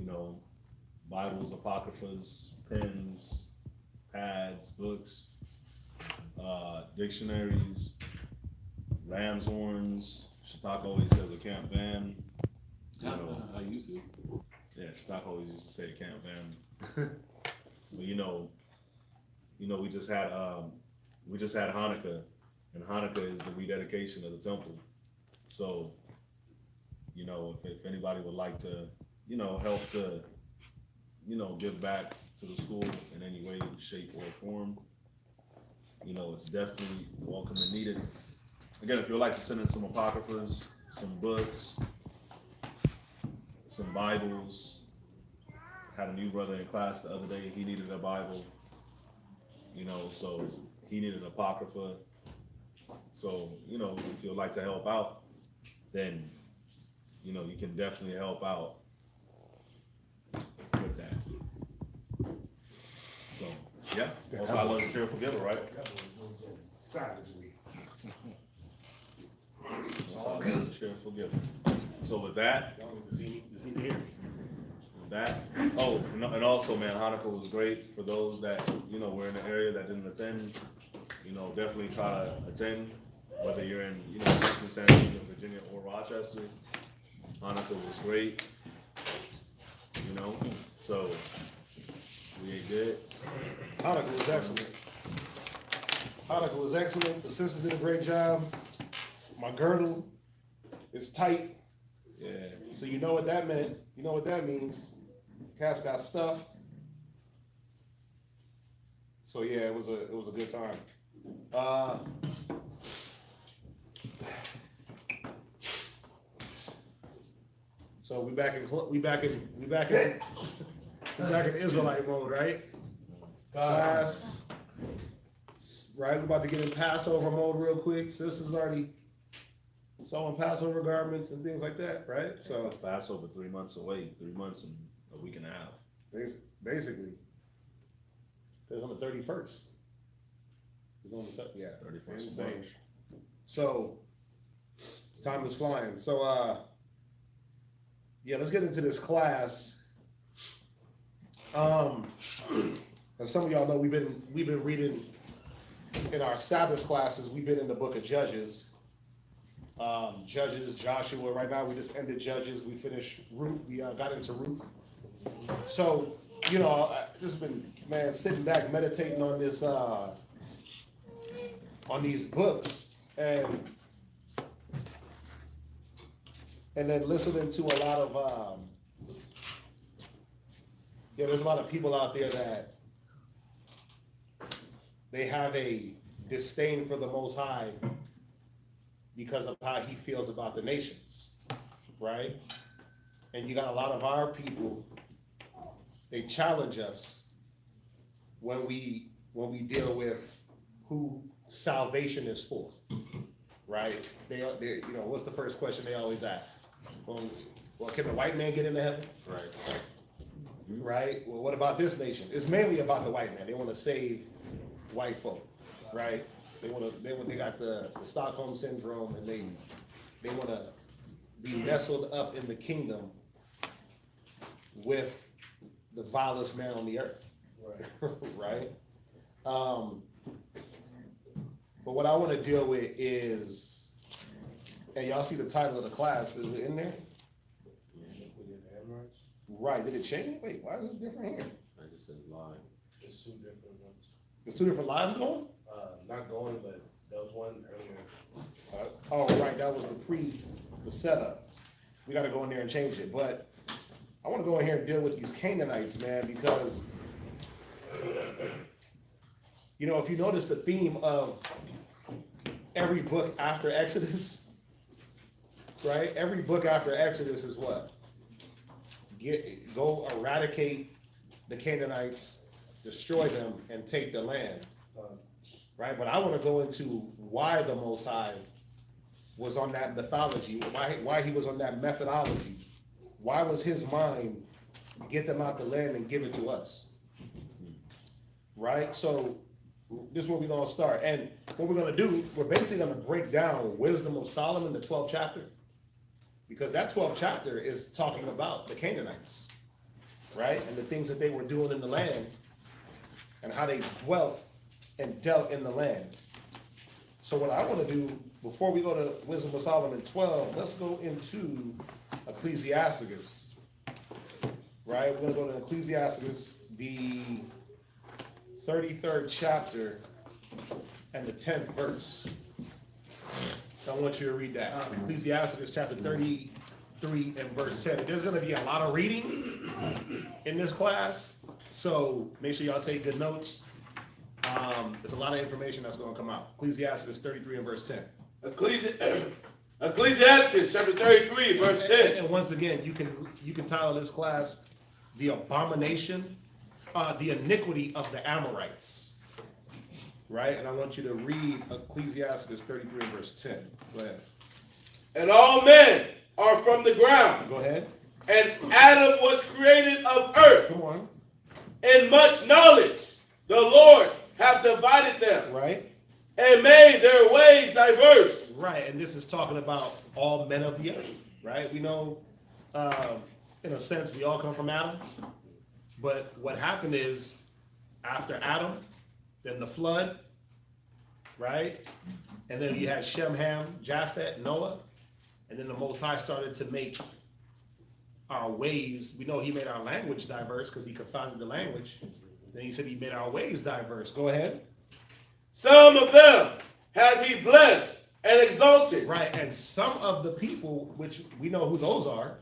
know, Bibles, apocryphas, pens, pads, books, dictionaries, ram's horns. Shatak always says a camp van. You know, I used to. yeah, Shatak always used to say camp van. But we just had Hanukkah, and Hanukkah is the rededication of the temple. So, if anybody would like to, help to, give back to the school in any way, shape, or form, it's definitely welcome and needed. Again, if you would like to send in some apocryphas, some books, some Bibles. Had a new brother in class the other day, he needed a Bible, so he needed an apocrypha. So, if you'd like to help out, then, you can definitely help out with that. So, yeah, also I love the cheerful giver, right? Savagely. Also I love the cheerful giver. So with that, Y'all need to see me, just need to hear me. that. Oh, and also, man, Hanukkah was great for those that, were in the area that didn't attend. Definitely try to attend, whether you're in, Houston, San Diego, Virginia, or Rochester. Hanukkah was great, so we ate good. Hanukkah was excellent. Hanukkah was excellent. The sisters did a great job. My girdle is tight, Yeah, so you know what that meant. You know what that means. Cats got stuffed. So yeah, it was a good time. So we back in Israelite mode, right? Class, right? We're about to get in Passover mode real quick. So this is already sewing Passover garments and things like that, right? So Passover 3 months away, 3 months and a week and a half. basically, it's on the 31st. It's on the yeah, 31st of insane. March. So time is flying. So yeah, let's get into this class. As some of y'all know, we've been reading in our Sabbath classes. We've been in the book of Judges. Judges, Joshua. Right now, we just ended Judges. We finished Ruth. We got into Ruth. So, I just been, man, sitting back, meditating on this, on these books, and then listening to a lot of, there's a lot of people out there that they have a disdain for the Most High because of how he feels about the nations, right? And you got a lot of our people, they challenge us when we deal with who salvation is for, right? They what's the first question they always ask? Well, can the white man get into heaven? Right. Right? Well, what about this nation? It's mainly about the white man. They want to save white folk, right? They got the Stockholm syndrome, and they want to be nestled up in the kingdom with the vilest man on the earth, right? But what I want to deal with is, and y'all see the title of the class, is it in there? Amorites? Right, did it change? Wait, why is it different here? I just said live. It's two different ones. There's two different lives going? Not going, but there was one earlier. Oh, right, that was the setup. We gotta go in there and change it, but I wanna go in here and deal with these Canaanites, man, because, if you notice the theme of every book after Exodus, right? Every book after Exodus is what? Go eradicate the Canaanites, destroy them, and take the land. Right, but I want to go into why the Most High was on that mythology, why he was on that methodology. Why was his mind get them out the land and give it to us? Right, so this is where we're going to start. And what we're going to do, we're basically going to break down Wisdom of Solomon, the 12th chapter, because that 12th chapter is talking about the Canaanites. right? And the things that they were doing in the land and how they dwelt and dealt in the land. So what I want to do, before we go to Wisdom of Solomon 12, let's go into Ecclesiasticus, right? We're going to go to Ecclesiasticus, the 33rd chapter and the 10th verse. I want you to read that. Ecclesiasticus chapter 33 and verse 7. There's going to be a lot of reading in this class, so make sure y'all take good notes. There's a lot of information that's going to come out. Ecclesiasticus 33 and verse 10. Ecclesiastes chapter 33, verse 10. And once again, you can title this class "The Abomination, the Iniquity of the Amorites." Right? And I want you to read Ecclesiasticus 33 and verse 10. Go ahead. And all men are from the ground, Go ahead. and Adam was created of earth. Come on. In much knowledge the Lord hath divided them, Right? and made their ways diverse. Right. And this is talking about all men of the earth. Right? We know, in a sense, we all come from Adam. But what happened is, after Adam, then the flood, right? And then you had Shem, Ham, Japheth, Noah. And then the Most High started to make our ways. We know he made our language diverse because he confounded the language. Then he said he made our ways diverse. Go ahead. Some of them hath he blessed and exalted. Right. And some of the people, which we know who those are,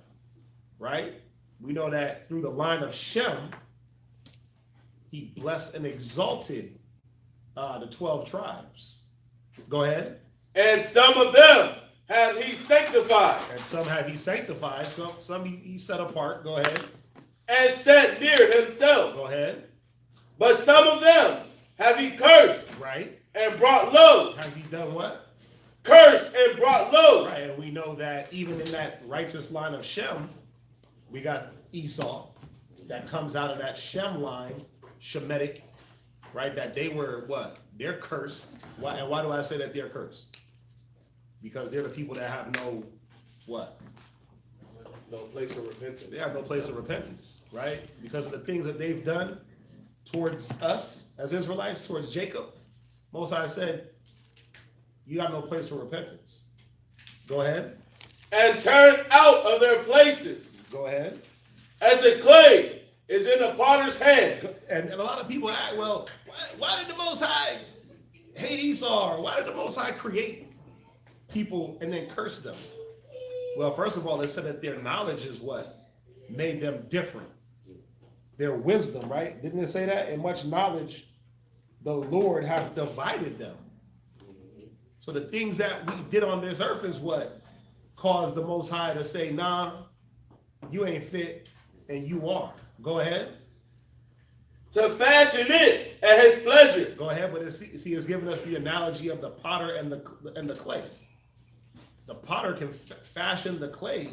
right? We know that through the line of Shem, he blessed and exalted the 12 tribes. Go ahead. And some of them hath he sanctified, And some have he sanctified, some he set apart. Go ahead. and set near himself. Go ahead. But some of them have he cursed, Right. and brought low. Has he done what? Cursed and brought low. Right. And we know that even in that righteous line of Shem, we got Esau that comes out of that Shem line, Shemitic, right? That they were what? They're cursed. Why? And why do I say that they're cursed? Because they're the people that have no what? No place of repentance. They have no place of repentance, right? Because of the things that they've done towards us as Israelites, towards Jacob. Most High said, you have no place for repentance. Go ahead. And turned out of their places, Go ahead. as the clay is in the potter's hand. And a lot of people ask, well, why did the Most High hate Esau? Or why did the Most High create people and then curse them? Well, first of all, it said that their knowledge is what made them different. Their wisdom, right? Didn't it say that? In much knowledge, the Lord hath divided them. So the things that we did on this earth is what caused the Most High to say, nah, you ain't fit, and you are. Go ahead. To fashion it at his pleasure. Go ahead, but it's giving us the analogy of the potter and the clay. The potter can fashion the clay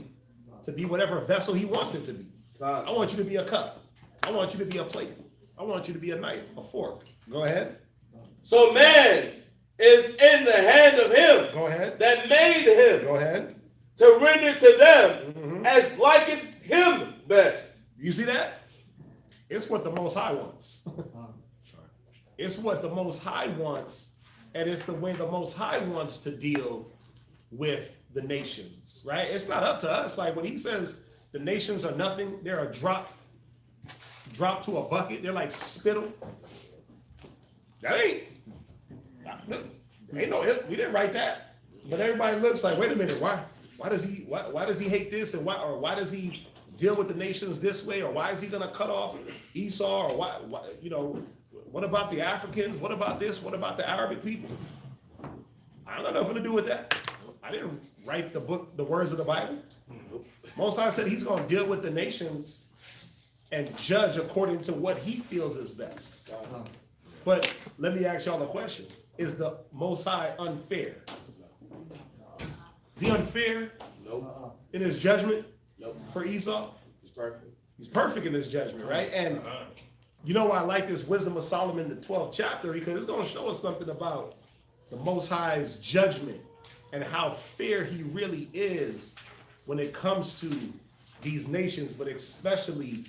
to be whatever vessel he wants it to be. I want you to be a cup. I want you to be a plate. I want you to be a knife, a fork. Go ahead. So man is in the hand of him Go ahead. that made him Go ahead. to render to them as liketh him best. You see that? It's what the Most High wants. It's what the Most High wants, and it's the way the Most High wants to deal with the nations, right? It's not up to us. Like when he says the nations are nothing, they're a drop to a bucket. They're like spittle. That ain't no. We didn't write that. But everybody looks like, wait a minute, why does he hate this, and why does he deal with the nations this way, or why is he going to cut off Esau, or why what about the Africans? What about this? What about the Arabic people? I don't got nothing to do with that. I didn't write the book, the words of the Bible. Most High said he's going to deal with the nations and judge according to what he feels is best. But let me ask y'all a question. Is the Most High unfair? Is he unfair Nope. in his judgment Nope. for Esau? It's perfect. He's perfect in his judgment, right? And you know why I like this Wisdom of Solomon, the 12th chapter, because it's going to show us something about the Most High's judgment and how fair he really is when it comes to these nations, but especially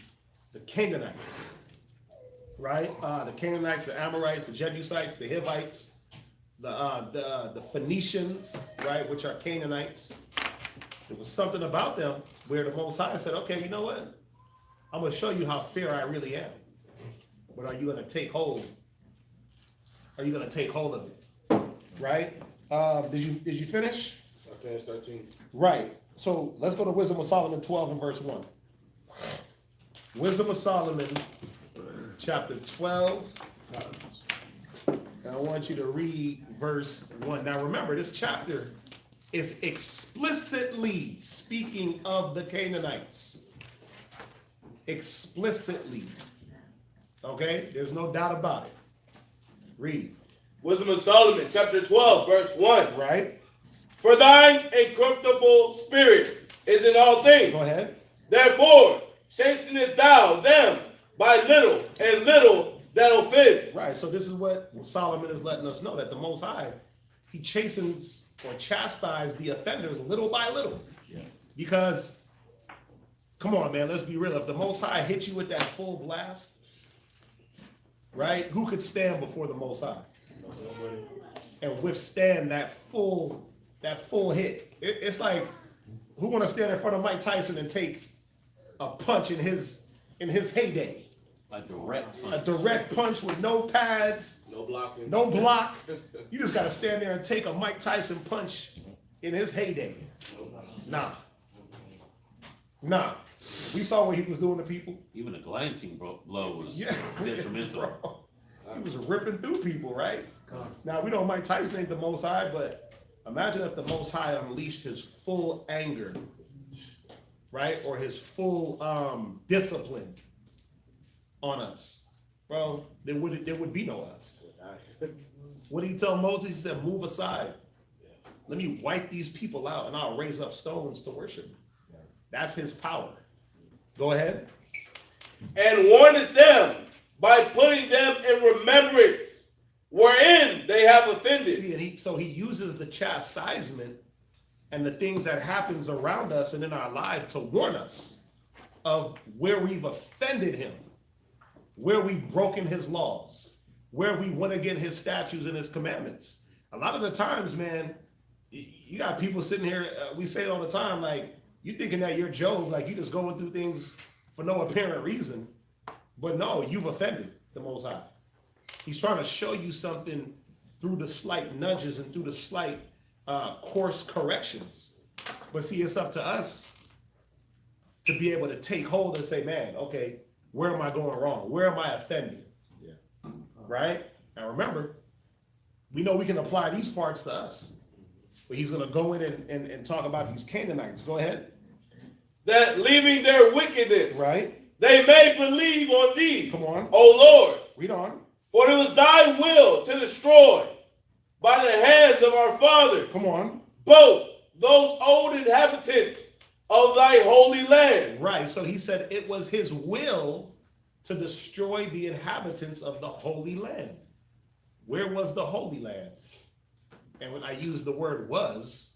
the Canaanites, right? The Canaanites, the Amorites, the Jebusites, the Hivites, the Phoenicians, right, which are Canaanites. There was something about them where the Most High said, okay, you know what? I'm going to show you how fair I really am. But are you going to take hold? Are you going to take hold of it? Right? Did you finish? I finished 13. Right. So let's go to Wisdom of Solomon 12 and verse 1. Wisdom of Solomon, chapter 12. And I want you to read verse 1. Now remember, this chapter is explicitly speaking of the Canaanites. Explicitly. Okay? There's no doubt about it. Read. Wisdom of Solomon, chapter 12, verse 1. Right? For thine incorruptible spirit is in all things. Go ahead. Therefore, chasteneth thou them by little and little that offend. Right. So this is what Solomon is letting us know, that the Most High, he chastens or chastises the offenders little by little. Yeah. Because, come on, man, let's be real. If the Most High hit you with that full blast, right, who could stand before the Most High and withstand that full hit? It's like, who want to stand in front of Mike Tyson and take a punch in his heyday? A direct punch. A direct punch with no pads, No blocking. no block. You just got to stand there and take a Mike Tyson punch in his heyday. Nah. We saw what he was doing to people. Even a glancing blow was Yeah. detrimental. Bro. He was ripping through people, right? Now, we know Mike Tyson ain't the Most High, but imagine if the Most High unleashed his full anger, right? Or his full discipline on us. Bro, there would be no us. What did he tell Moses? He said, move aside. Let me wipe these people out and I'll raise up stones to worship me. That's his power. Go ahead. And warneth them by putting them in remembrance wherein they have offended. See, and so he uses the chastisement and the things that happens around us and in our life to warn us of where we've offended him, where we've broken his laws, where we went against his statutes and his commandments. A lot of the times, man, you got people sitting here, we say it all the time, like, you thinking that you're Job, like you just going through things for no apparent reason. But no, you've offended the Most High. He's trying to show you something through the slight nudges and through the slight course corrections. But see, it's up to us to be able to take hold and say, man, okay, where am I going wrong? Where am I offending? Yeah. Right? Now remember, we know we can apply these parts to us. But he's going to go in and talk about these Canaanites. Go ahead. That leaving their wickedness, Right? they may believe on thee. Come on. O Lord. Read on. For it was thy will to destroy by the hands of our fathers Come on. both those old inhabitants of thy holy land. Right. So he said it was his will to destroy the inhabitants of the Holy Land. Where was the Holy Land? And when I use the word was,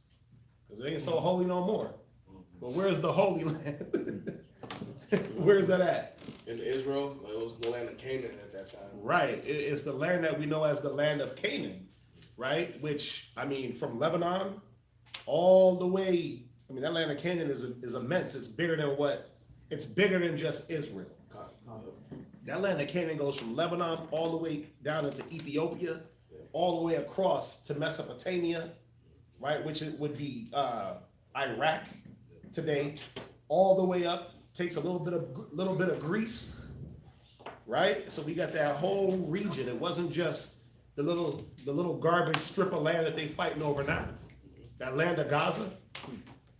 because it ain't so holy no more. But where's the Holy Land? Where's that at? In Israel, it was the land of Canaan at that time. Right. It's the land that we know as the land of Canaan, right? Which, I mean, from Lebanon all the way, I mean, that land of Canaan is immense. It's bigger than just Israel. That land of Canaan goes from Lebanon all the way down into Ethiopia, all the way across to Mesopotamia, right? Which it would be Iraq today, all the way up. Takes a little bit of Greece, right? So we got that whole region. It wasn't just the little garbage strip of land that they fighting over now. That land of Gaza,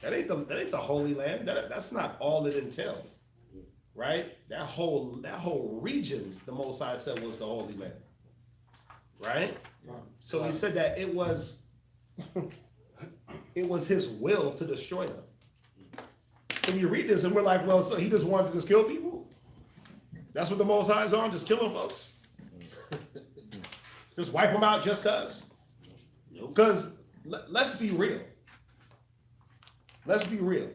that ain't the Holy Land. That's not all it entailed, right? That whole region, the Most High said was the Holy Land, right? So he said that it was his will to destroy them. And you read this and we're like, well, so he just wanted to just kill people? That's what the Most High is on, just killing folks? Just wipe them out just because? Because let's be real. Let's be real.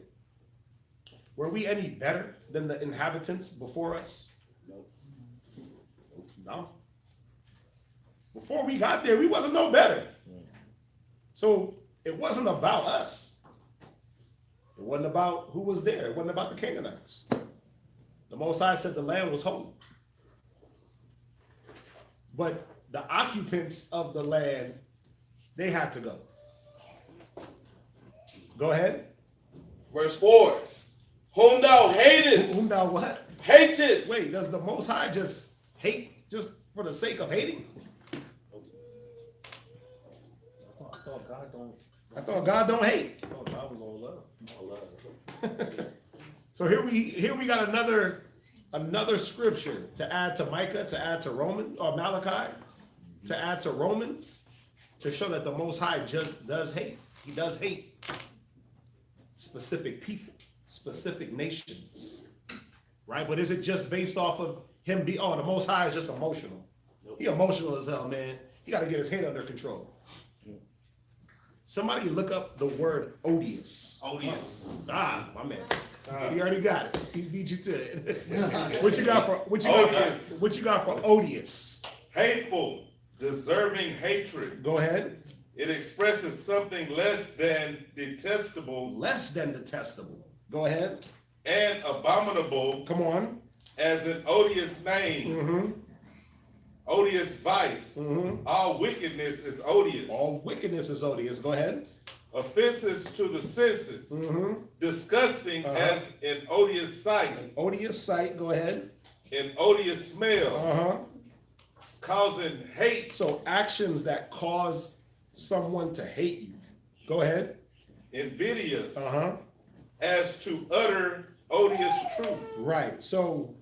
Were we any better than the inhabitants before us? No. Before we got there, we wasn't no better. So it wasn't about us. It wasn't about who was there. It wasn't about the Canaanites. The Most High said the land was holy. But the occupants of the land, they had to go. Go ahead. Verse 4. Whom thou hatest. Whom thou what? Hatest. Wait, does the Most High just hate just for the sake of hating? I thought God don't. I thought God don't hate. I thought God was all love. All love. So here we got another scripture to add to Micah, to add to Romans or Malachi, to add to Romans, to show that the Most High just does hate. He does hate specific people, specific nations, right? But is it just based off of him the Most High is just emotional? Nope. He emotional as hell, man. He got to get his head under control. Somebody look up the word odious. Odious. Ah, my man. He already got it. He beat you to it. What you got for odious? Hateful, deserving hatred. Go ahead. It expresses something less than detestable Less than detestable. Go ahead. and abominable Come on. as an odious name, Mm-hmm. odious vice. Mm-hmm. All wickedness is odious. All wickedness is odious. Go ahead. Offenses to the senses, Mm-hmm. disgusting Uh-huh. as an odious sight, An odious sight. Go ahead. an odious smell, Uh-huh. causing hate, So actions that cause someone to hate you. Go ahead. invidious, Uh-huh. as to utter odious truth. Right. So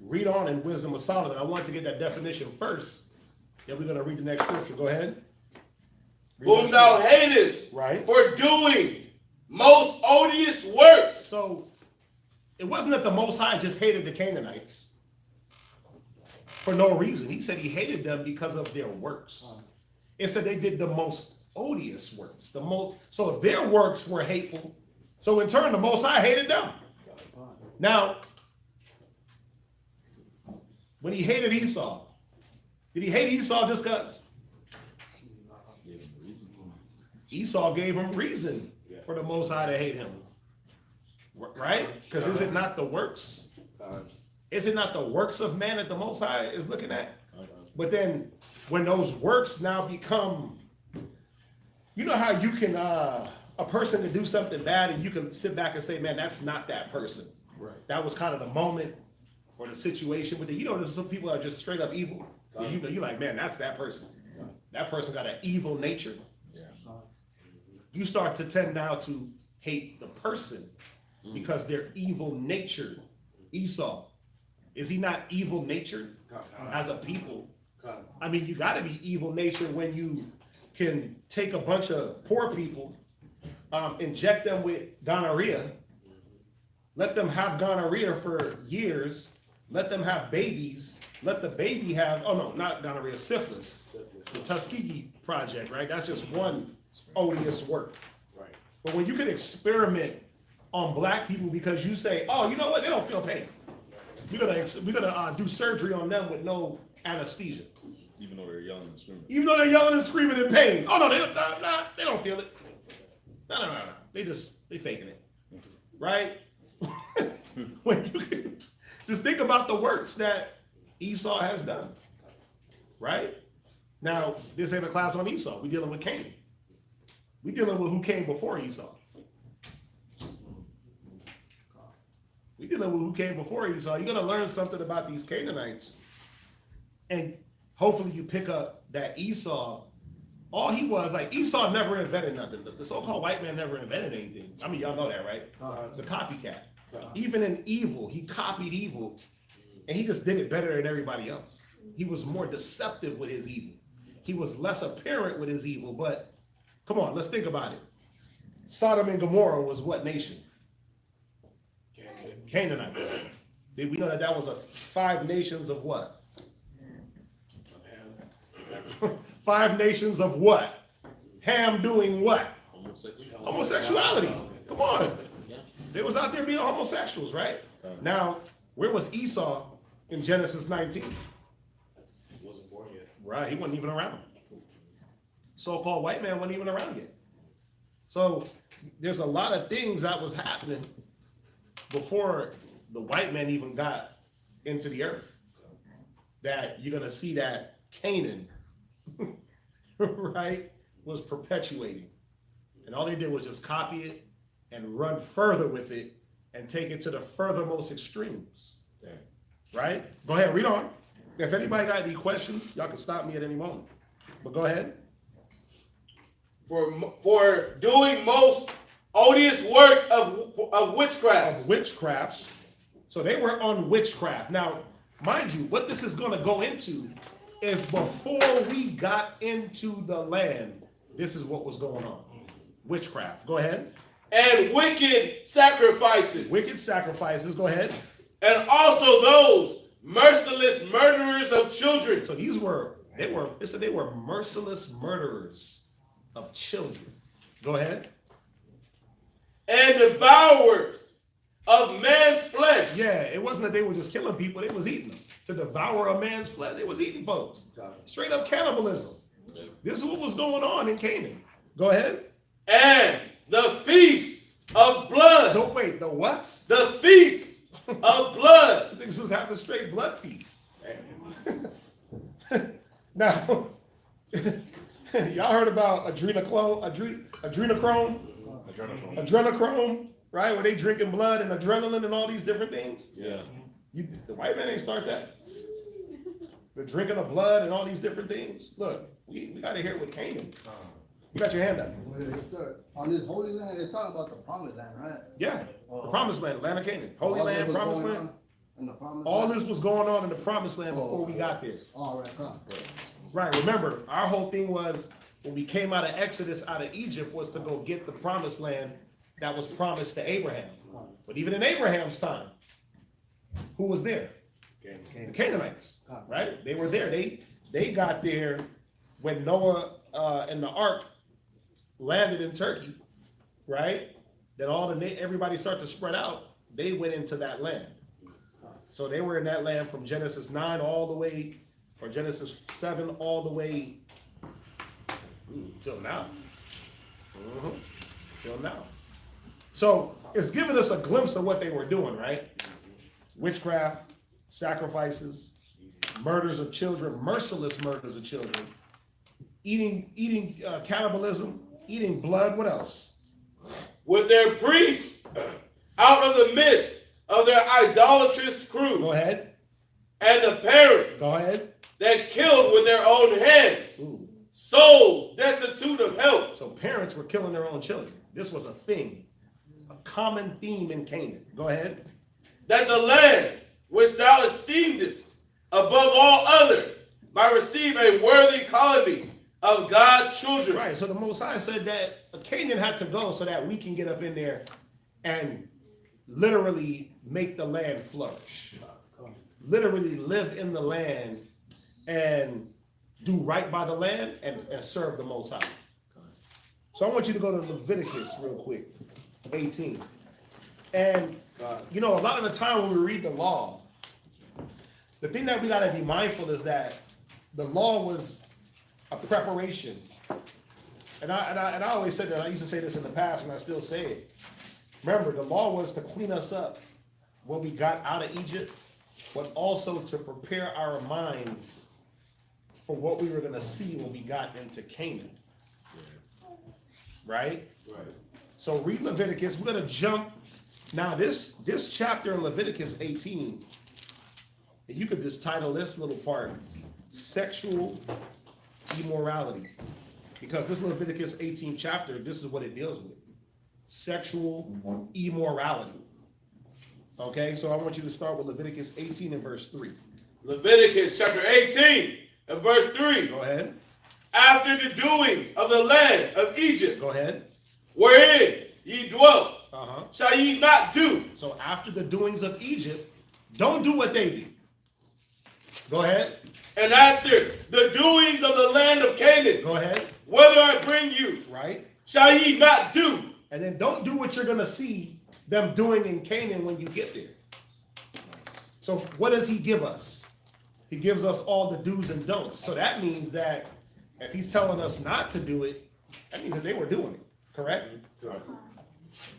read on in Wisdom of Solomon. I want to get that definition first. Then we're going to read the next scripture. Go ahead. Read Whom the thou scripture. hatest Right. for doing most odious works. So it wasn't that the Most High just hated the Canaanites for no reason. He said he hated them because of their works. It said they did the most odious works. So their works were hateful. So in turn, the Most High hated them. Now, when he hated Esau, did he hate Esau just because? Esau gave him reason for the Most High to hate him. Right? Because is it not the works? Is it not the works of man that the Most High is looking at? But then when those works now become, you know how you can, a person to do something bad and you can sit back and say, man, that's not that person. Right. That was kind of the moment or the situation. But then, you know, there's some people are just straight up evil. And you know, you're like, man, that's that person. That person got an evil nature. You start to tend now to hate the person because they're evil natured. Esau, is he not evil natured as a people? I mean, you got to be evil natured when you can take a bunch of poor people, inject them with gonorrhea, let them have gonorrhea for years, let them have babies, let the baby have, oh no, not gonorrhea, syphilis, the Tuskegee Project, right? That's just one odious work. Right. But when you can experiment on black people because you say, oh, you know what, they don't feel pain. We're gonna do surgery on them with no anesthesia. Even though they're young and screaming. Even though they're yelling and screaming in pain. Oh no, they don't feel it. No. They faking it. Right? When you can just think about the works that Esau has done. Right? Now, this ain't a class on Esau. We're dealing with Canaan. We're dealing with who came before Esau. We're dealing with who came before Esau. You're gonna learn something about these Canaanites. And hopefully you pick up that Esau, all he was, like Esau never invented nothing. The so-called white man never invented anything. I mean, y'all know that, right? It's a copycat. Even in evil, he copied evil, and he just did it better than everybody else. He was more deceptive with his evil. He was less apparent with his evil, but come on, let's think about it. Sodom and Gomorrah was what nation? Canaanites. Did we know that was a 5 nations of what? 5 nations of what? Ham doing what? Homosexuality. Come on. They was out there being homosexuals, right? Now, where was Esau in Genesis 19? He wasn't born yet. Right, he wasn't even around. So-called white man wasn't even around yet. So there's a lot of things that was happening before the white man even got into the earth. That you're gonna see that Canaan, right, was perpetuating. And all they did was just copy it and run further with it and take it to the furthermost extremes. Right? Go ahead, read on. If anybody got any questions, y'all can stop me at any moment. But go ahead. For doing most odious works of witchcraft. Of witchcrafts. So they were on witchcraft. Now, mind you, what this is going to go into is before we got into the land, this is what was going on. Witchcraft. Go ahead. And wicked sacrifices. Wicked sacrifices. Go ahead. And also those merciless murderers of children. So it said they were merciless murderers of children. Go ahead. And devourers of man's flesh. Yeah, it wasn't that they were just killing people, they was eating them. To devour a man's flesh, they was eating folks. Straight up cannibalism. This is what was going on in Canaan. Go ahead. And the feast of blood. Don't wait, the what? The feast of blood. These niggas was having straight blood feasts. Now, y'all heard about adrenochrome, right? Where they drinking blood and adrenaline and all these different things. Yeah. The white man ain't start that. The drinking of blood and all these different things. Look, we got to hear it with Canaan. You got your hand up. On this holy land, they're talking about the promised land, right? Yeah, the promised land, land of Canaan. Holy All land, this was promised going land. on in the promised All land? this was going on in the promised land before we got there. All right, come. Right, remember, our whole thing was, when we came out of Exodus, out of Egypt, was to go get the promised land that was promised to Abraham. But even in Abraham's time, who was there? The Canaanites, right? They were there. They got there when Noah and the ark landed in Turkey, right? Then everybody started to spread out. They went into that land. So they were in that land from Genesis 9 all the way, or Genesis 7 all the way till now. Till now. So it's giving us a glimpse of what they were doing, right? Witchcraft, sacrifices, murders of children, merciless murders of children, eating cannibalism, eating blood. What else? With their priests out of the midst of their idolatrous crew. Go ahead. And the parents Go ahead. that killed with their own hands. Ooh. Souls destitute of help. So parents were killing their own children. This was a thing, a common theme in Canaan. Go ahead. That the land which thou esteemest above all other might receive a worthy colony of God's children. Right. So the Most High said that Canaan had to go so that we can get up in there and literally make the land flourish. Literally live in the land and do right by the land and serve the Most High. So I want you to go to Leviticus real quick, 18. And, you know, a lot of the time when we read the law, the thing that we got to be mindful is that the law was a preparation. And I always said that, I used to say this in the past and I still say it. Remember, the law was to clean us up when we got out of Egypt, but also to prepare our minds for what we were going to see when we got into Canaan. Right? Right. So read Leviticus. We're going to jump. Now, this chapter in Leviticus 18, you could just title this little part, Sexual Immorality. Because this Leviticus 18 chapter, this is what it deals with. Sexual immorality. Okay, so I want you to start with Leviticus 18 and verse 3. Leviticus chapter 18 and verse 3. Go ahead. After the doings of the land of Egypt, Go ahead. wherein ye dwelt, Uh-huh. shall ye not do. So after the doings of Egypt, don't do what they do. Go ahead. And after the doings of the land of Canaan, Go ahead. whither I bring you, Right. shall ye not do. And then don't do what you're going to see them doing in Canaan when you get there. So what does he give us? He gives us all the do's and don'ts. So that means that if he's telling us not to do it, that means that they were doing it, correct?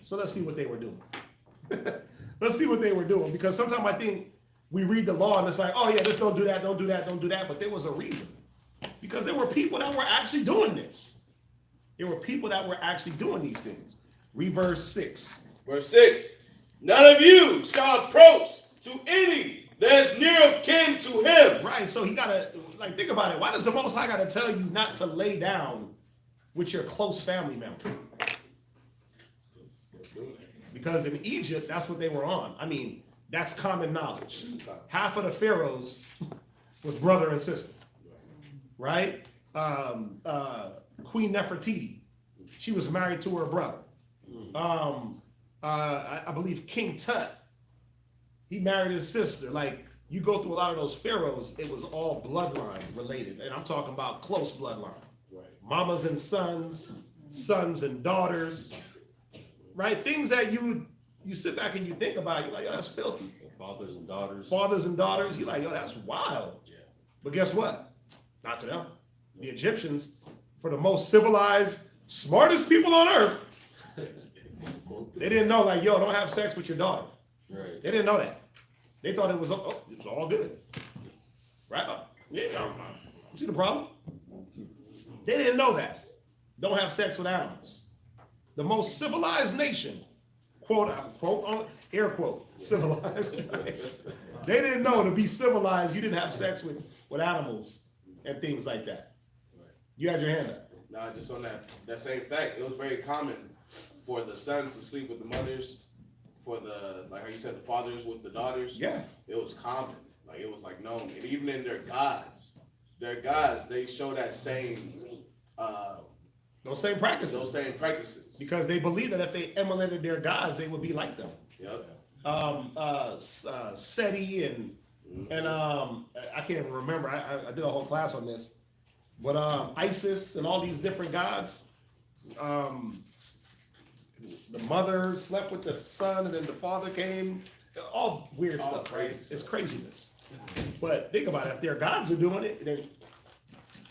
So let's see what they were doing. Let's see what they were doing, because sometimes I think we read the law and it's like, oh yeah, just don't do that, don't do that, don't do that. But there was a reason, because there were people that were actually doing this. There were people that were actually doing these things. Read verse 6. Verse 6. None of you shall approach to any that is near of kin to him. Right, so he gotta, like, think about it. Why does the Most High gotta tell you not to lay down with your close family member? Because in Egypt, that's what they were on. I mean, that's common knowledge. Half of the pharaohs was brother and sister, right? Queen Nefertiti, she was married to her brother. I believe King Tut, he married his sister. Like, you go through a lot of those pharaohs, it was all bloodline related. And I'm talking about close bloodline. Right. Mamas and sons, sons and daughters, right? Things that you sit back and you think about, you're like, yo, that's filthy. Fathers and daughters. Fathers and daughters, you're like, yo, that's wild. Yeah. But guess what? Not to them. The Egyptians, for the most civilized, smartest people on earth, they didn't know, like, yo, don't have sex with your daughter. Right. They didn't know that. They thought it was all good. Right? Yeah, you see the problem? They didn't know that. Don't have sex with animals. The most civilized nation, quote unquote, air quote, civilized. They didn't know to be civilized, you didn't have sex with animals and things like that. You had your hand up. Nah, just on that same fact, it was very common for the sons to sleep with the mothers, for the, like how you said, the fathers with the daughters. Yeah. It was common. Like, it was like known. And even in their gods, they show that same Those same practices. Because they believed that if they emulated their gods, they would be like them. Yep. Seti and I can't even remember. I did a whole class on this, but Isis and all these different gods. The mother slept with the son, and then the father came. All weird All stuff, right? crazy It's stuff. craziness. But think about it. If their gods are doing it, then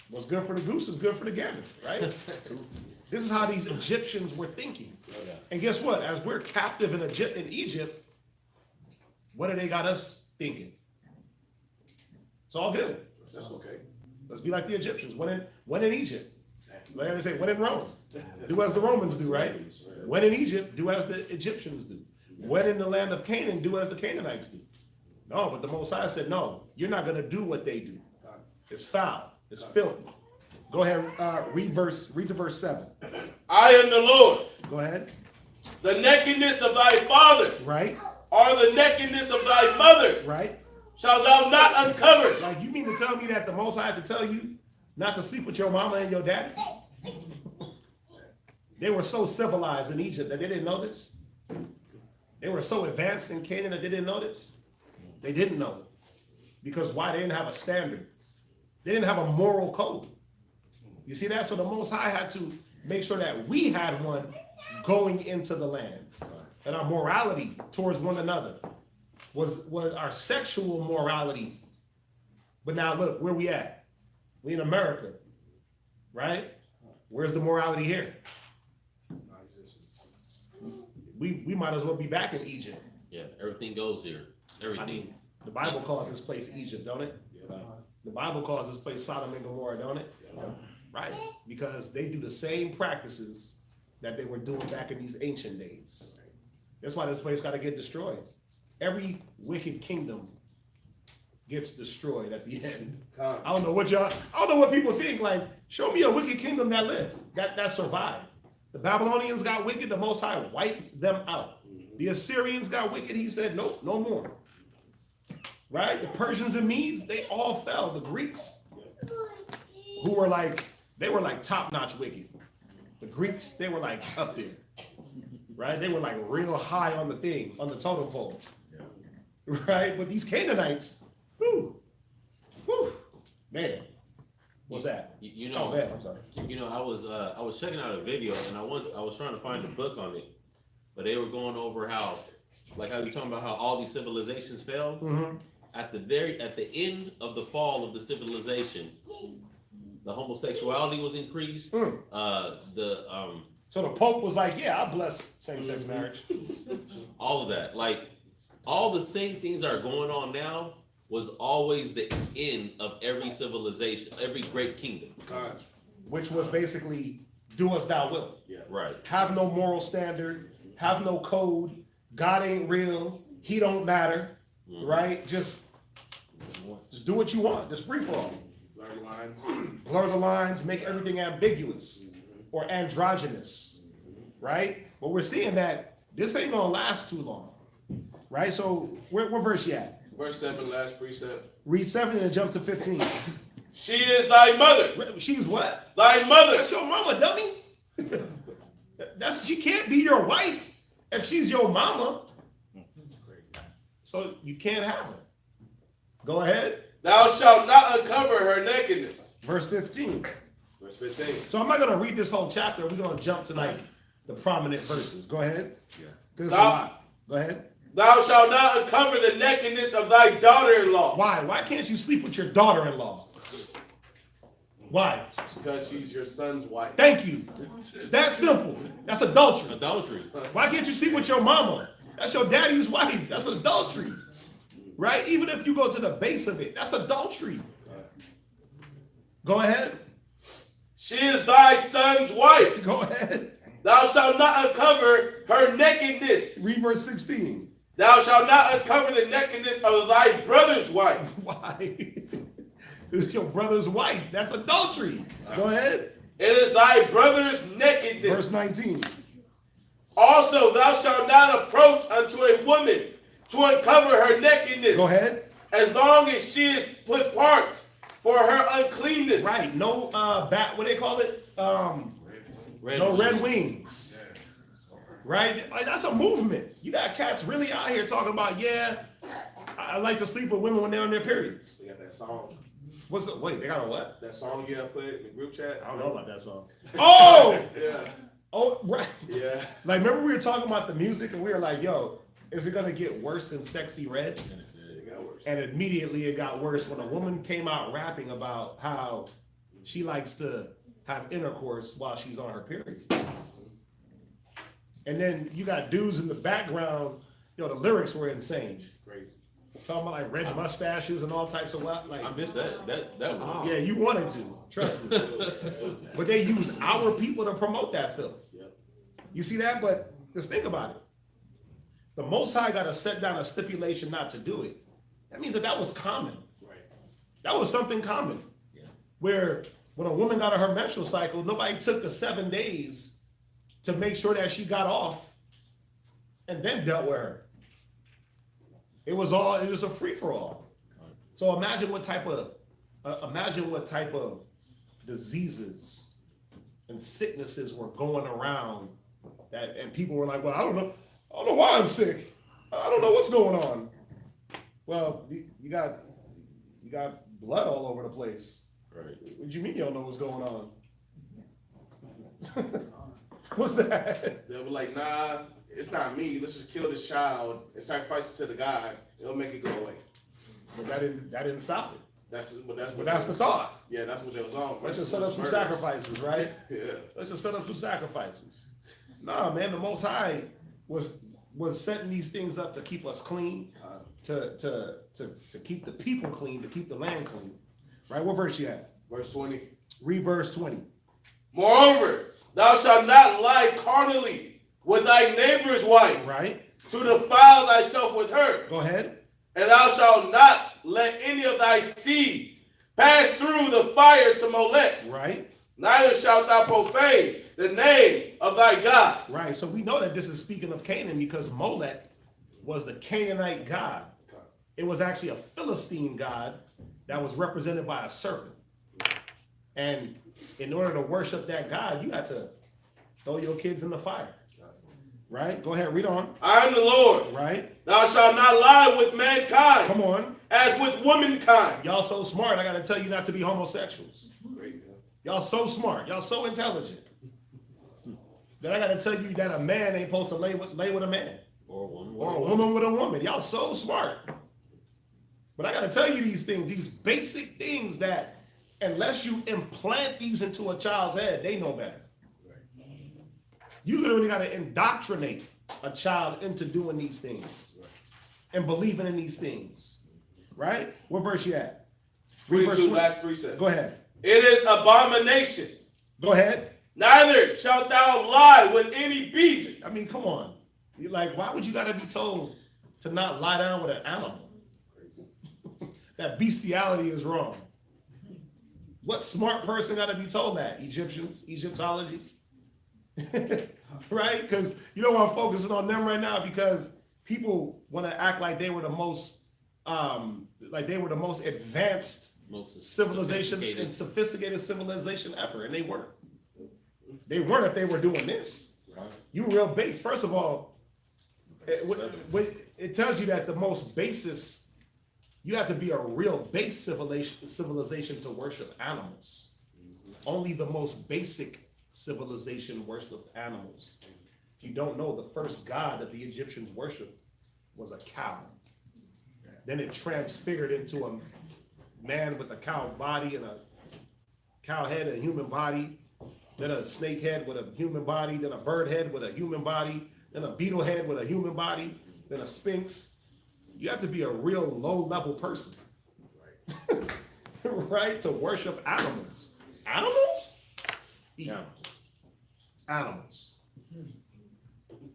what's good for the goose is good for the gander, right? This is how these Egyptians were thinking. And guess what? As we're captive in Egypt, what do they got us thinking? It's all good. That's okay. Let's be like the Egyptians. When in Egypt, like I say, when in Rome, do as the Romans do, right? When in Egypt, do as the Egyptians do. When in the land of Canaan, do as the Canaanites do. No, but the Most High said, no, you're not going to do what they do. It's foul. It's filthy. Go ahead, read the verse 7. I am the Lord. Go ahead. The nakedness of thy father, Right, or the nakedness of thy mother, right. shalt thou not uncover. Like, you mean to tell me that the Most High had to tell you not to sleep with your mama and your daddy? They were so civilized in Egypt that they didn't know this. They were so advanced in Canaan that they didn't know this. They didn't know it. Because why? They didn't have a standard. They didn't have a moral code. You see that? So the Most High had to make sure that we had one going into the land. And our morality towards one another was our sexual morality. But now look, where we at? We in America, right? Where's the morality here? We might as well be back in Egypt. Yeah, everything goes here. Everything. I mean, the Bible calls this place Egypt, don't it? The Bible calls this place Sodom and Gomorrah, don't it? Right, because they do the same practices that they were doing back in these ancient days. That's why this place got to get destroyed. Every wicked kingdom gets destroyed at the end. I don't know what people think. Like, show me a wicked kingdom that lived, that survived. The Babylonians got wicked, the Most High wiped them out. The Assyrians got wicked, he said, nope, no more. Right? The Persians and Medes, they all fell. The Greeks, who were like, they were like top-notch wicked. The Greeks, they were like up there. Right? They were like real high on the thing, on the totem pole. Right? But these Canaanites, whew, man. What's that? You know, Oh, man, I'm sorry. You know, I was checking out a video and I was trying to find a book on it, but they were going over how, like how you're talking about how all these civilizations fell. Mhm. At the end of the fall of the civilization, the homosexuality was increased. Mm. So So the Pope was like, yeah, I bless same-sex marriage. all of that, like all the same things that are going on now, was always the end of every civilization, every great kingdom. Which was basically, do as thou wilt. Right. Have no moral standard, have no code, God ain't real, he don't matter, right? Just do what you want, just free for all. Blurred lines. Blur the lines, make everything ambiguous or androgynous, right? But we're seeing that this ain't gonna last too long, right? So where verse you at? Verse 7, last precept. Read 7 and jump to 15. She is thy mother. She's what? Thy mother. That's your mama, dummy. She can't be your wife if she's your mama. So you can't have her. Go ahead. Thou shalt not uncover her nakedness. Verse 15. Verse 15. So I'm not gonna read this whole chapter. We're gonna jump to like the prominent verses. Go ahead. Yeah. There's a lot. Go ahead. Thou shalt not uncover the nakedness of thy daughter-in-law. Why? Why can't you sleep with your daughter-in-law? Why? Because she's your son's wife. Thank you. It's that simple. That's adultery. Adultery. Why can't you sleep with your mama? That's your daddy's wife. That's adultery. Right? Even if you go to the base of it, that's adultery. Go ahead. She is thy son's wife. Go ahead. Thou shalt not uncover her nakedness. Read verse 16. Thou shalt not uncover the nakedness of thy brother's wife. Why? This is your brother's wife. That's adultery. Go ahead. It is thy brother's nakedness. Verse 19. Also, thou shalt not approach unto a woman to uncover her nakedness. Go ahead. As long as she is put apart for her uncleanness. Right. No what they call it? Red wings. Right? Like that's a movement. You got cats really out here talking about, yeah, I like to sleep with women when they're on their periods. They got that song. What's it? Wait, they got a what? That song you have put in the group chat. I don't know about that song. Oh! Yeah. Oh, right. Yeah. Like, remember we were talking about the music and we were like, yo, is it going to get worse than Sexy Red? It got worse. And immediately it got worse when a woman came out rapping about how she likes to have intercourse while she's on her period. And then you got dudes in the background, the lyrics were insane. Crazy. Talking about like red mustaches and all types of what? Like, I missed that. That one. yeah, you wanted to, trust me. But they use our people to promote that filth. Yep. You see that? But just think about it. The Most High got to set down a stipulation not to do it. That means that was common. Right. That was something common. Yeah. Where when a woman got her menstrual cycle, nobody took the 7 days to make sure that she got off and then dealt with her. It was a free-for-all. So imagine what type of diseases and sicknesses were going around that, and people were like, well, I don't know why I'm sick. I don't know what's going on. Well, you got blood all over the place. Right. What do you mean you don't know what's going on? What's that? They were like, nah, it's not me. Let's just kill this child and sacrifice it to the God. It'll make it go away. But that didn't stop it. That's the thought. Yeah, that's what they was on. Let's just set up some sacrifices, right? Yeah. Let's just set up some sacrifices. Nah, man, the Most High was setting these things up to keep us clean, to keep the people clean, to keep the land clean. Right? What verse you at? Verse 20. Read verse 20. Moreover, thou shalt not lie carnally with thy neighbor's wife, Right? to defile thyself with her. Go ahead. And thou shalt not let any of thy seed pass through the fire to Molech. Right? Neither shalt thou profane the name of thy God. Right. So we know that this is speaking of Canaan because Molech was the Canaanite god. It was actually a Philistine god that was represented by a serpent. And in order to worship that god, you had to throw your kids in the fire. Right? Go ahead, read on. I am the Lord. Right? Thou shalt not lie with mankind, Come on. as with womankind. Y'all so smart, I gotta tell you not to be homosexuals. Y'all so smart. Y'all so intelligent. then I gotta tell you that a man ain't supposed to lay with a man. Or one. Or a woman with a woman. Y'all so smart. But I gotta tell you these things, these basic things that unless you implant these into a child's head, they know better. You literally gotta indoctrinate a child into doing these things and believing in these things. Right? What verse you at? Read verse 22, last precept. Go ahead. It is abomination. Go ahead. Neither shalt thou lie with any beast. I mean, come on. You're like, why would you gotta be told to not lie down with an animal? That bestiality is wrong. What smart person gotta be told that? Egyptians, Egyptology. Right? Because you know why I'm focusing on them right now? Because people want to act like they were the most advanced Most civilization and sophisticated civilization ever, and they weren't. They weren't if they were doing this. Right. You real base. First of all, it tells you that the most basis, you have to be a real base civilization to worship animals. Only the most basic civilization worshiped animals. If you don't know, the first god that the Egyptians worshipped was a cow. Then it transfigured into a man with a cow body and a cow head and a human body, then a snake head with a human body, then a bird head with a human body, then a beetle head with a human body, then a sphinx. You have to be a real low-level person, right, to worship animals. Animals? Yeah. Animals.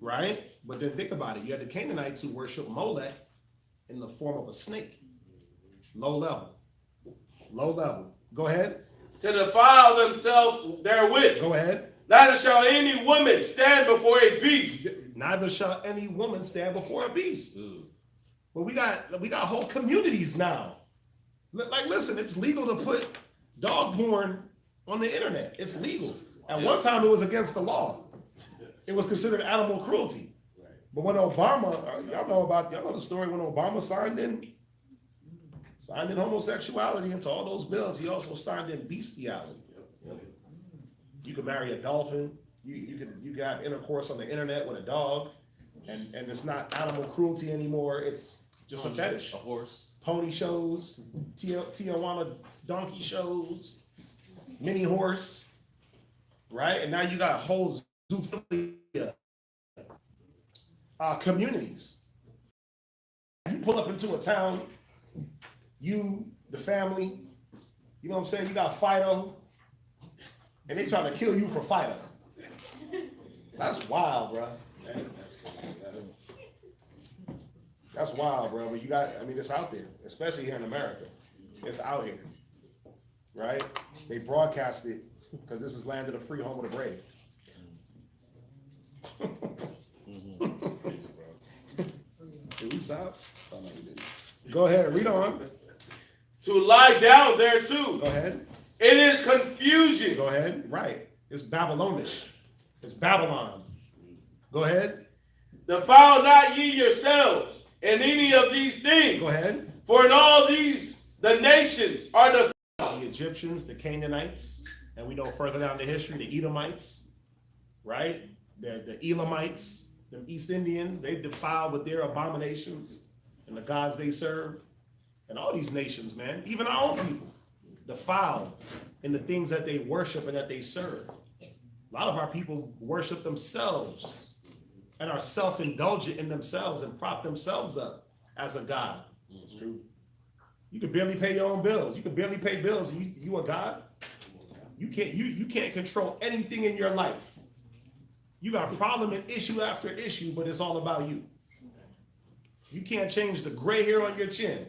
Right? But then think about it. You had the Canaanites who worship Molech in the form of a snake. Low level. Low level. Go ahead. To defile themselves therewith. Go ahead. Neither shall any woman stand before a beast. Neither shall any woman stand before a beast. Ooh. But we got whole communities now. Like, listen, it's legal to put dog porn on the internet. It's legal. At one time, it was against the law. It was considered animal cruelty. But when Obama, y'all know the story when Obama signed in homosexuality into all those bills, he also signed in bestiality. You can marry a dolphin. You can have intercourse on the internet with a dog, and it's not animal cruelty anymore. It's just a fetish. A horse. Pony shows, Tijuana donkey shows, mini horse, right? And now you got whole zoophilia communities. You pull up into a town, you, the family, you know what I'm saying? You got Fido, and they trying to kill you for Fido. That's wild, bro. That's wild, bro. But it's out there, especially here in America. It's out here, right? They broadcast it because this is land of the free, home of the brave. Did we stop? Oh, no, we didn't. Go ahead, read on. To lie down there too. Go ahead. It is confusion. Go ahead. Right. It's Babylonish. It's Babylon. Go ahead. Defile not ye yourselves in any of these things. Go ahead. For in all these the nations are defiled. The Egyptians, the Canaanites, and we know further down the history, the Edomites, right? The Elamites, the East Indians, they defiled with their abominations and the gods they serve. And all these nations, man, even our own people, defiled in the things that they worship and that they serve. A lot of our people worship themselves and are self-indulgent in themselves and prop themselves up as a god. It's true. You can barely pay your own bills. You can barely pay bills. You a god? You can't control anything in your life. You got problem and issue after issue, but it's all about you. You can't change the gray hair on your chin.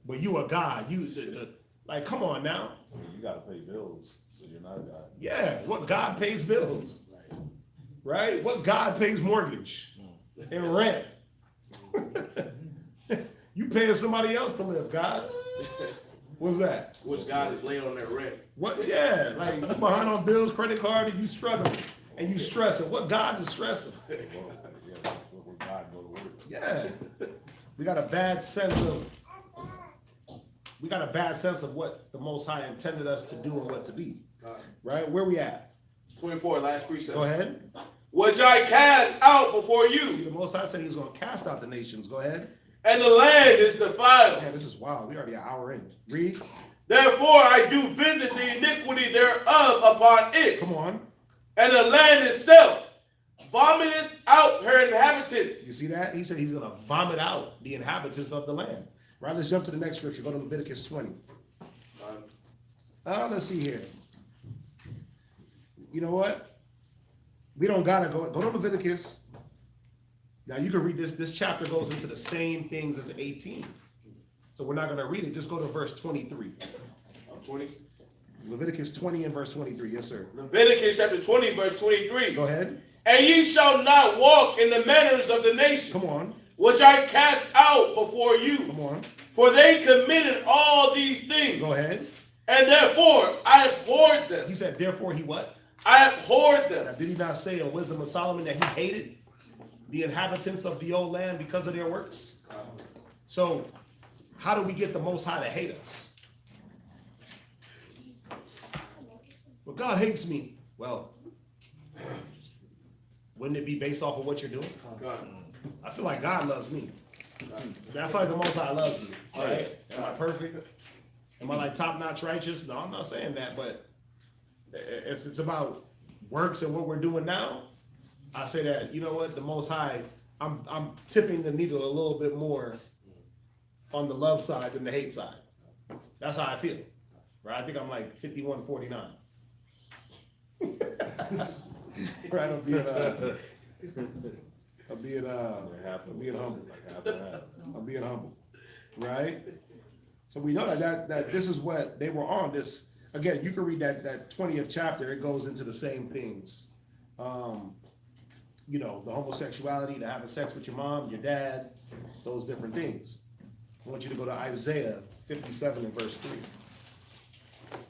But you a god. Like, come on now. You gotta pay bills, so you're not a god. Yeah, what God pays bills? Right? What God pays mortgage and rent? You paying somebody else to live, God. What's that? Which God is laying on their rent. What? Yeah, like you behind on bills, credit card, and you struggling and you stressing. What God is stressing? Yeah, we got a bad sense of what the Most High intended us to do and what to be. Right? Where we at? 24, last precept. Go ahead. Which I cast out before See, you, the Most High said he was going to cast out the nations. Go ahead. and the land is defiled. Man, this is wild. We already an hour in. Read. Therefore I do visit the iniquity thereof upon it, Come on. and the land itself vomiteth out her inhabitants. You see that? He said he's going to vomit out the inhabitants of the land. Right, let's jump to the next scripture. Go to Leviticus 20. Let's see here. You know what? We don't gotta go to Leviticus. Now you can read this. This chapter goes into the same things as 18. So we're not gonna read it. Just go to verse 23. 20. Leviticus 20 and verse 23. Yes, sir. Leviticus chapter 20, verse 23. Go ahead. And ye shall not walk in the manners of the nation, Come on. which I cast out before you. Come on. For they committed all these things, Go ahead. and therefore I abhorred them. He said, therefore he what? I abhorred Now, them. did he not say in Wisdom of Solomon that he hated the inhabitants of the old land because of their works? So how do we get the Most High to hate us? Well, God hates me. Well, wouldn't it be based off of what you're doing? God. I feel like God loves me. I feel like the Most High loves me. Right? Am I perfect? Am I like top-notch righteous? No, I'm not saying that. But if it's about works and what we're doing now, I say that, you know what, the Most High, I'm tipping the needle a little bit more on the love side than the hate side. That's how I feel. Right? I think I'm like 51-49. Right? I'm being humble. I'm being humble. Right? So we know that this is what they were on. This again, you can read that 20th chapter, it goes into the same things. You know, the homosexuality, the having sex with your mom, your dad, those different things. I want you to go to Isaiah 57 and verse 3.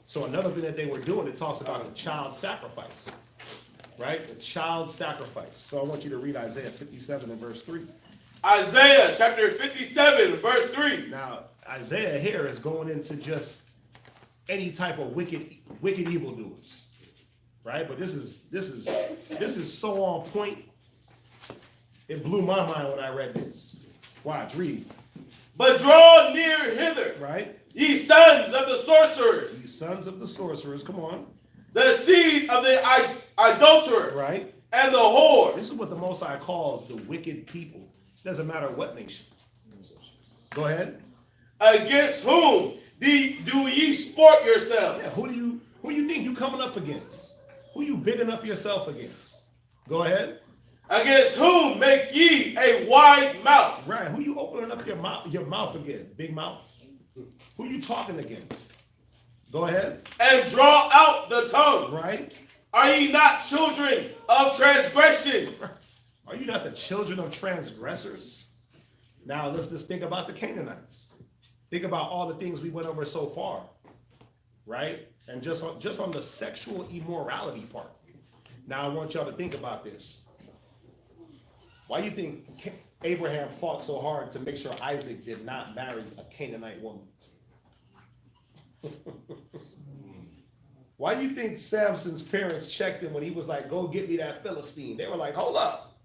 So another thing that they were doing, it talks about a child sacrifice, right? A child sacrifice. So I want you to read Isaiah 57 and verse 3. Isaiah chapter 57, verse 3. Now, Isaiah here is going into just any type of wicked evildoers, right? But this is so on point. It blew my mind when I read this. Watch, read. But draw near hither, Right? ye sons of the sorcerers, Ye sons of the sorcerers, come on. the seed of the adulterer, Right? and the whore. This is what the Most High calls the wicked people. Doesn't matter what nation. Go ahead. Against whom do ye sport yourselves? Yeah, who you think you coming up against? Who you bigging up yourself against? Go ahead. Against whom make ye a wide mouth? Right. Who you opening up your mouth again? Big mouth. Who you talking against? Go ahead. And draw out the tongue. Right. Are ye not children of transgression? Are you not the children of transgressors? Now let's just think about the Canaanites. Think about all the things we went over so far, right? And just on the sexual immorality part. Now I want y'all to think about this. Why do you think Abraham fought so hard to make sure Isaac did not marry a Canaanite woman? Why do you think Samson's parents checked him when he was like, go get me that Philistine? They were like, hold up.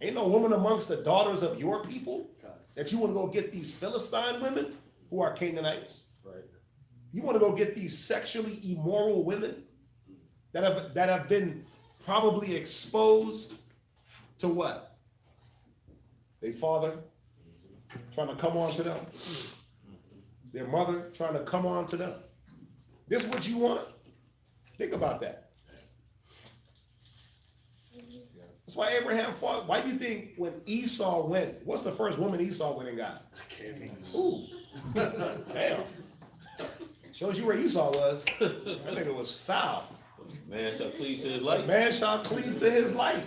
Ain't no woman amongst the daughters of your people that you want to go get these Philistine women who are Canaanites? Right. You want to go get these sexually immoral women that have been probably exposed to what? Their father trying to come on to them. Their mother trying to come on to them. This is what you want? Think about that. That's why Abraham fought. Why do you think when Esau went, what's the first woman Esau went and got? Ooh. Damn. Shows you where Esau was. That nigga was foul. Man shall cleave to his life. Man shall cleave to his life.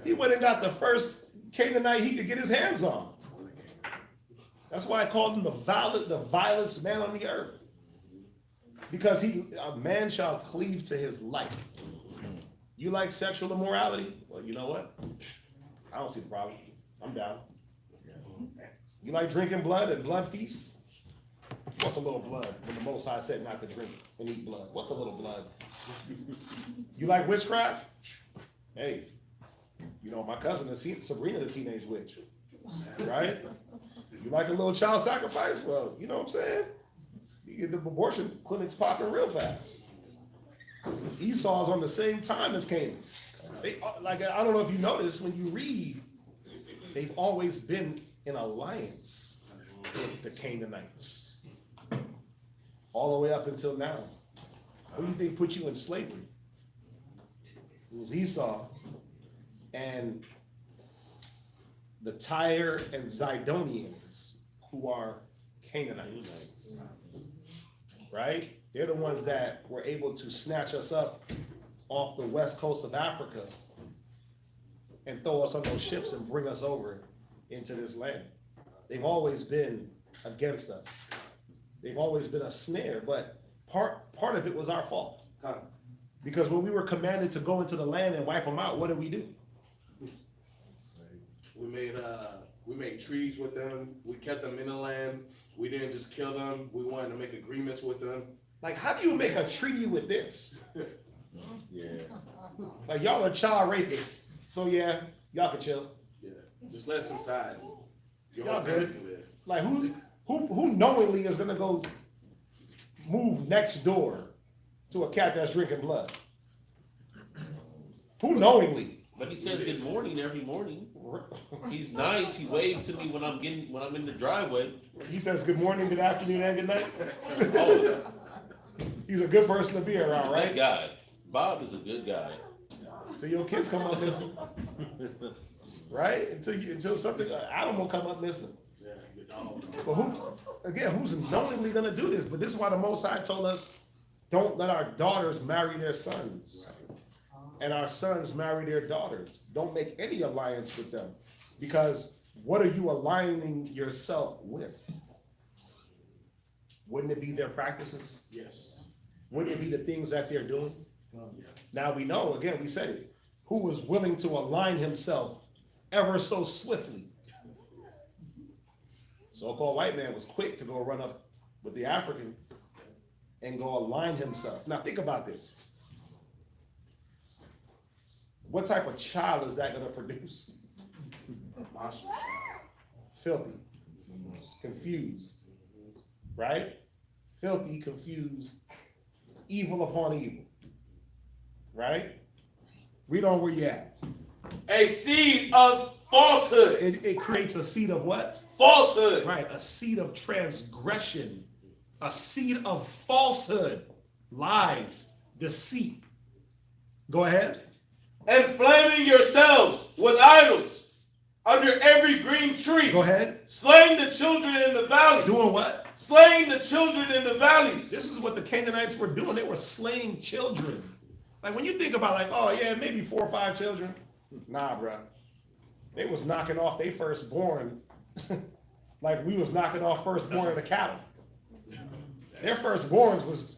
He went and got the first Canaanite he could get his hands on. That's why I called him the vilest man on the earth. Because a man shall cleave to his life. You like sexual immorality? Well, you know what? I don't see the problem. I'm down. You like drinking blood and blood feasts? What's a little blood when the Most High said not to drink and eat blood? What's a little blood? You like witchcraft? Hey, you know, my cousin has seen Sabrina the Teenage Witch, right? You like a little child sacrifice? Well, you know what I'm saying? You get the abortion clinics popping real fast. Esau's on the same time as Canaan. They, like, I don't know if you noticed, when you read, they've always been in alliance with the Canaanites. All the way up until now. Who do you think put you in slavery? It was Esau and the Tyre and Zidonians, who are Canaanites. Right? They're the ones that were able to snatch us up off the west coast of Africa and throw us on those ships and bring us over into this land. They've always been against us. They've always been a snare, but part of it was our fault. Because when we were commanded to go into the land and wipe them out, what did we do? We made treaties with them. We kept them in the land. We didn't just kill them. We wanted to make agreements with them. Like, how do you make a treaty with this? Yeah. Like, y'all are child rapists, so yeah, y'all can chill. Yeah, just let us inside. Your Y'all whole family good. can live. Like, who knowingly is gonna go move next door to a cat that's drinking blood? Who knowingly? But he says good morning every morning. He's nice. He waves to me when I'm in the driveway. He says good morning, good afternoon, and good night. Oh, He's a good person to be he's around, a right? good guy. Bob is a good guy. Until your kids come up missing, right? Until something, an animal come up missing. Yeah, your dog. But who's knowingly gonna do this? But this is why the Most High told us, don't let our daughters marry their sons, and our sons marry their daughters. Don't make any alliance with them, because what are you aligning yourself with? Wouldn't it be their practices? Yes. Wouldn't it be the things that they're doing? Now we know, again, we said it, who was willing to align himself ever so swiftly. So-called white man was quick to go run up with the African and go align himself. Now think about this. What type of child is that gonna produce? Monster. Filthy, confused, right? Filthy, confused, evil upon evil, right? Read on where you at. A seed of falsehood. It creates a seed of what? Falsehood. Right, a seed of transgression, a seed of falsehood, lies, deceit. Go ahead. Inflaming yourselves with idols under every green tree. Go ahead. Slaying the children in the valleys. Doing what? Slaying the children in the valleys. This is what the Canaanites were doing. They were slaying children. Like when you think about like, oh yeah, maybe 4 or 5 children. Nah, bro. They was knocking off their firstborn like we was knocking off firstborn of the cattle. Their firstborns was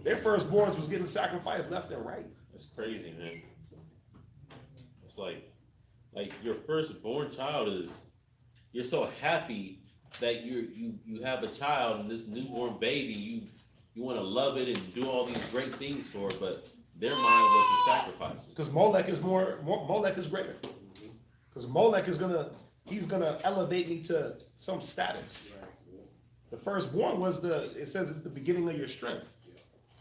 their firstborns was getting sacrificed left and right. That's crazy, man. It's like your firstborn child is, you're so happy that you have a child and this newborn baby, you want to love it and do all these great things for it, but their mind was to sacrifice it. Because Molech is Molech is greater. Because Molech is he's gonna elevate me to some status. The firstborn was it says it's the beginning of your strength.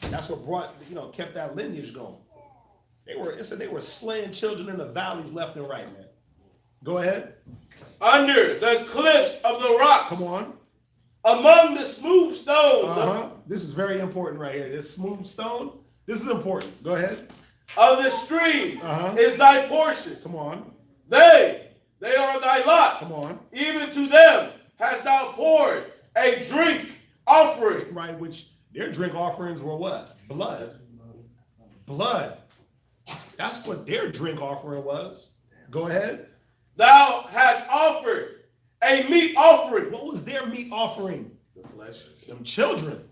That's what kept that lineage going. It said they were slaying children in the valleys left and right, man. Go ahead. Under the cliffs of the rocks. Come on. Among the smooth stones This is very important right here. This smooth stone. This is important. Go ahead. of the stream is thy portion. Come on. They are thy lot. Come on. Even to them hast thou poured a drink offering. Right, which their drink offerings were what? Blood. Blood. That's what their drink offering was. Go ahead. Thou hast offered a meat offering. What was their meat offering? The flesh. Them children.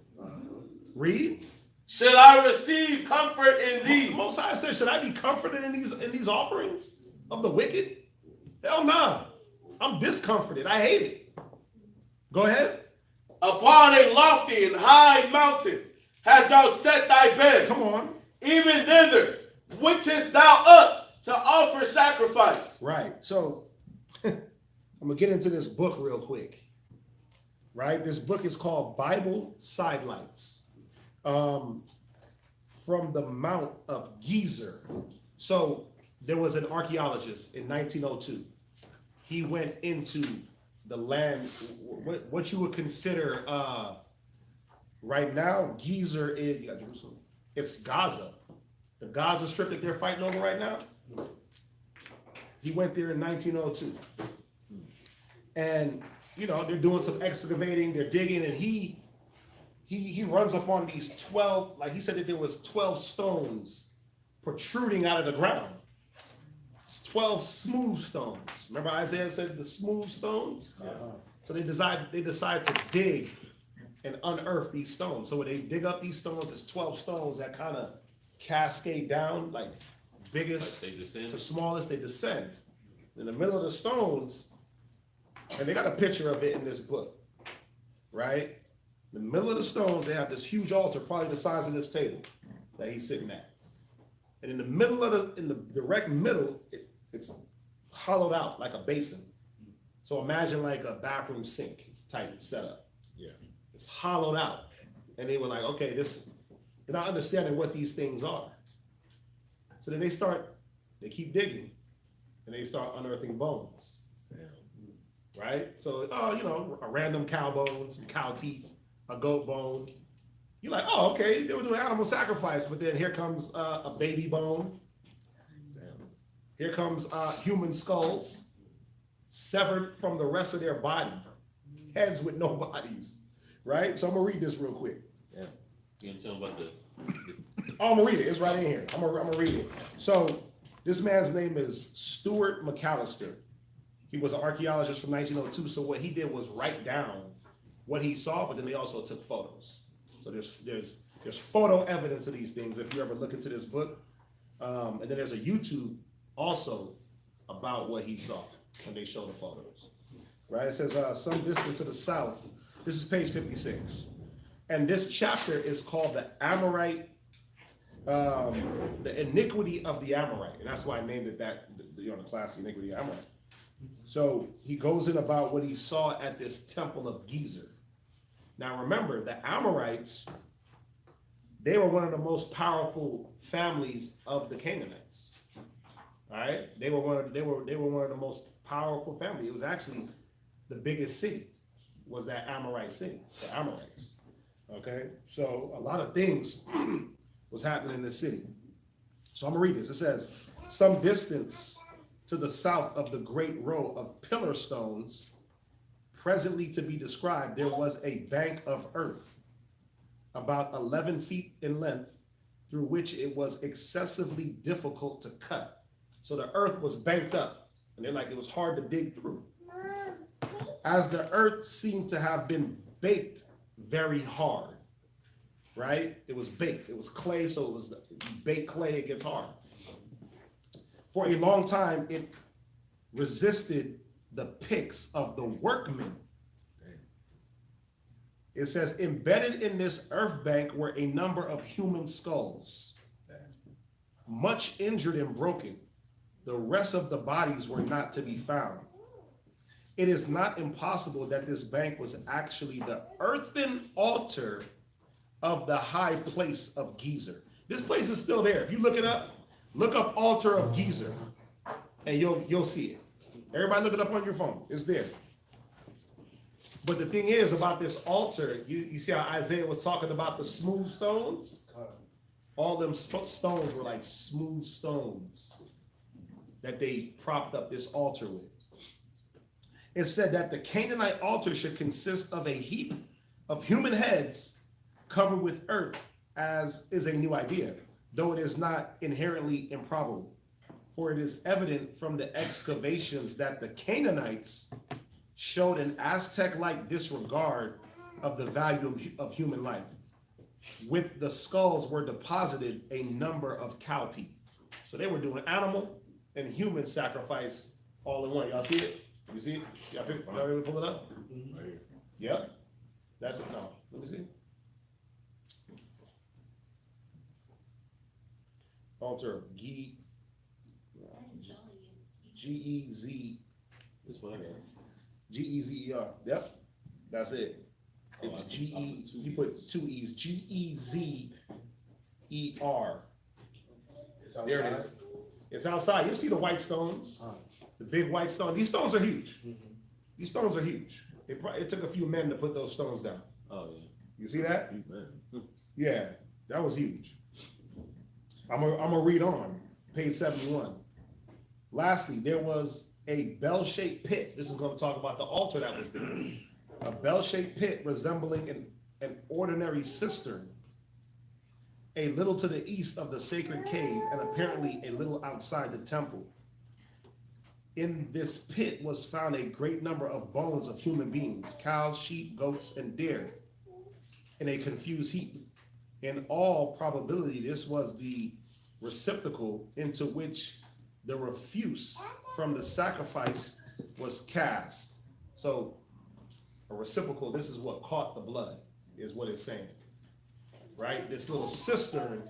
Read. Should I receive comfort in thee? Most High said, should I be comforted in these offerings of the wicked? Hell nah. I'm discomforted. I hate it. Go ahead. Upon a lofty and high mountain hast thou set thy bed. Come on. Even thither wentest thou up to offer sacrifice. Right. So I'm gonna get into this book real quick. Right. This book is called Bible Sidelights. From the Mount of Gezer. So there was an archaeologist in 1902. He went into the land, what you would consider right now, Gezer is, you got Jerusalem, it's Gaza. The Gaza Strip that they're fighting over right now. He went there in 1902. And, you know, they're doing some excavating, they're digging, and he runs up on these 12, like he said that there was 12 stones protruding out of the ground. It's 12 smooth stones. Remember Isaiah said the smooth stones? So they decide to dig and unearth these stones. So when they dig up these stones, it's 12 stones that kind of cascade down, like biggest Like they descend. to smallest, they descend. In the middle of the stones, and they got a picture of it in this book, right? In the middle of the stones, they have this huge altar, probably the size of this table that he's sitting at. And in the middle of in the direct middle, it's hollowed out like a basin. So imagine like a bathroom sink type setup. Yeah. It's hollowed out. And they were like, okay, they're not understanding what these things are. So then they keep digging and they start unearthing bones. Right? So, a random cow bone, some cow teeth, a goat bone. You're like, oh, okay, they were doing animal sacrifice, but then here comes a baby bone. Here comes human skulls, severed from the rest of their body, heads with no bodies, right? So I'm gonna read this real quick. Yeah. You know what I'm talking about Oh, I'm gonna read it. It's right in here. I'm gonna read it. So this man's name is Stuart McAllister. He was an archaeologist from 1902. So what he did was write down what he saw, but then they also took photos. So there's photo evidence of these things if you ever look into this book. And then there's a YouTube also about what he saw, and they show the photos. Right? It says some distance to the south. This is page 56. And this chapter is called the Amorite, the iniquity of the Amorite. And that's why I named it that, the class, the iniquity of the Amorite. So he goes in about what he saw at this temple of Gezer. Now remember, the Amorites, they were one of the most powerful families of the Canaanites. All right, they were one of the most powerful families. It was actually the biggest city, was that Amorite city, the Amorites. Okay, so a lot of things was happening in this city. So I'm gonna read this. It says, some distance to the south of the great row of pillar stones presently to be described, there was a bank of earth about 11 feet in length, through which it was excessively difficult to cut. So the earth was banked up, and they're like, it was hard to dig through. As the earth seemed to have been baked very hard, right? It was baked. It was clay, so it was baked clay, it gets hard. For a long time, it resisted the picks of the workmen. It says, embedded in this earth bank were a number of human skulls, much injured and broken. The rest of the bodies were not to be found. It is not impossible that this bank was actually the earthen altar of the high place of Gezer. This place is still there. If you look it up, look up altar of Gezer, and you'll see it. Everybody look it up on your phone. It's there. But the thing is about this altar, you see how Isaiah was talking about the smooth stones? All them stones were like smooth stones that they propped up this altar with. It said that the Canaanite altar should consist of a heap of human heads covered with earth, as is a new idea, though it is not inherently improbable. For it is evident from the excavations that the Canaanites showed an Aztec-like disregard of the value of human life. With the skulls were deposited a number of cow teeth. So they were doing animal and human sacrifice all in one. Y'all see it? You see it? Y'all able to pull it up? Right here. Yep. That's it. No. Let me see. Altar of G-E-Z. This one I got. G-E-Z-E-R. Yep. That's it. Oh, It's I put G-E, two you put two E's. G-E-Z-E-R. It's There it outside. is. It's outside. You'll see the white stones. The big white stone. These stones are huge. These stones are huge. It took a few men to put those stones down. Oh yeah. You see that? Man. Yeah, that was huge. I'm gonna read on, page 71. Lastly, there was a bell-shaped pit. This is gonna talk about the altar that was there. A bell-shaped pit resembling an ordinary cistern, a little to the east of the sacred cave, and apparently a little outside the temple. In this pit was found a great number of bones of human beings, cows, sheep, goats, and deer, in a confused heap. In all probability, this was the receptacle into which the refuse from the sacrifice was cast. So, a reciprocal, this is what caught the blood, is what it's saying. Right? This little cistern,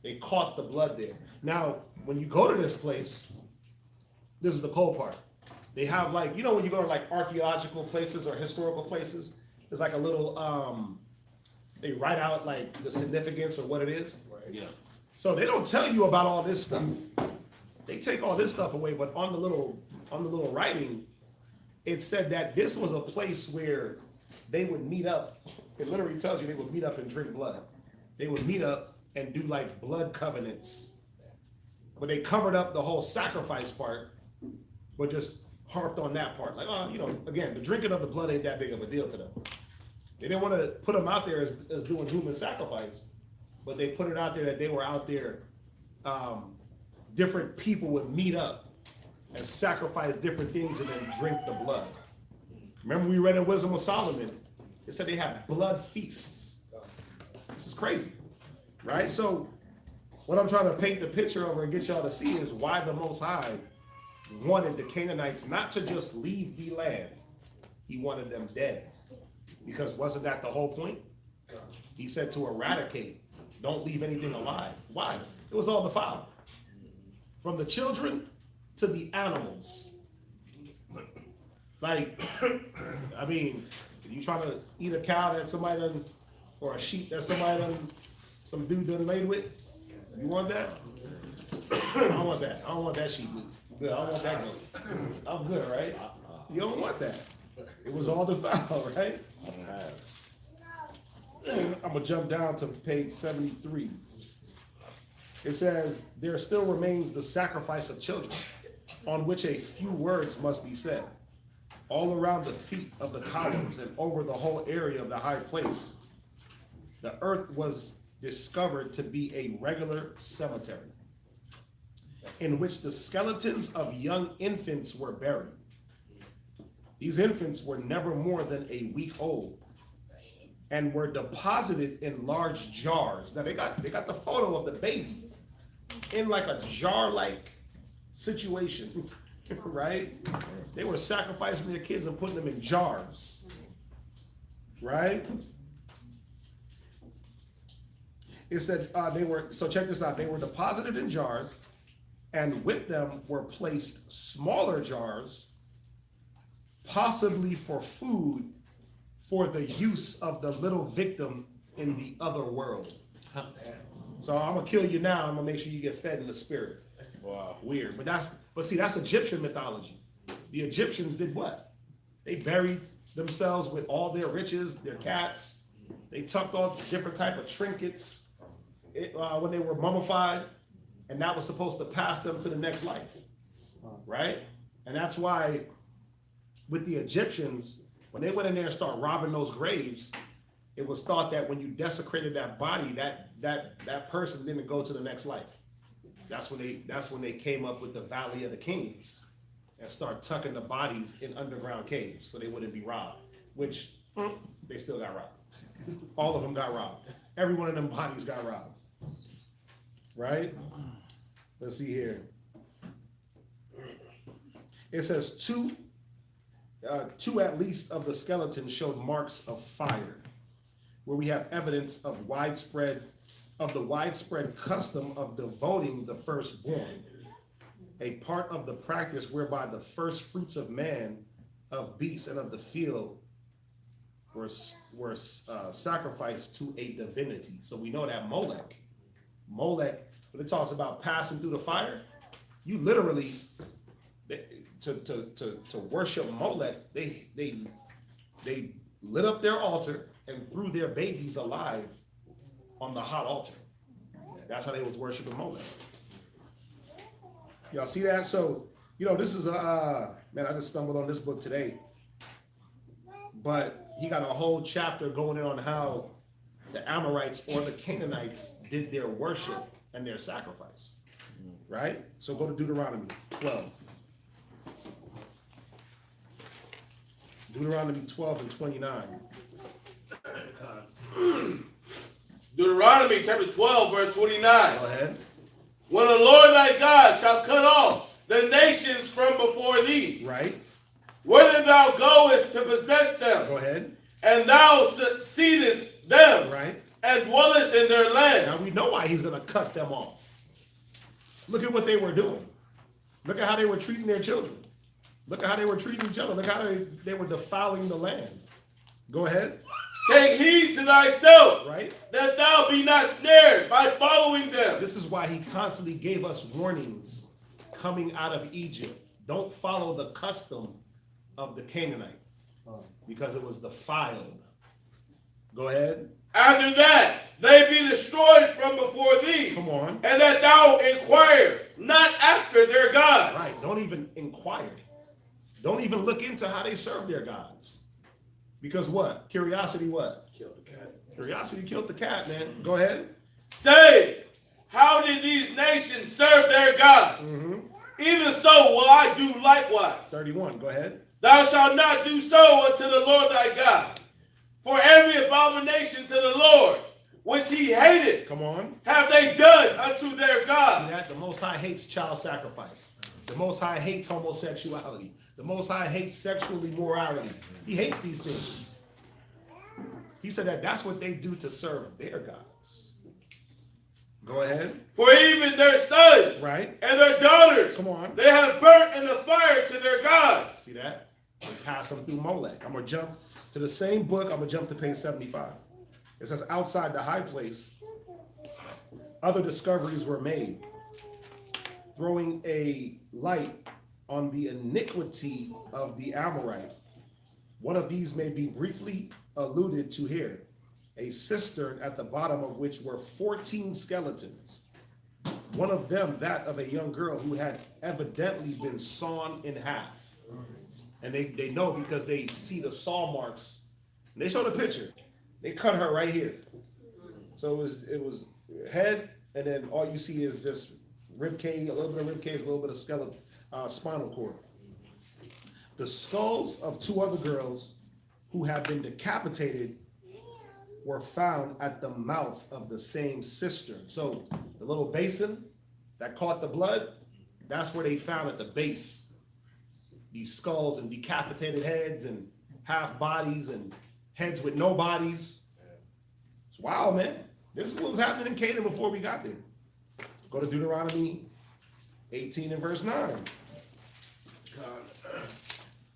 they caught the blood there. Now, when you go to this place, this is the cool part. They have like, you know, when you go to like archaeological places or historical places, there's like a little, they write out like the significance or what it is. Yeah. So they don't tell you about all this stuff. They take all this stuff away, but on the little writing, it said that this was a place where they would meet up. It literally tells you they would meet up and drink blood. They would meet up and do like blood covenants. But they covered up the whole sacrifice part, but just harped on that part. Like, oh, you know, again, the drinking of the blood ain't that big of a deal to them. They didn't want to put them out there as doing human sacrifice, but they put it out there that they were out there. Different people would meet up and sacrifice different things and then drink the blood. Remember we read in Wisdom of Solomon, it said they had blood feasts. This is crazy, right? So what I'm trying to paint the picture over and get y'all to see is why the Most High wanted the Canaanites not to just leave the land. He wanted them dead. Because wasn't that the whole point? He said to eradicate, don't leave anything alive. Why? It was all defiled. From the children to the animals. Like, I mean, you trying to eat a cow that somebody done, or a sheep that somebody done, some dude done laid with? You want that? I don't want that. I don't want that sheep meat. Good. I don't want that goat. I'm good, right? You don't want that. It was all defiled, right? I'm gonna jump down to page 73. It says, there still remains the sacrifice of children, on which a few words must be said. All around the feet of the columns and over the whole area of the high place, the earth was discovered to be a regular cemetery, in which the skeletons of young infants were buried. These infants were never more than a week old and were deposited in large jars. Now they got the photo of the baby in like a jar-like situation, right? They were sacrificing their kids and putting them in jars, right? It said so check this out, they were deposited in jars, and with them were placed smaller jars, possibly for food for the use of the little victim in the other world. So I'm gonna kill you now, I'm gonna make sure you get fed in the spirit. Wow. Weird, but see, that's Egyptian mythology. The Egyptians did what? They buried themselves with all their riches, their cats. They tucked all different type of trinkets when they were mummified, and that was supposed to pass them to the next life, right? And that's why with the Egyptians, when they went in there and started robbing those graves, it was thought that when you desecrated that body, that person didn't go to the next life. That's when they came up with the Valley of the Kings and start tucking the bodies in underground caves so they wouldn't be robbed, which they still got robbed. All of them got robbed. Every one of them bodies got robbed. Right? Let's see here. It says two at least of the skeletons showed marks of fire, where we have evidence of the widespread custom of devoting the firstborn, a part of the practice whereby the first fruits of man, of beasts, and of the field were sacrificed to a divinity. So we know that Molech, when it talks about passing through the fire, you literally, to worship Molech, they lit up their altar and threw their babies alive on the hot altar. That's how they was worshiping Molech. Y'all see that? So, this is man, I just stumbled on this book today. But he got a whole chapter going in on how the Amorites or the Canaanites did their worship and their sacrifice. Right? So go to Deuteronomy 12. Deuteronomy 12 and 29. Deuteronomy chapter 12, verse 29. Go ahead. When the Lord thy God shall cut off the nations from before thee, Right. whither thou goest to possess them, Go ahead. and thou succeedest them, Right. and dwellest in their land. Now we know why he's going to cut them off. Look at what they were doing. Look at how they were treating their children. Look at how they were treating each other. Look how they were defiling the land. Go ahead. Take heed to thyself, Right. that thou be not snared by following them. This is why he constantly gave us warnings coming out of Egypt. Don't follow the custom of the Canaanite because it was defiled. Go ahead. After that, they be destroyed from before thee, Come on. and that thou inquire not after their gods. Right. Don't even inquire. Don't even look into how they serve their gods. Because what? Curiosity what? Killed the cat. Curiosity killed the cat, man. Go ahead. Say, how did these nations serve their gods? Mm-hmm. Even so will I do likewise. 31. Go ahead. Thou shalt not do so unto the Lord thy God. For every abomination to the Lord, which he hated, Come on. have they done unto their See God. that? The Most High hates child sacrifice. The Most High hates homosexuality. The Most High hates sexual immorality. He hates these things. He said that's what they do to serve their gods. Go ahead. For even their sons Right. and their daughters, Come on. they have burnt in the fire to their gods. See that? They pass them through Molech. I'm going to jump to the same book. I'm going to jump to page 75. It says, outside the high place, other discoveries were made, throwing a light on the iniquity of the Amorite. One of these may be briefly alluded to here. A cistern at the bottom of which were 14 skeletons. One of them, that of a young girl who had evidently been sawn in half. And they know because they see the saw marks. And they show the picture. They cut her right here. So it was head, and then all you see is just rib cage, a little bit of rib cage, a little bit of skeleton, spinal cord. The skulls of two other girls who had been decapitated were found at the mouth of the same cistern. So the little basin that caught the blood, that's where they found at the base these skulls and decapitated heads and half bodies and heads with no bodies. It's wild, man. This is what was happening in Canaan before we got there. Go to Deuteronomy 18 and verse 9.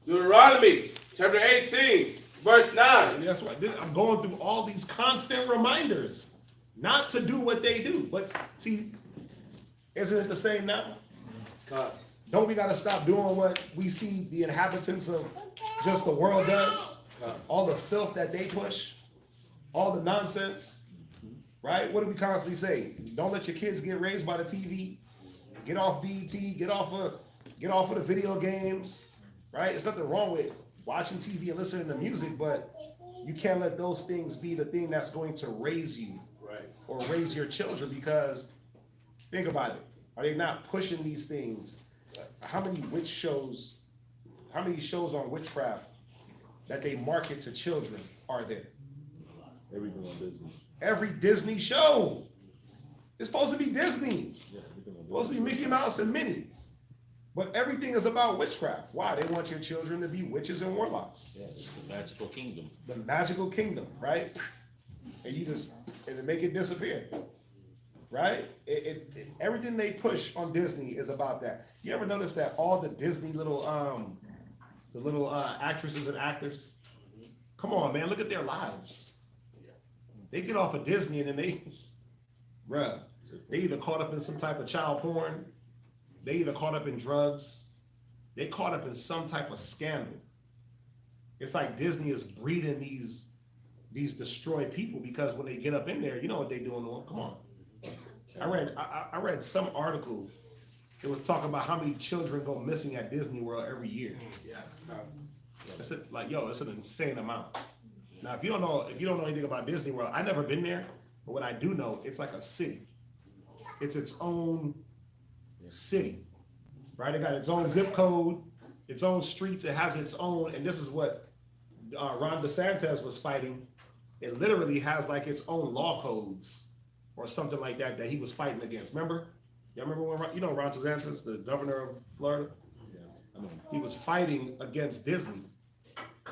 Deuteronomy chapter 18, verse 9. And that's why I'm going through all these constant reminders not to do what they do. But see, isn't it the same now? Don't we got to stop doing what we see the inhabitants of just the world does? All the filth that they push, all the nonsense, right? What do we constantly say? Don't let your kids get raised by the TV. Get off BET. Get off of the video games, right? There's nothing wrong with watching TV and listening to music, but you can't let those things be the thing that's going to raise you, Right. or raise your children. Because think about it: are they not pushing these things? How many shows on witchcraft that they market to children are there? Everything on Disney. Every Disney show. It's supposed to be Disney. Yeah, everything on It's supposed to be Mickey Mouse and Minnie. But everything is about witchcraft. Why? They want your children to be witches and warlocks. Yeah, it's the magical kingdom. The magical kingdom, right? And and make it disappear, right? Everything they push on Disney is about that. You ever notice that all the Disney little actresses and actors? Come on, man, look at their lives. They get off of Disney and then they either caught up in some type of child porn, they either caught up in drugs, they caught up in some type of scandal. It's like Disney is breeding these destroyed people because when they get up in there, you know what they doing to them. Come on. I read some article. It was talking about how many children go missing at Disney World every year. Yeah. It's it's an insane amount. Now, if you don't know anything about Disney World, I've never been there, but what I do know, it's like a city. It's its own city, right? It got its own zip code, its own streets. It has its own, and this is what Ron DeSantis was fighting. It literally has like its own law codes or something like that he was fighting against. Remember? Y'all remember when Ron DeSantis, the governor of Florida? Yeah. He was fighting against Disney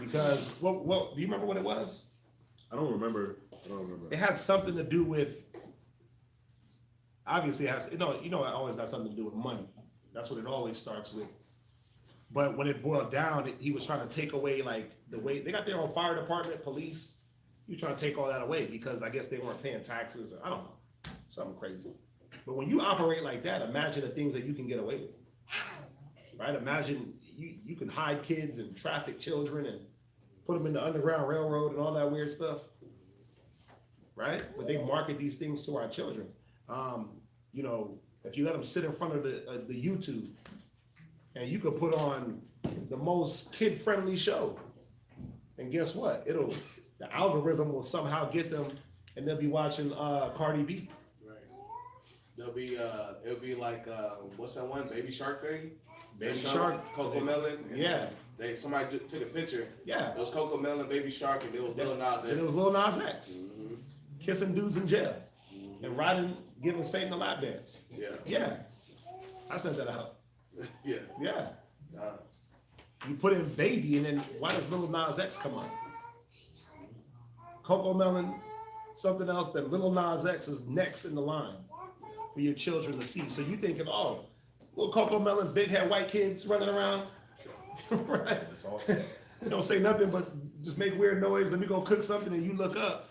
because what do you remember what it was? I don't remember. It had something to do with. Obviously, it has. It always got something to do with money. That's what it always starts with. But when it boiled down, he was trying to take away like the way they got their own fire department, police. He was trying to take all that away because I guess they weren't paying taxes or I don't know, something crazy. But when you operate like that, imagine the things that you can get away with, right? Imagine you can hide kids and traffic children and put them in the Underground Railroad and all that weird stuff, right? But they market these things to our children. If you let them sit in front of the YouTube, and you could put on the most kid-friendly show, and guess what? The algorithm will somehow get them, and they'll be watching Cardi B. Right. It'll be like what's that one? Baby Shark thing? Baby Shark, Coco Melon. Yeah. Somebody took a picture. Yeah. It was Coco Melon, Baby Shark, and it was Lil Nas X. And it was Lil Nas X. Mm-hmm. Kissing dudes in jail. And giving Satan a lap dance. Yeah. Yeah. I sent that out. Yeah. Yeah. Nice. You put in baby, and then why does Lil Nas X come on? Coco Melon, something else, then Lil Nas X is next in the line for your children to see. So you thinking, oh, little Coco Melon, big head white kids running around, right? You don't say nothing but just make weird noise. Let me go cook something, and you look up,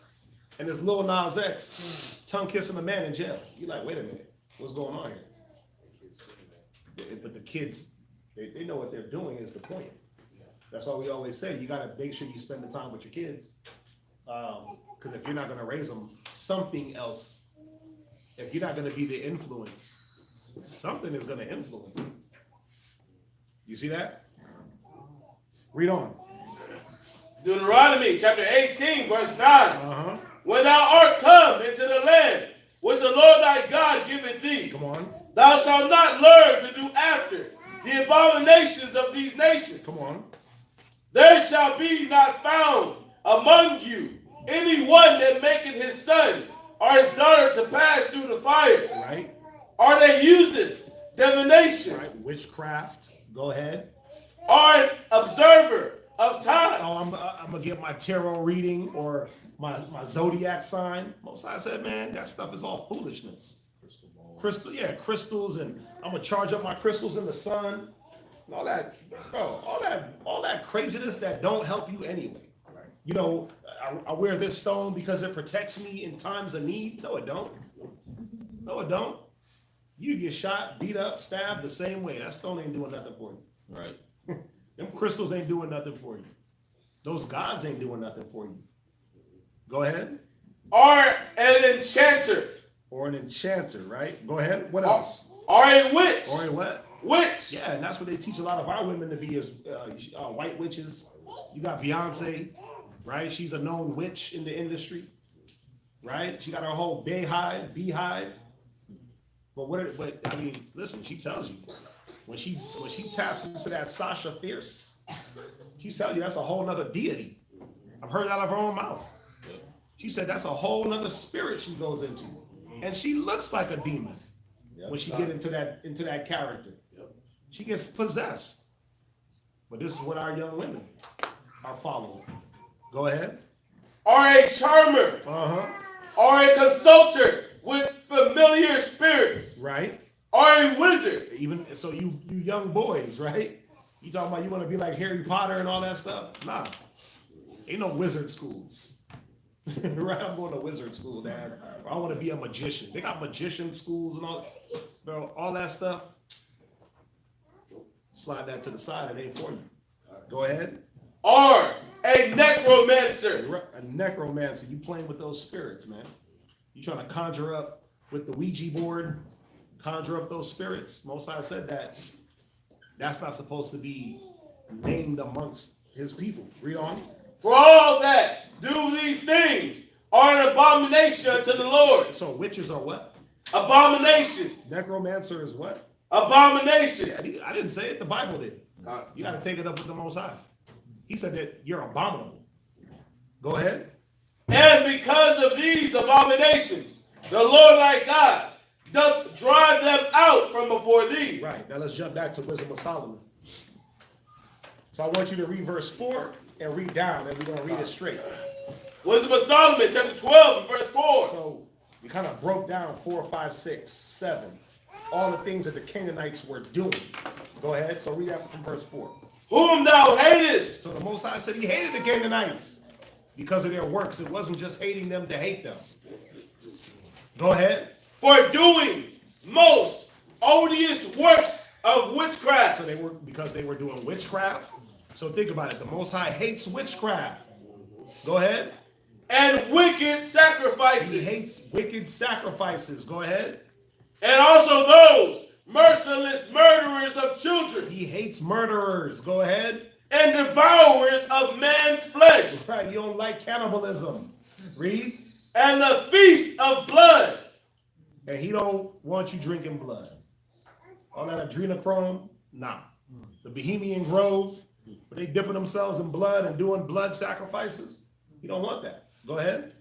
and there's Lil Nas X tongue kissing a man in jail. You're like, wait a minute, what's going on here? But the kids, they know what they're doing is the point. That's why we always say you got to make sure you spend the time with your kids. Because if you're not going to raise them, something else, if you're not going to be the influence, something is going to influence them. You see that? Read on. Deuteronomy chapter 18, verse 9. Uh-huh. When thou art come into the land which the Lord thy God giveth thee, Come on. thou shalt not learn to do after the abominations of these nations. Come on. There shall be not found among you any one that maketh his son or his daughter to pass through the fire. Right. Or that useth divination. Right. Witchcraft. Go ahead. Or an observer of time. Oh, I'm going to get my tarot reading or my zodiac sign. Most I said, man, that stuff is all foolishness. Crystals, and I'm going to charge up my crystals in the sun. And all that, bro, all that craziness that don't help you anyway. Right. You know, I wear this stone because it protects me in times of need. No, it don't. No, it don't. You get shot, beat up, stabbed the same way. That stone ain't doing nothing for you. Right. Them crystals ain't doing nothing for you. Those gods ain't doing nothing for you. Go ahead. Or an enchanter. Or an enchanter, right? Go ahead. What else? Or a witch. Or a what? Witch. Yeah, and that's what they teach a lot of our women to be as white witches. You got Beyonce, right? She's a known witch in the industry, right? She got her whole beehive. But I mean, listen, she tells you when she taps into that Sasha Fierce, she tells you that's a whole nother deity. I've heard that out of her own mouth. She said that's a whole nother spirit she goes into, and she looks like a demon when she get into that character. She gets possessed. But this is what our young women are following. Go ahead. Or a charmer, or a consulter with familiar spirits, Right. or a wizard. Even so, you young boys, right? You talking about you want to be like Harry Potter and all that stuff? Nah, ain't no wizard schools. Right? I'm going to wizard school, Dad. Or I want to be a magician. They got magician schools and all that stuff. Slide that to the side. It ain't for you. Go ahead. Or a necromancer. A necromancer. You playing with those spirits, man. You trying to conjure up with the Ouija board, conjure up those spirits. Most High said that. That's not supposed to be named amongst his people. Read on. For all that do these things are an abomination to the Lord. So witches are what? Abomination. Necromancer is what? Abomination. Yeah, I didn't say it. The Bible did. You got to take it up with the Most High. He said that you're abominable. Go ahead. And because of these abominations, the Lord thy God doth drive them out from before thee. Right. Now let's jump back to Wisdom of Solomon. So I want you to read verse 4 and read down, and we're going to read it straight. Wisdom of Solomon, chapter 12, and verse 4. So we kind of broke down 4, 5, 6, 7. All the things that the Canaanites were doing. Go ahead. So read that from verse 4. Whom thou hatest. So the Most High said he hated the Canaanites because of their works. It wasn't just hating them to hate them. Go ahead. For doing most odious works of witchcraft. So because they were doing witchcraft. So think about it. The Most High hates witchcraft. Go ahead. And wicked sacrifices. He hates wicked sacrifices. Go ahead. And also those merciless murderers of children. He hates murderers. Go ahead. And devourers of man's flesh. Right. You don't like cannibalism. Read. And the feast of blood. And he don't want you drinking blood. All that adrenochrome, nah. The Bohemian Grove, where they dipping themselves in blood and doing blood sacrifices, he don't want that. Go ahead.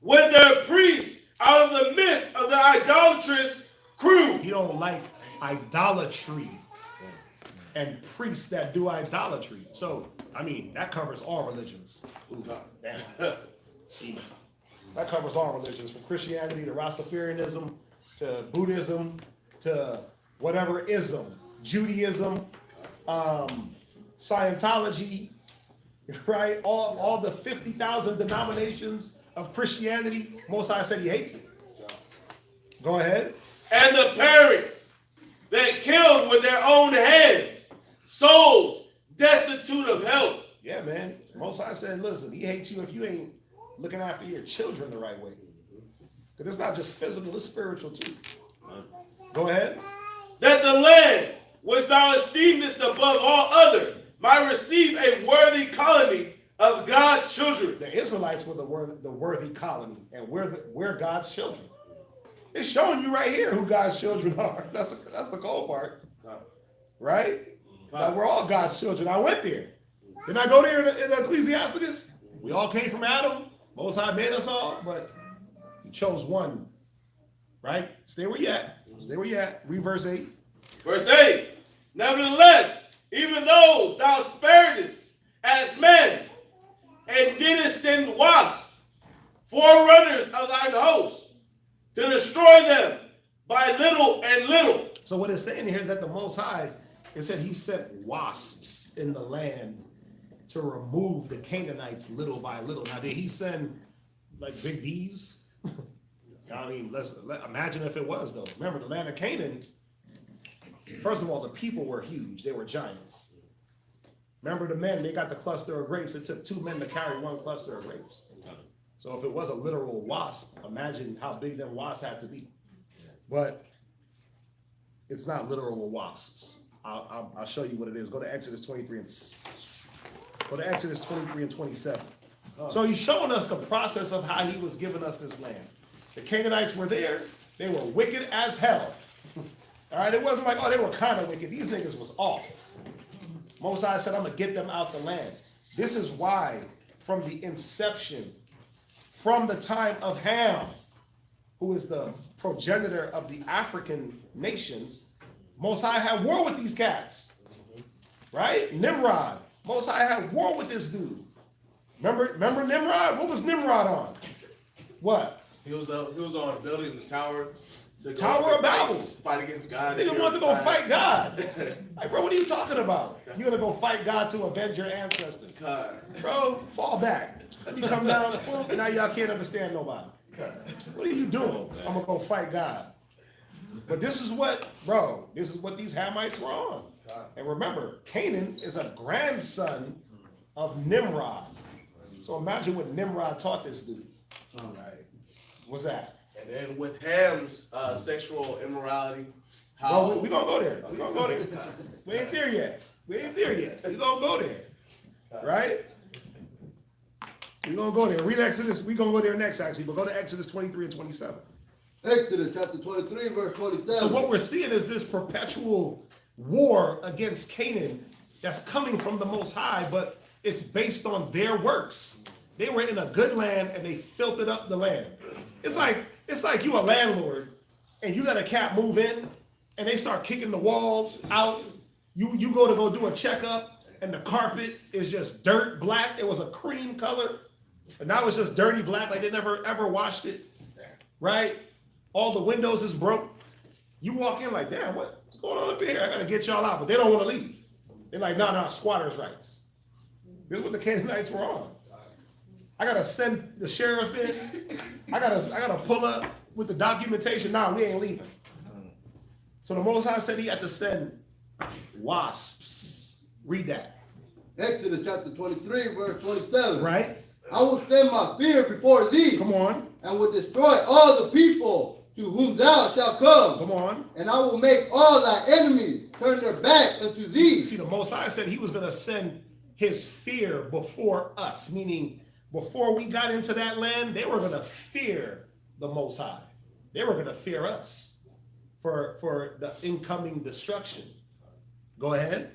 With their priests out of the midst of the idolatrous crew. He don't like idolatry and priests that do idolatry. So, I mean, that covers all religions. Ooh, damn. That covers all religions, from Christianity to Rastafarianism to Buddhism to whatever ism, Judaism, Scientology, right? All the 50,000 denominations of Christianity. Most High said he hates it. Go ahead. And the parents that killed with their own hands souls destitute of help. Yeah, man. Most High said, listen, he hates you if you ain't looking after your children the right way. Because it's not just physical, it's spiritual too. Go ahead. That the land which thou esteemest above all other might receive a worthy colony of God's children. The Israelites were the worthy colony, and we're God's children. It's showing you right here who God's children are. That's the cool part, right? That we're all God's children. I went there. Didn't I go there in Ecclesiasticus? We all came from Adam. Most High made us all, but he chose one, right? Stay where you at. Stay where you at. Read verse 8. Verse 8. Nevertheless, even those thou sparedest as men, and didst send wasps, forerunners of thine host, to destroy them by little and little. So what it's saying here is that the Most High, it said he sent wasps in the land to remove the Canaanites little by little. Now, did he send like big bees? I mean, imagine if it was, though. Remember, the land of Canaan, first of all, the people were huge. They were giants. Remember the men, they got the cluster of grapes. It took 2 men to carry 1 cluster of grapes. So if it was a literal wasp, imagine how big them wasps had to be. But it's not literal wasps. I'll show you what it is. Go to Exodus 23 and 27. So he's showing us the process of how he was giving us this land. The Canaanites were there. They were wicked as hell. All right, it wasn't like, oh, they were kind of wicked. These niggas was off. Moses said, I'm going to get them out the land. This is why, from the inception, from the time of Ham, who is the progenitor of the African nations, Most High had war with these cats. Right? Nimrod. Most High had war with this dude. Remember Nimrod? What was Nimrod on? What? He was on building the tower. To go Tower of Babel. Fight against God. They didn't want to go fight God. Like, bro, what are you talking about? You're gonna go fight God to avenge your ancestors. God. Bro, fall back. Let me come down. Well, now y'all can't understand nobody. What are you doing? I'm gonna go fight God. But this is what these Hamites were on. And remember, Canaan is a grandson of Nimrod. So imagine what Nimrod taught this dude. All right. What's that? And then with Ham's sexual immorality, Well, we're gonna go there. We're gonna go there. We ain't there yet. We're gonna go there. Right? We're gonna go there. Read Exodus. We're gonna go there next, actually, but go to Exodus 23 and 27. Exodus chapter 23, verse 27. So what we're seeing is this perpetual war against Canaan that's coming from the Most High, but it's based on their works. They were in a good land and they filtered up the land. It's like you a landlord and you let a cat move in and they start kicking the walls out. You go do a checkup and the carpet is just dirt black. It was a cream color, but now it's just dirty black, like they never ever washed it. Right? All the windows is broke. You walk in like, damn, what's going on up here? I gotta get y'all out, but they don't want to leave. They're like, no, squatters' rights. This is what the Canaanites were on. I gotta send the sheriff in. I gotta pull up with the documentation. Nah, we ain't leaving. So the Most High said he had to send wasps. Read that. Exodus chapter 23, verse 27. Right? I will send my fear before thee, Come on. and will destroy all the people to whom thou shalt come. Come on. And I will make all thy enemies turn their back unto thee. See, the Most High said he was gonna send his fear before us, meaning before we got into that land, they were gonna fear the Most High. They were gonna fear us for the incoming destruction. Go ahead.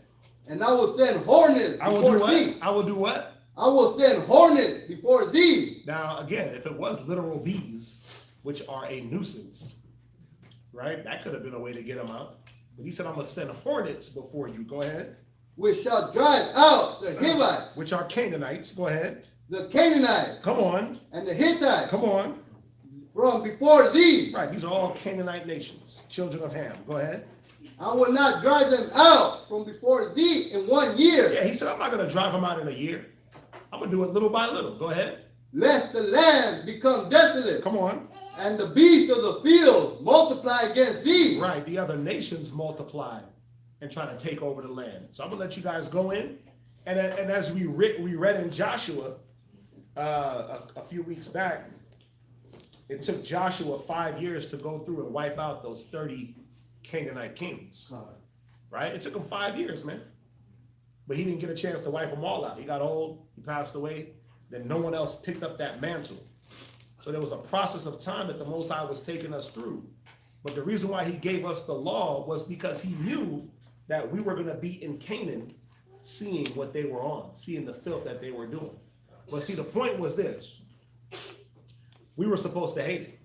And I will send hornets I will before do thee. what? I will do what? I will send hornets before thee. Now, again, if it was literal bees, which are a nuisance, right? That could have been a way to get them out. But he said, I'm gonna send hornets before you. Go ahead. Which shall drive out the Hivites, Which are Canaanites. Go ahead. the Canaanites, Come on. and the Hittites Come on. from before thee. Right, these are all Canaanite nations, children of Ham. Go ahead. I will not drive them out from before thee in 1 year, Yeah, he said, I'm not going to drive them out in a year. I'm going to do it little by little. Go ahead. lest the land become desolate, Come on. and the beasts of the field multiply against thee. Right, the other nations multiply and try to take over the land. So I'm going to let you guys go in. And as we read in Joshua a few weeks back, it took Joshua 5 years to go through and wipe out those 30 Canaanite kings. Right? It took him 5 years, man. But he didn't get a chance to wipe them all out. He got old, he passed away, then no one else picked up that mantle. So there was a process of time that the Most High was taking us through. But the reason why he gave us the law was because he knew that we were going to be in Canaan seeing what they were on, seeing the filth that they were doing. But see, the point was this. We were supposed to hate it.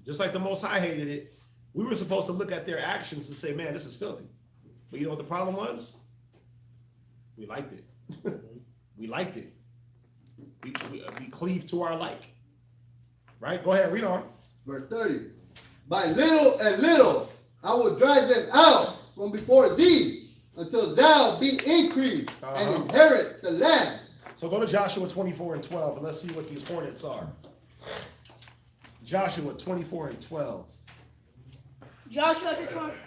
Just like the Most High hated it, we were supposed to look at their actions and say, man, this is filthy. But you know what the problem was? We liked it. We liked it. We cleaved to our like. Right? Go ahead, read on. Verse 30. By little and little I will drive them out from before thee until thou be increased and inherit the land. So go to Joshua 24 and 12 and let's see what these hornets are. Joshua 24 and 12. Joshua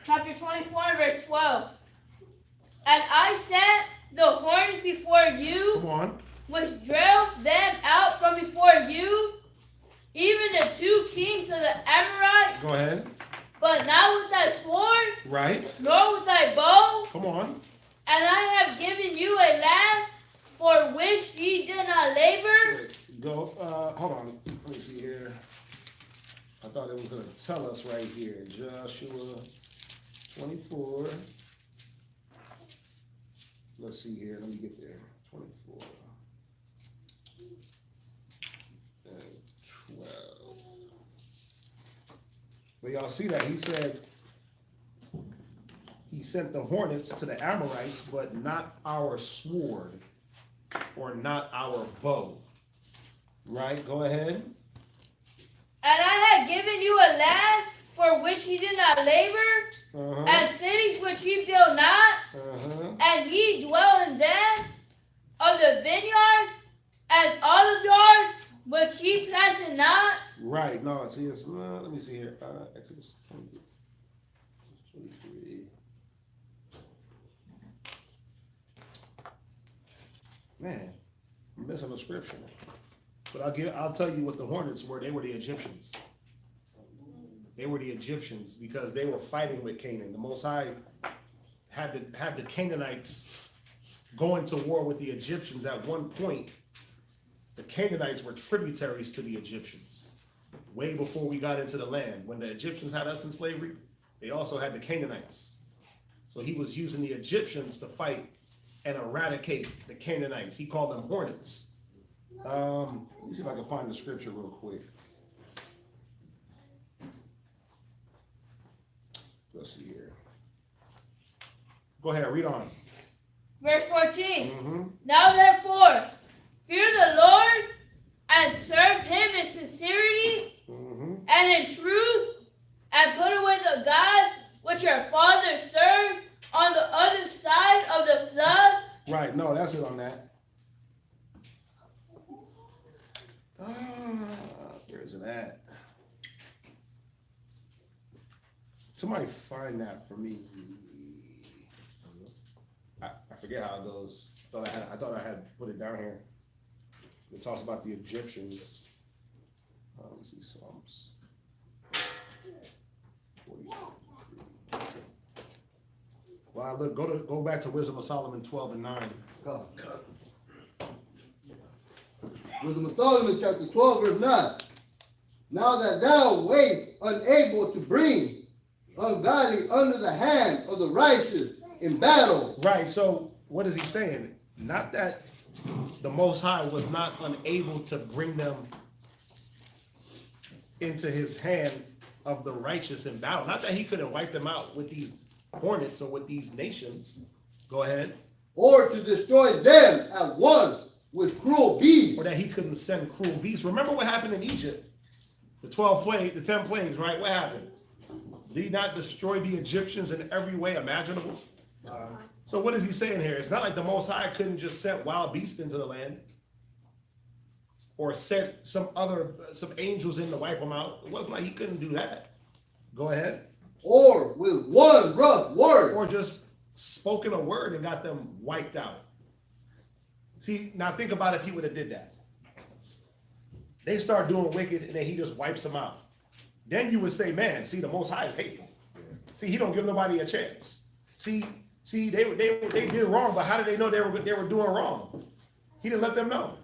chapter 24, verse 12. And I sent the horns before you, Come on. which drove them out from before you, even the 2 kings of the Amorites, Go ahead. but not with thy sword, Right. nor with thy bow. Come on. And I have given you a land for which ye did not labor. Wait, go. Hold on. Let me see here. I thought it was going to tell us right here. Joshua 24. Let's see here. Let me get there. 24 and 12. But y'all see that he sent the hornets to the Amorites, but not our sword or not our bow. Right? Go ahead. And I had given you a land for which ye did not labor, and cities which ye built not, and ye dwell in them, of the vineyards and olive yards which ye planted not. Right. No, see, it's, let me see here. Exodus 23. Man, I'm missing a scripture. But I'll tell you what the hornets were. They were the Egyptians. They were the Egyptians because they were fighting with Canaan. The Most High had the Canaanites go into war with the Egyptians. At one point, the Canaanites were tributaries to the Egyptians. Way before we got into the land. When the Egyptians had us in slavery, they also had the Canaanites. So he was using the Egyptians to fight and eradicate the Canaanites. He called them hornets. Let me see if I can find the scripture real quick. Let's see here. Go ahead, read on. Verse 14. Now therefore, fear the Lord and serve him in sincerity and in truth, and put away the gods which your fathers served on the other side of the flood. Right, no, that's it on that. Where is it at? Somebody find that for me. I forget how it goes. I thought I had put it down here. It talks about the Egyptians. Let me see, Psalms 43. Well, look, go back to Wisdom of Solomon 12 and 9. Come. Wisdom of Solomon, chapter 12, verse 9. Now that thou wait unable to bring ungodly under the hand of the righteous in battle. Right, so what is he saying? Not that the Most High was not unable to bring them into his hand of the righteous in battle. Not that he couldn't wipe them out with these hornets or with these nations. Go ahead. Or to destroy them at once with cruel beasts. Or that he couldn't send cruel beasts. Remember what happened in Egypt? The 10 plagues, right? What happened? Did he not destroy the Egyptians in every way imaginable? So what is he saying here? It's not like the Most High couldn't just send wild beasts into the land or sent some angels in to wipe them out. It wasn't like he couldn't do that. Go ahead. Or with one rough word. Or just spoken a word and got them wiped out. See, now think about if he would have did that. They start doing wicked and then he just wipes them out. Then you would say, man, see, the Most High is hateful. See, he don't give nobody a chance. See, they did wrong, but how did they know they were doing wrong? He didn't let them know.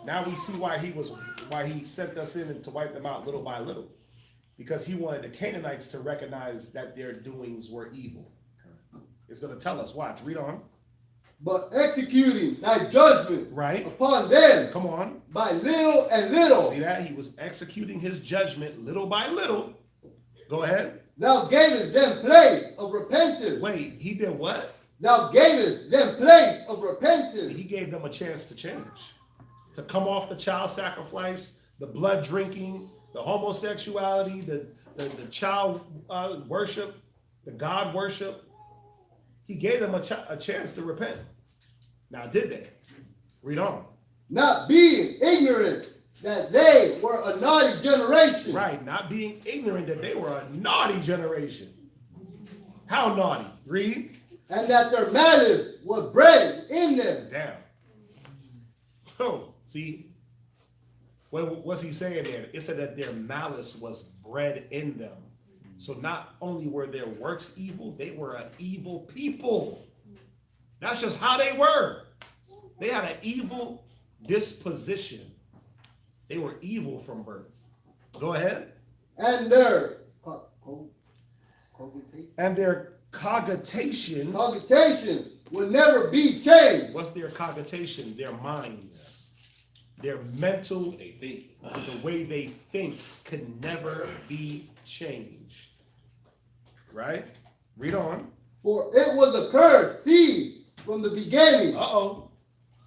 Now we see why he sent us in and to wipe them out little by little. Because he wanted the Canaanites to recognize that their doings were evil. It's going to tell us. Watch, read on. But executing thy judgment right upon them. Come on. By little and little. See that? He was executing his judgment little by little. Go ahead. Thou gavest them place of repentance. Wait, he did what? Thou gavest them place of repentance. See, he gave them a chance to change. To come off the child sacrifice, the blood drinking, the homosexuality, the child worship, the God worship. He gave them a chance to repent. Now, did they? Read on. Not being ignorant that they were a naughty generation. Right, not being ignorant that they were a naughty generation. How naughty? Read. And that their malice was bred in them. Damn. Oh, see? What's he saying there? It said that their malice was bred in them. So not only were their works evil, they were an evil people. That's just how they were. They had an evil disposition. They were evil from birth. Go ahead. And their cogitation will never be changed. What's their cogitation? Their minds. Their mental, the way they think could never be changed. Right? Read on. For it was a cursed seed from the beginning. Uh-oh.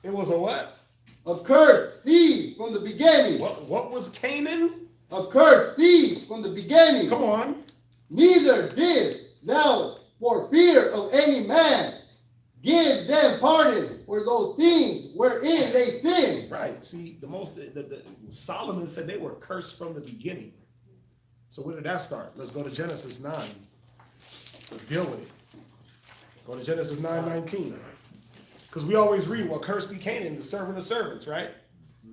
It was a what? A cursed seed from the beginning. What was Canaan? A cursed seed from the beginning. Come on. Neither did thou, for fear of any man, give them pardon for those things wherein they sinned. Right. See, Solomon said they were cursed from the beginning. So where did that start? Let's go to Genesis 9. Let's deal with it. Go to Genesis 9:19. Because we always read, well, cursed be Canaan, the servant of servants, right?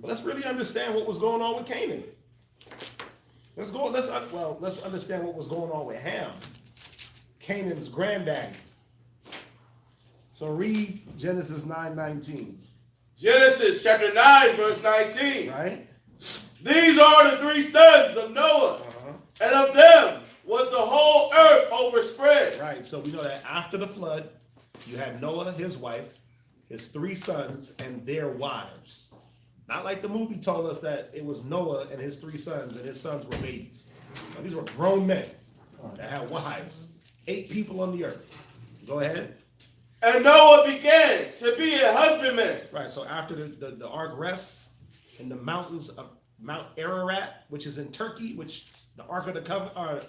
But let's really understand what was going on with Canaan. Let's understand what was going on with Ham, Canaan's granddaddy. So read Genesis 9:19. Genesis chapter 9, verse 19. Right? These are the 3 sons of Noah, and of them was the whole earth overspread. Right. So we know that after the flood, you had Noah, his wife, his 3 sons, and their wives. Not like the movie told us that it was Noah and his 3 sons, and his sons were babies. No, these were grown men that had wives. 8 people on the earth. Go ahead. And Noah began to be a husbandman. Right. So after the ark rests in the mountains of Mount Ararat, which is in Turkey, which the Ark of the Covenant,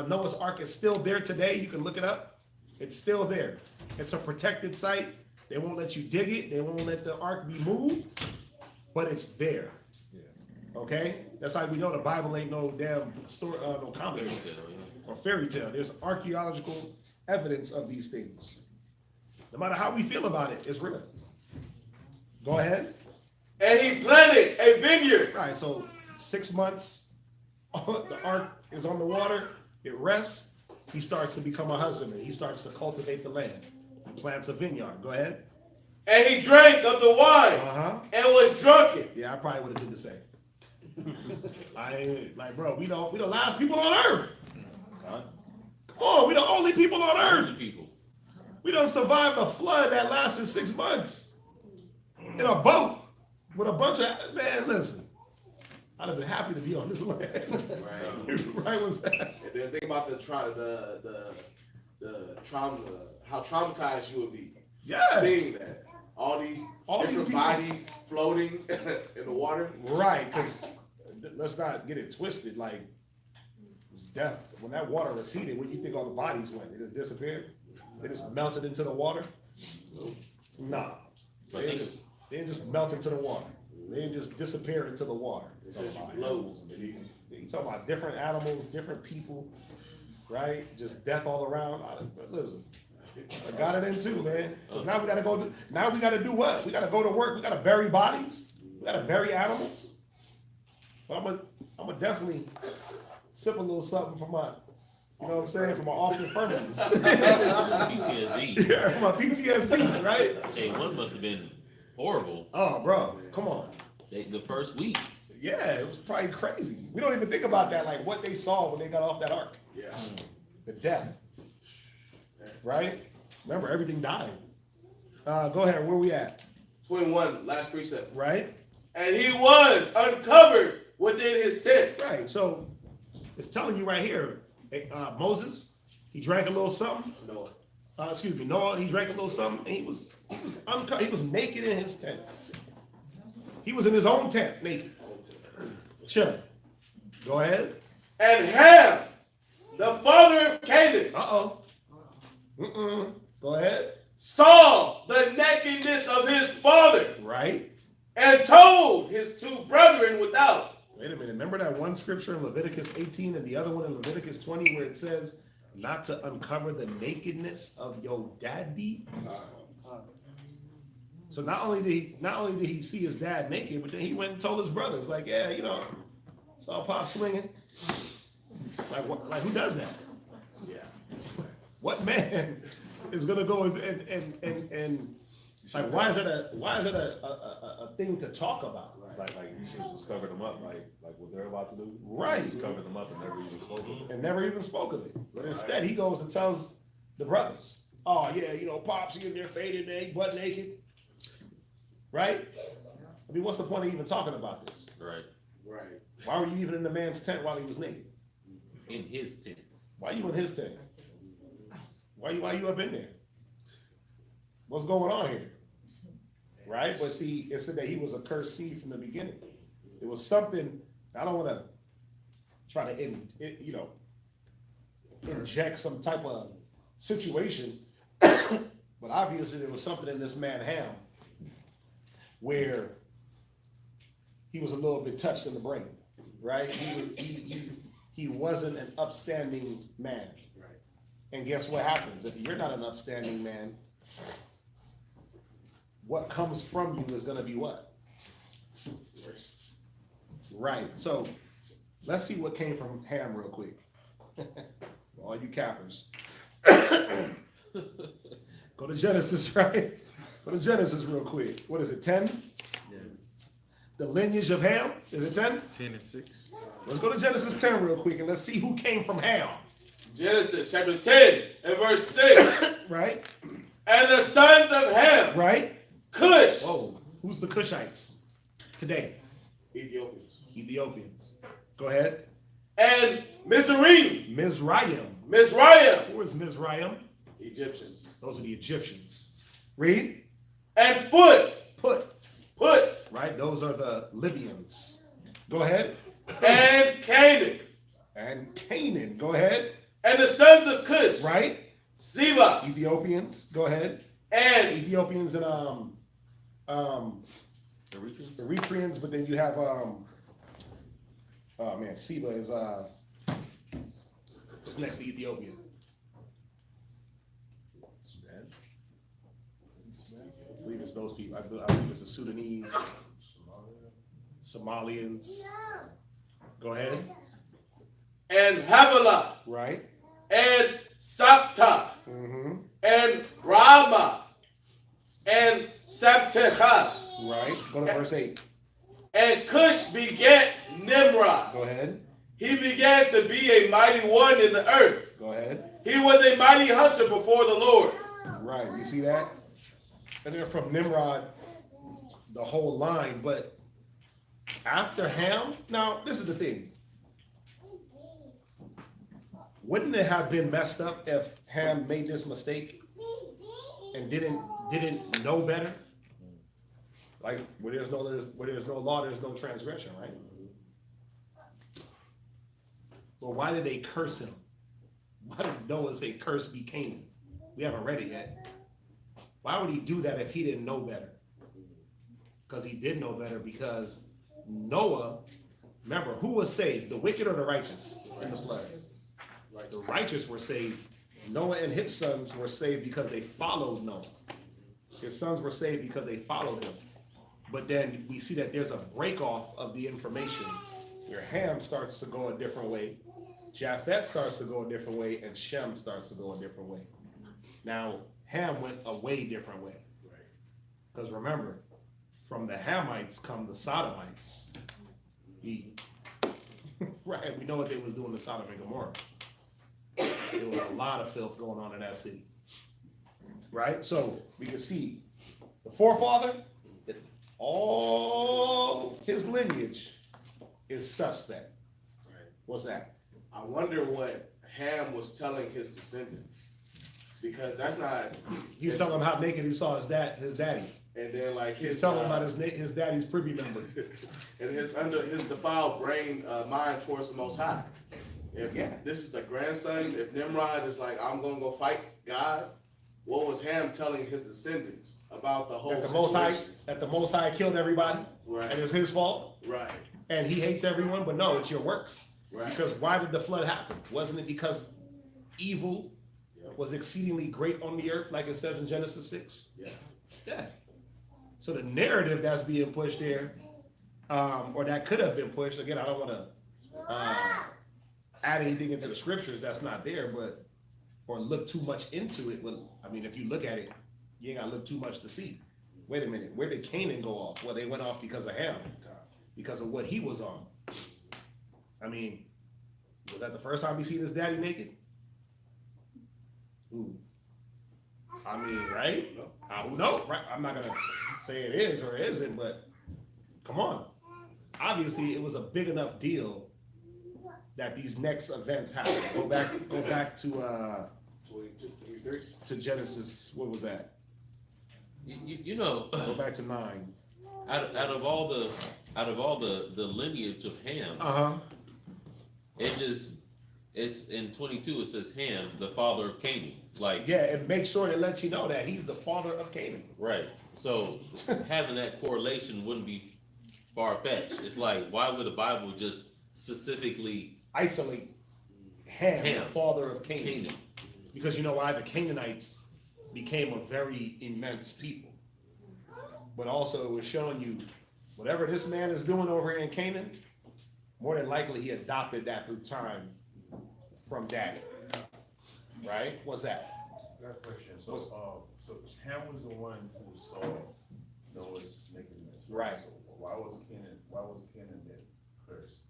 Noah's Ark is still there today. You can look it up. It's still there. It's a protected site. They won't let you dig it. They won't let the ark be moved, but it's there. Okay? That's how we know the Bible ain't no damn story, no comic book or fairy tale. There's archaeological evidence of these things. No matter how we feel about it, it's real. Go ahead. And he planted a vineyard. Right. So 6 months. The ark is on the water, it rests, he starts to become a husbandman. He starts to cultivate the land. He plants a vineyard. Go ahead. And he drank of the wine and was drunken. Yeah, I probably would have did the same. I ain't like, bro, we the last people on earth. Come on, we the only people on earth. We don't survive a flood that lasted 6 months in a boat with a bunch of, man, listen. I'd have been happy to be on this land. Right? Was that? And then think about the trauma, how traumatized you would be. Yeah. Seeing that. All these different bodies floating in the water. Right, because let's not get it twisted. Like, it was death. When that water receded, where do you think all the bodies went? They just disappeared? They just melted into the water? Nah. They didn't just melt into the water. They didn't just disappear into the water. You talking about different animals, different people, right? Just death all around. But listen, I got it in too, man. Because now we gotta go. Now we gotta do what? We gotta go to work. We gotta bury bodies. We gotta bury animals. But I'm gonna definitely sip a little something for my, you know what I'm saying, for my off infirmities. PTSD. Yeah, for my PTSD, right? Hey, one must have been horrible. Oh, bro, come on. The first week. Yeah, it was probably crazy. We don't even think about that, like what they saw when they got off that ark. Yeah. The death. Right? Remember, everything died. Go ahead, where we at? 21, last precept. Right? And he was uncovered within his tent. Right, so it's telling you right here, Moses, he drank a little something. Noah, he drank a little something, and he was uncovered. He was naked in his tent. He was in his own tent, naked. Chilling. Go ahead. And Ham, the father of Canaan. Go ahead. Saw the nakedness of his father. Right. And told his 2 brethren without. Wait a minute. Remember that one scripture in Leviticus 18 and the other one in Leviticus 20 where it says not to uncover the nakedness of your daddy? So not only did he see his dad naked, but then he went and told his brothers, like, yeah, you know, saw Pop swinging. Like who does that? Yeah. What man is gonna go and like why is it a thing to talk about? Like he should have just covered them up, like what they're about to do. Right. Just covered them up and never even spoke of it. And never even spoke of it. But instead he goes and tells the brothers, oh yeah, you know, Pops, you in there faded, man, butt naked. Right? I mean, what's the point of even talking about this? Right. Why were you even in the man's tent while he was naked? In his tent. Why are you in his tent? Why you up in there? What's going on here? Right? But see, it said that he was a cursed seed from the beginning. It was something, I don't want to try to, inject some type of situation, but obviously there was something in this man Ham where he was a little bit touched in the brain, right? He wasn't an upstanding man. Right. And guess what happens? If you're not an upstanding man, what comes from you is gonna be what? Right. So let's see what came from Ham real quick. All you cappers. Go to Genesis, right? Go to Genesis real quick. What is it, 10? Yeah. The lineage of Ham? Is it 10? 10 and 6. Let's go to Genesis 10 real quick and let's see who came from Ham. Genesis chapter 10 and verse 6. Right? And the sons of Ham, Right? Cush, Whoa. Who's the Cushites today? Ethiopians, Ethiopians. Go ahead. and Mizraim, Mizraim. Who is Mizraim? Egyptians, Those are the Egyptians. Read. and Put, Right? Those are the Libyans. Go ahead. and Canaan, And Canaan. Go ahead. and the sons of Cush, Right? Seba, Ethiopians. Go ahead. and Ethiopians and Eritreans? Eritreans, but then you have Seba is what's next to Ethiopia? Sudan. I believe it's those people. I believe it's the Sudanese, Somalians. Go ahead. and Havilah, Right. and Sapta, Mm-hmm. and Rama, and Sabtecha, Right. Go to verse 8. and Cush begat Nimrod. Go ahead. He began to be a mighty one in the earth. Go ahead. He was a mighty hunter before the Lord. Right. You see that? And then from Nimrod, the whole line. But after Ham, now this is the thing. Wouldn't it have been messed up if Ham made this mistake and didn't know better? Like where there's no law, there's no transgression, right? Well, why did they curse him? Why did Noah say, "Curse be Canaan"? We haven't read it yet. Why would he do that if he didn't know better? Because he did know better. Because Noah, remember, who was saved, the wicked or the righteous in the flood? The righteous were saved. Noah and his sons were saved because they followed Noah. His sons were saved because they followed him. But then we see that there's a break off of the information where Ham starts to go a different way, Japheth starts to go a different way, and Shem starts to go a different way. Now, Ham went a way different way. Because remember, from the Hamites come the Sodomites. Right, we know what they was doing to Sodom and Gomorrah. There was a lot of filth going on in that city. Right? So we can see the forefather, all his lineage is suspect. What's that? I wonder what Ham was telling his descendants. Because that's not. He was telling them how naked he saw his daddy. And then like He was telling them about his daddy's privy number. and his defiled brain mind towards the Most High. If this is the grandson, if Nimrod is like, I'm gonna go fight God, what was Ham telling his descendants about the whole situation? That the Most High killed everybody, Right. and it's his fault, Right. and he hates everyone, but no, it's your works. Right. Because why did the flood happen? Wasn't it because evil was exceedingly great on the earth, like it says in Genesis 6? Yeah. So the narrative that's being pushed here, or that could have been pushed, again, I don't want to add anything into the scriptures that's not there, but, or look too much into it. Well, I mean, if you look at it, you ain't got to look too much to see. Wait a minute, where did Canaan go off? Well, they went off because of Ham, because of what he was on. I mean, was that the first time he seen his daddy naked? Ooh. I mean, right? Who knows, right? I'm not gonna say it is or it isn't, but come on. Obviously, it was a big enough deal that these next events happen. Go back to to Genesis, what was that? You know, Go back to 9. out of all the lineage of Ham, Uh-huh. it's in 22. It says Ham, the father of Canaan. Like, Yeah, and make sure it lets you know that he's the father of Canaan. right. So having that correlation wouldn't be far fetched. It's like, why would the Bible just specifically Isolate Ham, the Ham. father of Canaan. Canaan? Because you know why? The Canaanites became a very immense people. But also it was showing you whatever this man is doing over here in Canaan, more than likely he adopted that through time from daddy. Right? What's that? Got a question. So Ham was the one who saw Noah's nakedness. Right. So why was Canaan then cursed?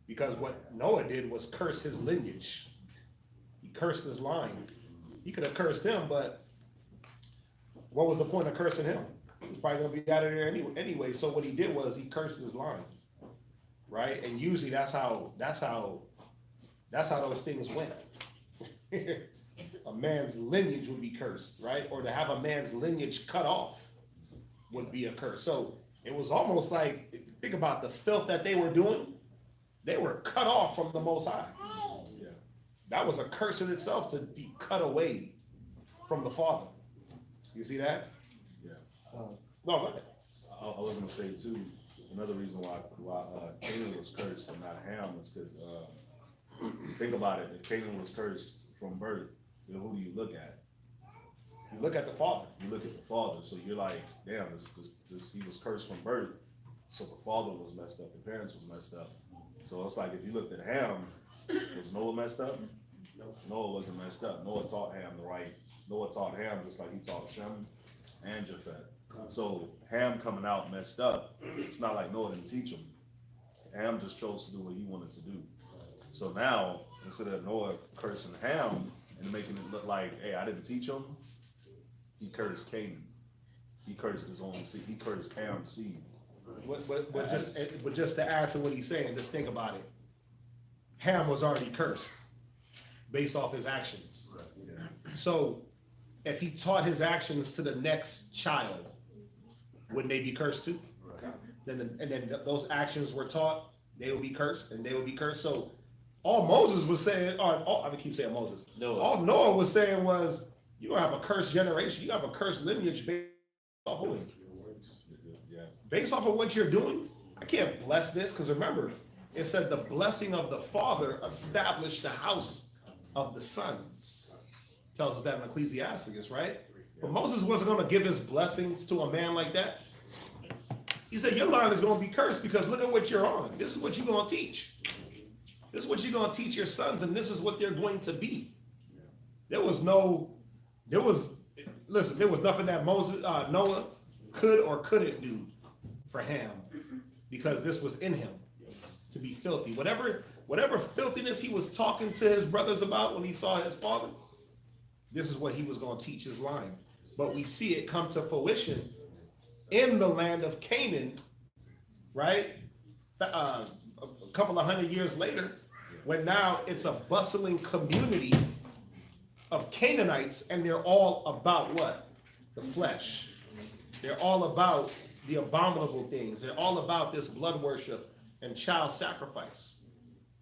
Because what Noah did was curse his lineage. He cursed his line. He could have cursed him, but what was the point of cursing him? He's probably gonna be out of there anyway. So what he did was he cursed his line. Right? And usually that's how those things went. A man's lineage would be cursed, right? Or to have a man's lineage cut off would be a curse. So it was almost like, think about the filth that they were doing. They were cut off from the Most High. Yeah. That was a curse in itself to be cut away from the Father. You see that? Yeah. No, go ahead. I was gonna say too, another reason why Canaan was cursed and not Ham is because think about it. If Canaan was cursed from birth, then who do you look at? You look at the Father. You look at the father. So you're like, damn, this he was cursed from birth. So the father was messed up. The parents was messed up. So it's like if you looked at Ham, was Noah messed up? No, Noah wasn't messed up. Noah taught Ham Noah taught Ham just like he taught Shem and Japheth. So Ham coming out messed up, it's not like Noah didn't teach him. Ham just chose to do what he wanted to do. So now, instead of Noah cursing Ham and making it look like, hey, I didn't teach him, he cursed Canaan. He cursed his own seed. He cursed Ham's seed. But just to add to what he's saying, just think about it. Ham was already cursed based off his actions. Yeah. So if he taught his actions to the next child, wouldn't they be cursed too? Then those actions were taught, they would be cursed, and they would be cursed. So all Moses was saying, I keep saying Moses. Noah. All Noah was saying was, you don't have a cursed generation, you have a cursed lineage based off of it. Yeah. Based off of what you're doing, I can't bless this, because remember, it said the blessing of the Father established the house of the sons. Tells us that in Ecclesiasticus, right? But Moses wasn't going to give his blessings to a man like that. He said, your line is going to be cursed because look at what you're on. This is what you're going to teach. This is what you're going to teach your sons, and this is what they're going to be. There was nothing that Noah could or couldn't do for Ham, because this was in him to be filthy. Whatever filthiness he was talking to his brothers about when he saw his father, this is what he was going to teach his line. But we see it come to fruition in the land of Canaan, right? A couple of 100 years later, when now it's a bustling community of Canaanites, and they're all about what? The flesh. They're all about the abominable things. They're all about this blood worship and child sacrifice.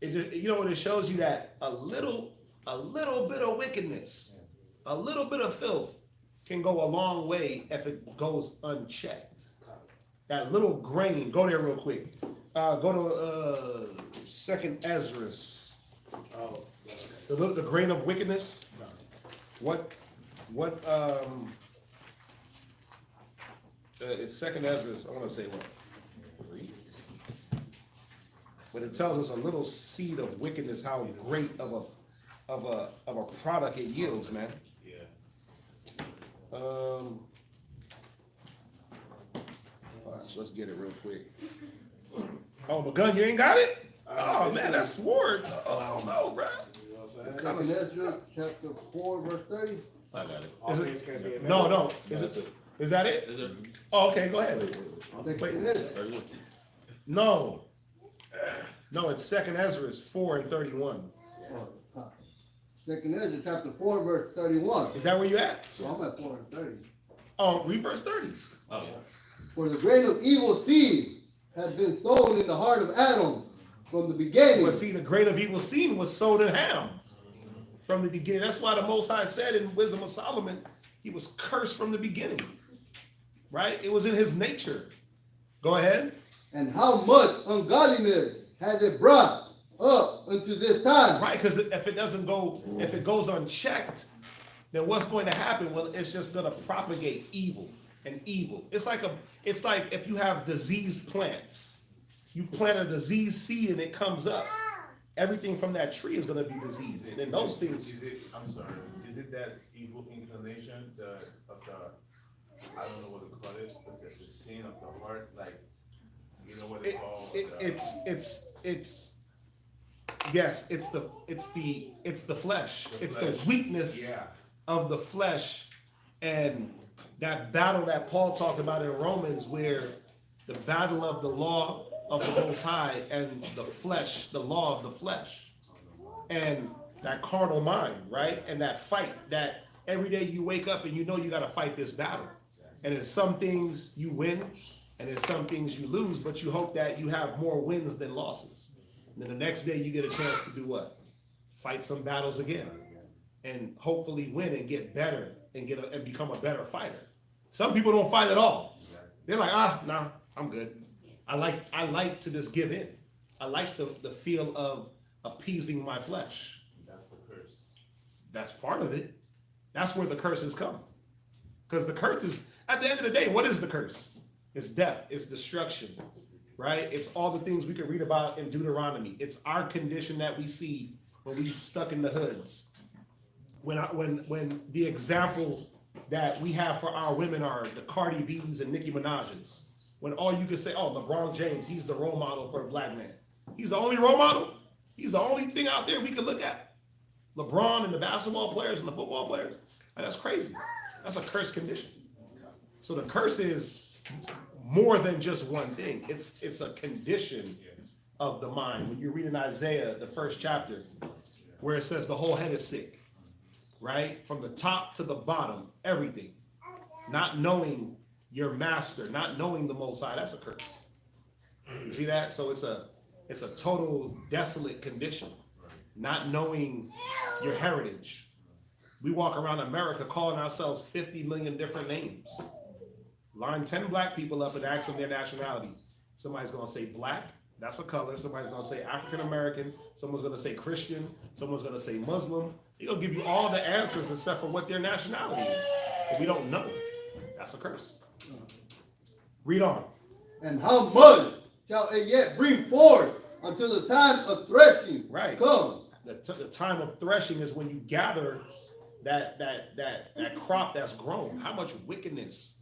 It just, you know what it shows you? That a little bit of wickedness, a little bit of filth can go a long way if it goes unchecked. That little grain, go there real quick. Go to 2nd Ezra. The grain of wickedness. It's 2nd Ezra. I want to say what? 3. But it tells us a little seed of wickedness, how great of a product it yields, man. Yeah. Let's get it real quick. Oh, my gun, you ain't got it? Oh man, that's Ward. Oh, I don't know, bro. You know what I'm saying? Kind of- Ezra chapter 4, verse 30. I got it. All things can be amended. No. Is that it? Is it Oh, okay, go ahead. Wait. No, it's 2nd Ezra 4 and 31. Second Ezra chapter 4, verse 31. Is that where you at? So I'm at 4 and 30. Oh, read verse 30. Oh, yeah. For the grain of evil seed has been sown in the heart of Adam from the beginning. But see, the grain of evil seed was sowed in Ham from the beginning. That's why the Most High said in Wisdom of Solomon, he was cursed from the beginning. Right? It was in his nature. Go ahead. And how much ungodliness has it brought up unto this time? Right, because if it goes unchecked, then what's going to happen? Well, it's just going to propagate evil and evil. It's like if you have diseased plants. You plant a diseased seed and it comes up. Everything from that tree is going to be diseased. And then those things. I'm sorry, is it that evil inclination of the, I don't know what to call it, but the sin of the heart, like, you know what they call it's the flesh. It's the weakness of the flesh, and that battle that Paul talked about in Romans, where the battle of the law of the Most High and the flesh, the law of the flesh, and that carnal mind, right? And that fight that every day you wake up and you know you got to fight this battle. And in some things you win, and in some things you lose, but you hope that you have more wins than losses. And then the next day you get a chance to do what? Fight some battles again, and hopefully win and get better and and become a better fighter. Some people don't fight at all. They're like, no, I'm good. I like to just give in. I like the feel of appeasing my flesh. That's the curse. That's part of it. That's where the curses come. Because the curse is, at the end of the day, what is the curse? It's death, it's destruction, right? It's all the things we can read about in Deuteronomy. It's our condition that we see when we stuck in the hoods. When the example that we have for our women are the Cardi B's and Nicki Minaj's. When all you can say, oh, LeBron James, he's the role model for a black man. He's the only role model. He's the only thing out there we can look at. LeBron and the basketball players and the football players. That's crazy. That's a cursed condition. So the curse is more than just one thing. It's a condition of the mind. When you read in Isaiah, the first chapter, where it says the whole head is sick, right? From the top to the bottom, everything. Not knowing your master, not knowing the Most High, that's a curse. You see that? So it's a total desolate condition. Not knowing your heritage. We walk around America calling ourselves 50 million different names. Line 10 black people up and ask them their nationality. Somebody's going to say black, that's a color. Somebody's going to say African American. Someone's going to say Christian. Someone's going to say Muslim. They're going to give you all the answers except for what their nationality is. But we don't know. That's a curse. Read on. And how much shall it yet bring forth until the time of threshing come? The time of threshing is when you gather that crop that's grown. How much wickedness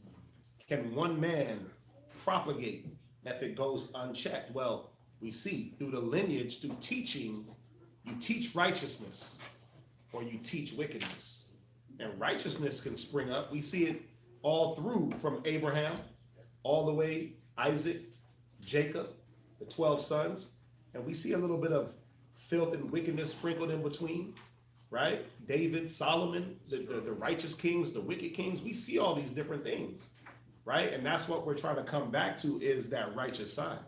can one man propagate if it goes unchecked? Well, we see through the lineage, through teaching, you teach righteousness or you teach wickedness. And righteousness can spring up. We see it all through from Abraham, all the way Isaac, Jacob, the 12 sons. And we see a little bit of filth and wickedness sprinkled in between, right? David, Solomon, the righteous kings, the wicked kings. We see all these different things, right? And that's what we're trying to come back to, is that righteous side.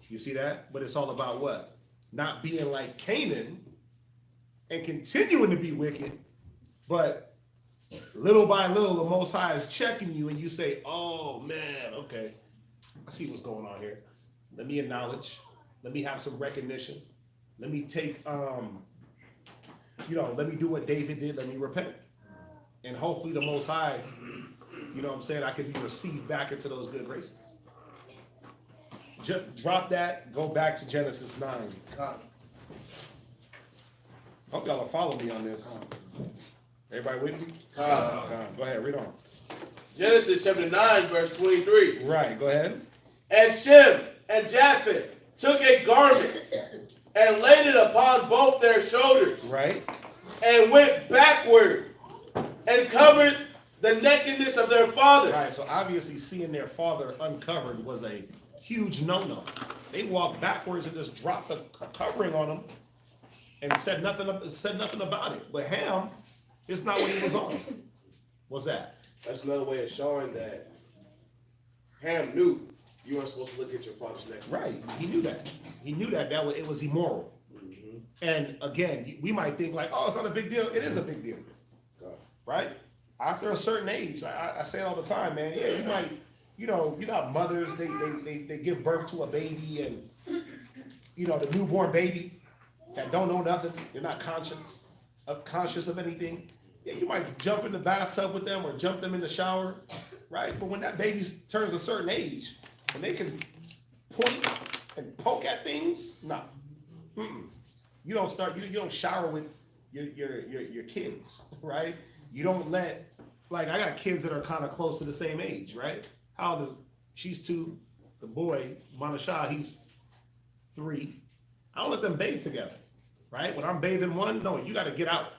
You see that? But it's all about what? Not being like Canaan and continuing to be wicked, but little by little, the Most High is checking you and you say, oh man, okay, I see what's going on here. Let me acknowledge. Let me have some recognition. Let me take, let me do what David did. Let me repent. And hopefully the Most High, you know what I'm saying, I can be received back into those good graces. Drop that, go back to Genesis 9. Hope y'all are following me on this. Everybody with me? Go ahead, read on. Genesis chapter 9, verse 23. Right, go ahead. And Shem and Japheth took a garment and laid it upon both their shoulders. Right. And went backward and covered the nakedness of their father. Right, so obviously seeing their father uncovered was a huge no-no. They walked backwards and just dropped a covering on them. and said nothing about it. But Ham, it's not what he was on. What's that? That's another way of showing that Ham knew you weren't supposed to look at your father's neck. Right. He knew that. He knew that it was immoral. Mm-hmm. And again, we might think like, oh, it's not a big deal. It is a big deal. Right? After a certain age, I say it all the time, man. Yeah, you might, you got mothers, they give birth to a baby, and the newborn baby that don't know nothing, they're not conscious of anything. Yeah, you might jump in the bathtub with them or jump them in the shower, right? But when that baby turns a certain age, when they can point and poke at things, no. You don't shower with your kids, right? You don't let, I got kids that are kind of close to the same age, right? How old is, she's 2, the boy, Manashah, he's 3. I don't let them bathe together, right? When I'm bathing one, no, you got to get out.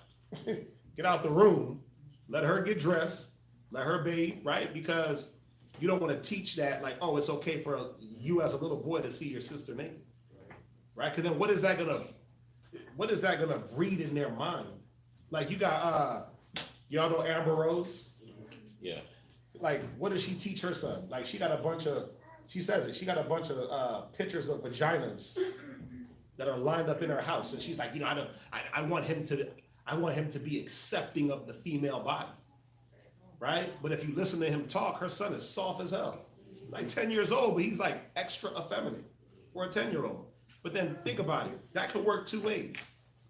Get out the room, let her get dressed, let her bathe, right? Because you don't want to teach that oh, it's okay for you as a little boy to see your sister naked, right? Because then what is that gonna breed in their mind? You got y'all know Amber Rose? Yeah. What does she teach her son? She got a bunch of pictures of vaginas that are lined up in her house, and she's like, I want him to be accepting of the female body, right? But if you listen to him talk, her son is soft as hell. 10 years old, but he's extra effeminate for a 10-year-old. But then think about it. That could work 2 ways.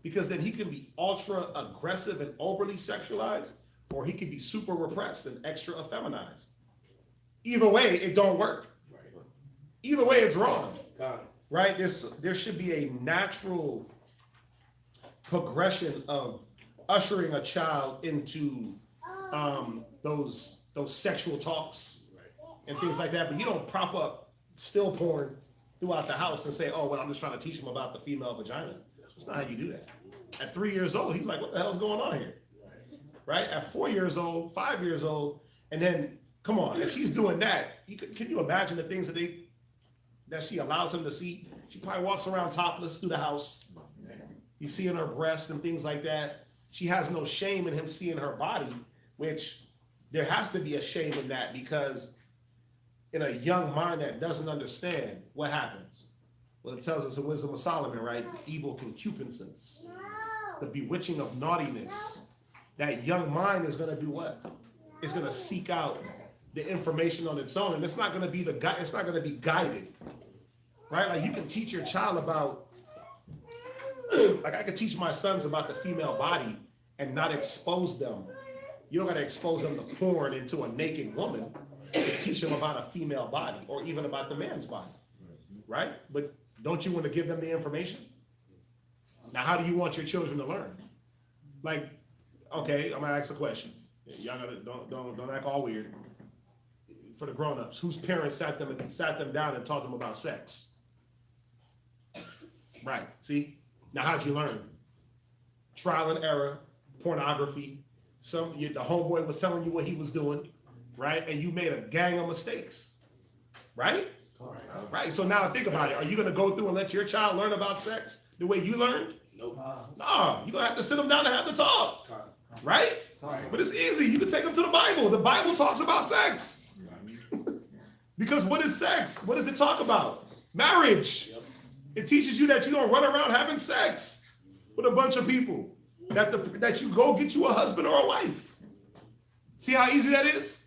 Because then he can be ultra aggressive and overly sexualized, or he can be super repressed and extra effeminized. Either way, it don't work. Either way, it's wrong. Right? There should be a natural progression of ushering a child into those sexual talks and things like that. But you don't prop up still porn throughout the house and say, oh, well, I'm just trying to teach him about the female vagina. That's not how you do that. At 3 years old, he's like, what the hell's going on here? Right? At 4 years old, 5 years old, and then, come on, if she's doing that, can you imagine the things that she allows him to see? She probably walks around topless through the house. He's seeing her breasts and things like that. She has no shame in him seeing her body, which there has to be a shame in that, because in a young mind that doesn't understand, what happens? Well, it tells us in Wisdom of Solomon, right? Evil concupiscence, the bewitching of naughtiness. That young mind is going to do what? It's going to seek out the information on its own, and it's not going to be it's not going to be guided, right? You can teach your child about, I could teach my sons about the female body and not expose them. You don't got to expose them to porn into a naked woman to teach them about a female body or even about the man's body, right? But don't you want to give them the information? Now, how do you want your children to learn? Okay, I'm gonna ask a question. Y'all gotta don't act all weird. For the grown-ups, whose parents sat them down and taught them about sex? Right. See? Now, how'd you learn? Trial and error, pornography. The homeboy was telling you what he was doing, right? And you made a gang of mistakes, right? Right. So now think about it. Are you going to go through and let your child learn about sex the way you learned? Nope. No, you're going to have to sit them down and have the talk, right? But it's easy. You can take them to the Bible. The Bible talks about sex. Because what is sex? What does it talk about? Marriage. It teaches you that you don't run around having sex with a bunch of people. That you go get you a husband or a wife. See how easy that is?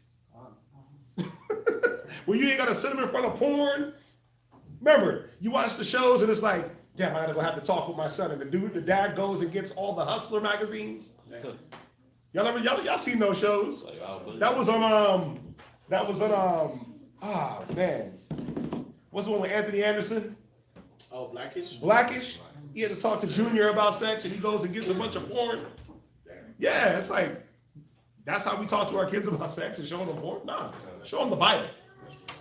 Well, you ain't got to sit them in front of porn. Remember, you watch the shows and it's like, damn, I gotta go have to talk with my son. And the dad goes and gets all the Hustler magazines. Y'all seen those shows? That was on man. What's the one with Anthony Anderson? Oh, Blackish? Blackish. He had to talk to Junior about sex, and he goes and gets a bunch of porn. Yeah, it's like, that's how we talk to our kids about sex and showing them porn? Nah, show them the Bible.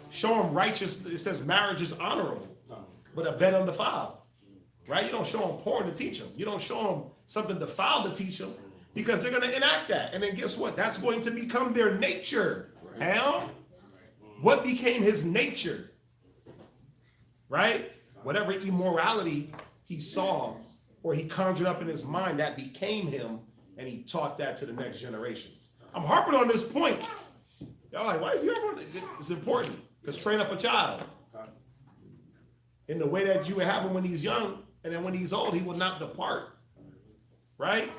Show them righteous. It says marriage is honorable, but a bed undefiled. Right? You don't show them porn to teach them. You don't show them something defiled to teach them, because they're going to enact that. And then guess what? That's going to become their nature. Hell, what became his nature? Right? Whatever immorality he saw or he conjured up in his mind that became him, and he taught that to the next generations. I'm harping on this point. Y'all like, why is he harping on it? It's important, because train up a child in the way that you would have him when he's young, and then when he's old, he will not depart. Right?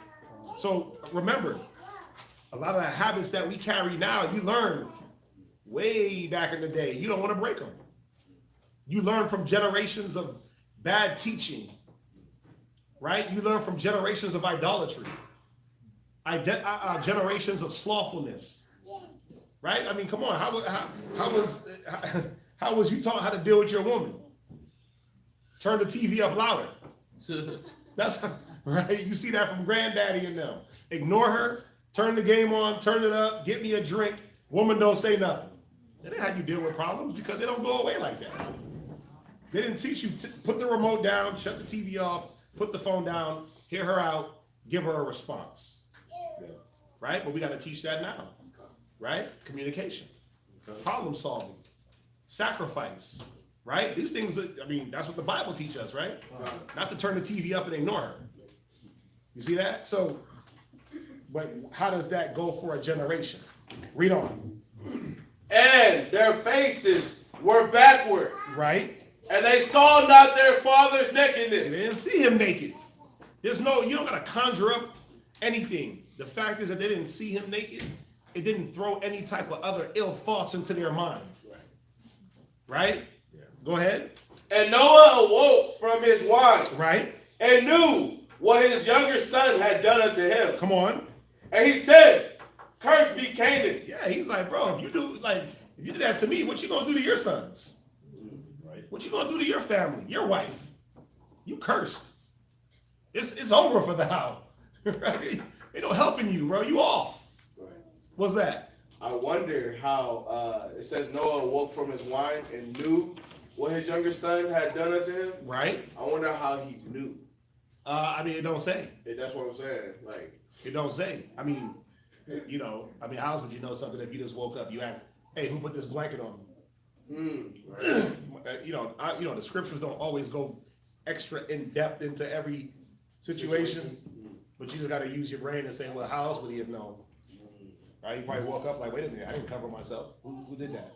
So remember, a lot of the habits that we carry now, you learn way back in the day. You don't want to break them. You learn from generations of bad teaching, right? You learn from generations of idolatry, generations of slothfulness, right? I mean, come on, how was you taught how to deal with your woman? Turn the TV up louder. That's right. You see that from granddaddy and them. Ignore her, turn the game on, turn it up, get me a drink. Woman don't say nothing. That ain't how you deal with problems, because they don't go away like that. They didn't teach you to put the remote down, shut the TV off, put the phone down, hear her out, give her a response. Right? But we got to teach that now. Right? Communication, problem solving, sacrifice. Right? These things, I mean, that's what the Bible teaches us, right? Not to turn the TV up and ignore her. You see that? So, but how does that go for a generation? Read on. And their faces were backward. Right? And they saw not their father's nakedness. They didn't see him naked. You don't got to conjure up anything. The fact is that they didn't see him naked. It didn't throw any type of other ill thoughts into their mind. Right? Yeah. Go ahead. And Noah awoke from his wine. Right? And knew what his younger son had done unto him. Come on. And he said, "Cursed be Canaan." Yeah, he's like, bro, if you do that to me, what you gonna do to your sons? Right? What you gonna do to your family, your wife? You cursed. It's over for thou. Right? They don't helping you, bro. You off. Right. What's that? I wonder how it says Noah awoke from his wine and knew what his younger son had done unto him. Right. I wonder how he knew. I mean, it don't say. That's what I'm saying. Like, it don't say. I mean, how else would you know something if you just woke up? You ask, hey, who put this blanket on me? Right. The scriptures don't always go extra in depth into every situation. But you just got to use your brain and say, well, how else would he have known? Right? He probably woke up like, wait a minute, I didn't cover myself. Who did that?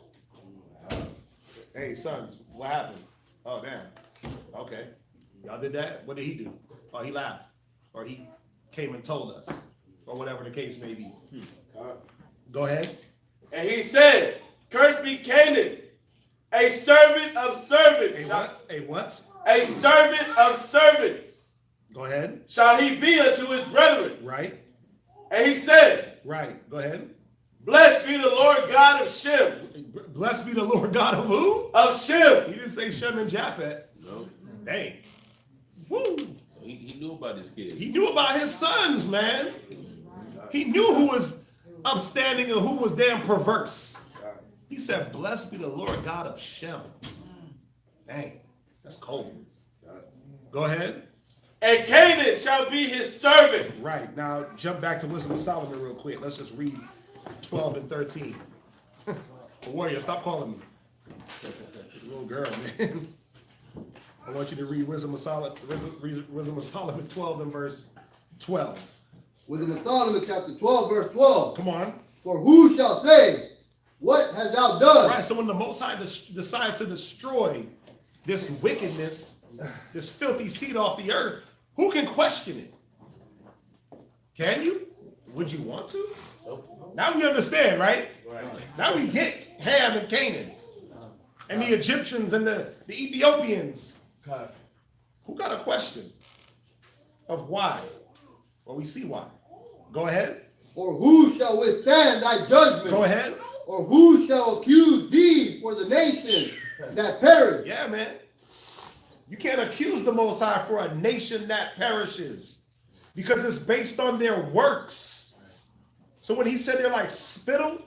Hey, sons, what happened? Oh, damn. Okay. Y'all did that? What did he do? Oh, he laughed. Or he came and told us. Or whatever the case may be. Go ahead. And he said, "Cursed be Canaan, a servant of servants." A what? A servant of servants. Go ahead. Shall he be unto his brethren? Right. And he said, right. Go ahead. "Blessed be the Lord God of Shem." Blessed be the Lord God of who? Of Shem. He didn't say Shem and Japhet. No. Dang. Woo. So he knew about his kids. He knew about his sons, man. He knew who was upstanding and who was damn perverse. He said, "Blessed be the Lord God of Shem." Dang. That's cold. Go ahead. And Canaan shall be his servant. Right. Now, jump back to Wisdom of Solomon real quick. Let's just read 12 and 13. Warrior, stop calling me. This little girl, man. I want you to read Wisdom of Solomon 12 and verse 12. Wisdom of Solomon chapter 12, verse 12. Come on. For who shall say, what hast thou done? Right, so when the Most High decides to destroy this wickedness, this filthy seed off the earth, who can question it? Can you? Would you want to? Nope. Now we understand, right? Now we get Ham and Canaan and the Egyptians and the Ethiopians. Who got a question of why? Well, we see why. Go ahead. Or who shall withstand thy judgment? Go ahead. Or who shall accuse thee for the nation that perish? Yeah, man. You can't accuse the Most High for a nation that perishes because it's based on their works. So when he said they're like spittle,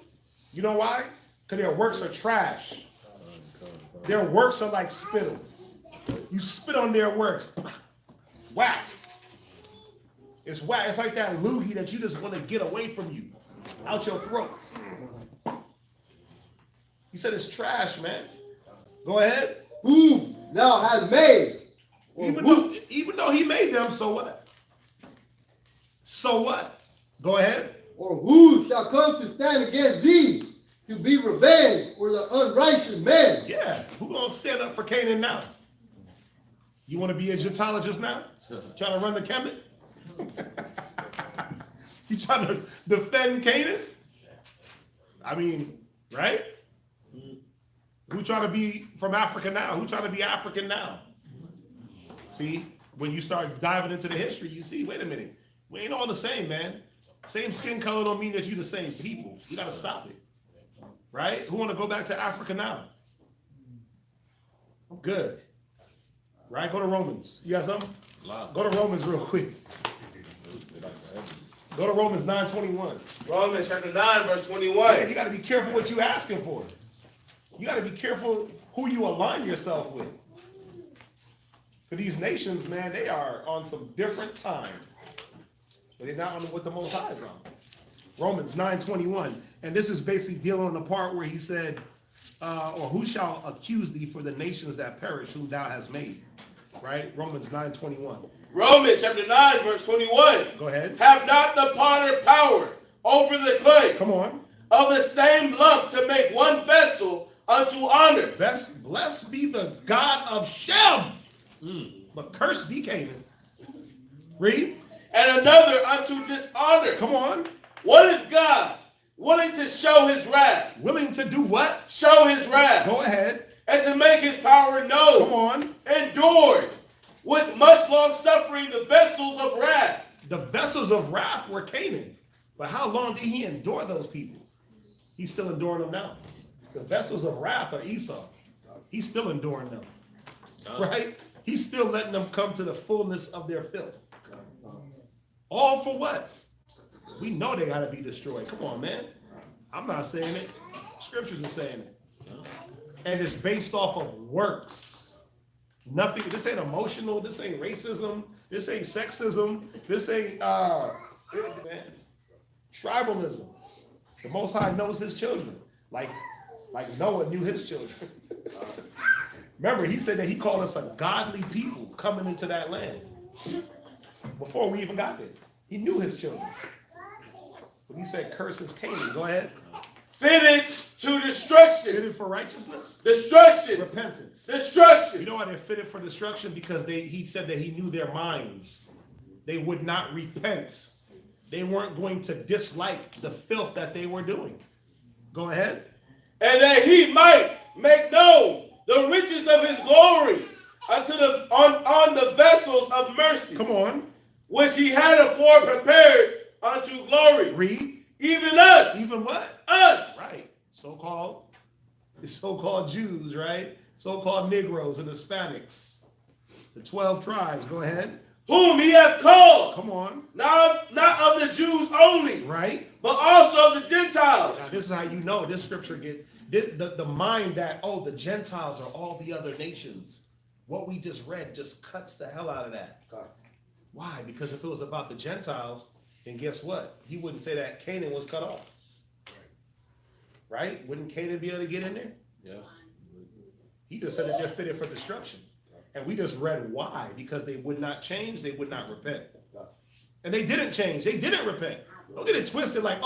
you know why? Because their works are trash. Their works are like spittle. You spit on their works. Whack. It's whack. It's like that loogie that you just want to get away from you, out your throat. He said it's trash, man. Go ahead. Whom thou hast made, Even though he made them, so what? So what? Go ahead. Or who shall come to stand against thee to be revenged for the unrighteous man? Yeah, who gonna stand up for Canaan now? You want to be Egyptologist now? Trying to run the Kemet? You trying to defend Canaan? I mean, right? Who trying to be from Africa now? Who trying to be African now? See, when you start diving into the history, you see, wait a minute, we ain't all the same, man. Same skin color don't mean that you the same people. You gotta stop it. Right? Who want to go back to Africa now? Good. Right? Go to Romans. You got something? Go to Romans real quick. Go to Romans 9:21. Romans chapter 9, verse 21. Yeah, you got to be careful what you're asking for. You got to be careful who you align yourself with. For these nations, man, they are on some different time. But they're not on what the Most High is on. Romans 9:21. And this is basically dealing on the part where he said, or who shall accuse thee for the nations that perish, whom thou hast made? Right? Romans 9:21. Romans chapter 9, verse 21. Go ahead. Have not the potter power over the clay Come on. of the same lump to make one vessel unto honor? Blessed be the God of Shem. But cursed be Canaan. Read. And another unto dishonor. Come on. What if God, willing to show his wrath, Willing to do what? show his wrath, Go ahead. and to make his power known, Come on. endured with much long suffering the vessels of wrath? The vessels of wrath were Canaan. But how long did he endure those people? He's still enduring them now. The vessels of wrath are Esau. He's still enduring them. Right? He's still letting them come to the fullness of their filth. All for what? We know they got to be destroyed. Come on, man. I'm not saying it. Scriptures are saying it. And it's based off of works. Nothing. This ain't emotional. This ain't racism. This ain't sexism. This ain't man. Tribalism. The Most High knows his children. Like Noah knew his children. Remember, he said that he called us a godly people coming into that land. Before we even got there. He knew his children. But he said, curses Canaan. Go ahead. Fitted to destruction. Fitted for righteousness? Destruction. Repentance. Destruction. You know why they're fitted for destruction? Because he said that he knew their minds. They would not repent. They weren't going to dislike the filth that they were doing. Go ahead. And that he might make known the riches of his glory unto on the vessels of mercy. Come on. Which he had afore prepared unto glory. Read. Even us. Even what? Us. Right. So-called Jews, right? So-called Negroes and Hispanics. The 12 tribes. Go ahead. Whom he hath called. Come on. Not of the Jews only. Right. But also of the Gentiles. Now, this is how you know this scripture the mind that, the Gentiles are all the other nations. What we just read just cuts the hell out of that. Why? Because if it was about the Gentiles, then guess what? He wouldn't say that Canaan was cut off. Right? Wouldn't Canaan be able to get in there? Yeah. He just said that they're fitted for destruction. And we just read why. Because they would not change, they would not repent. And they didn't change, they didn't repent. Don't get it twisted like,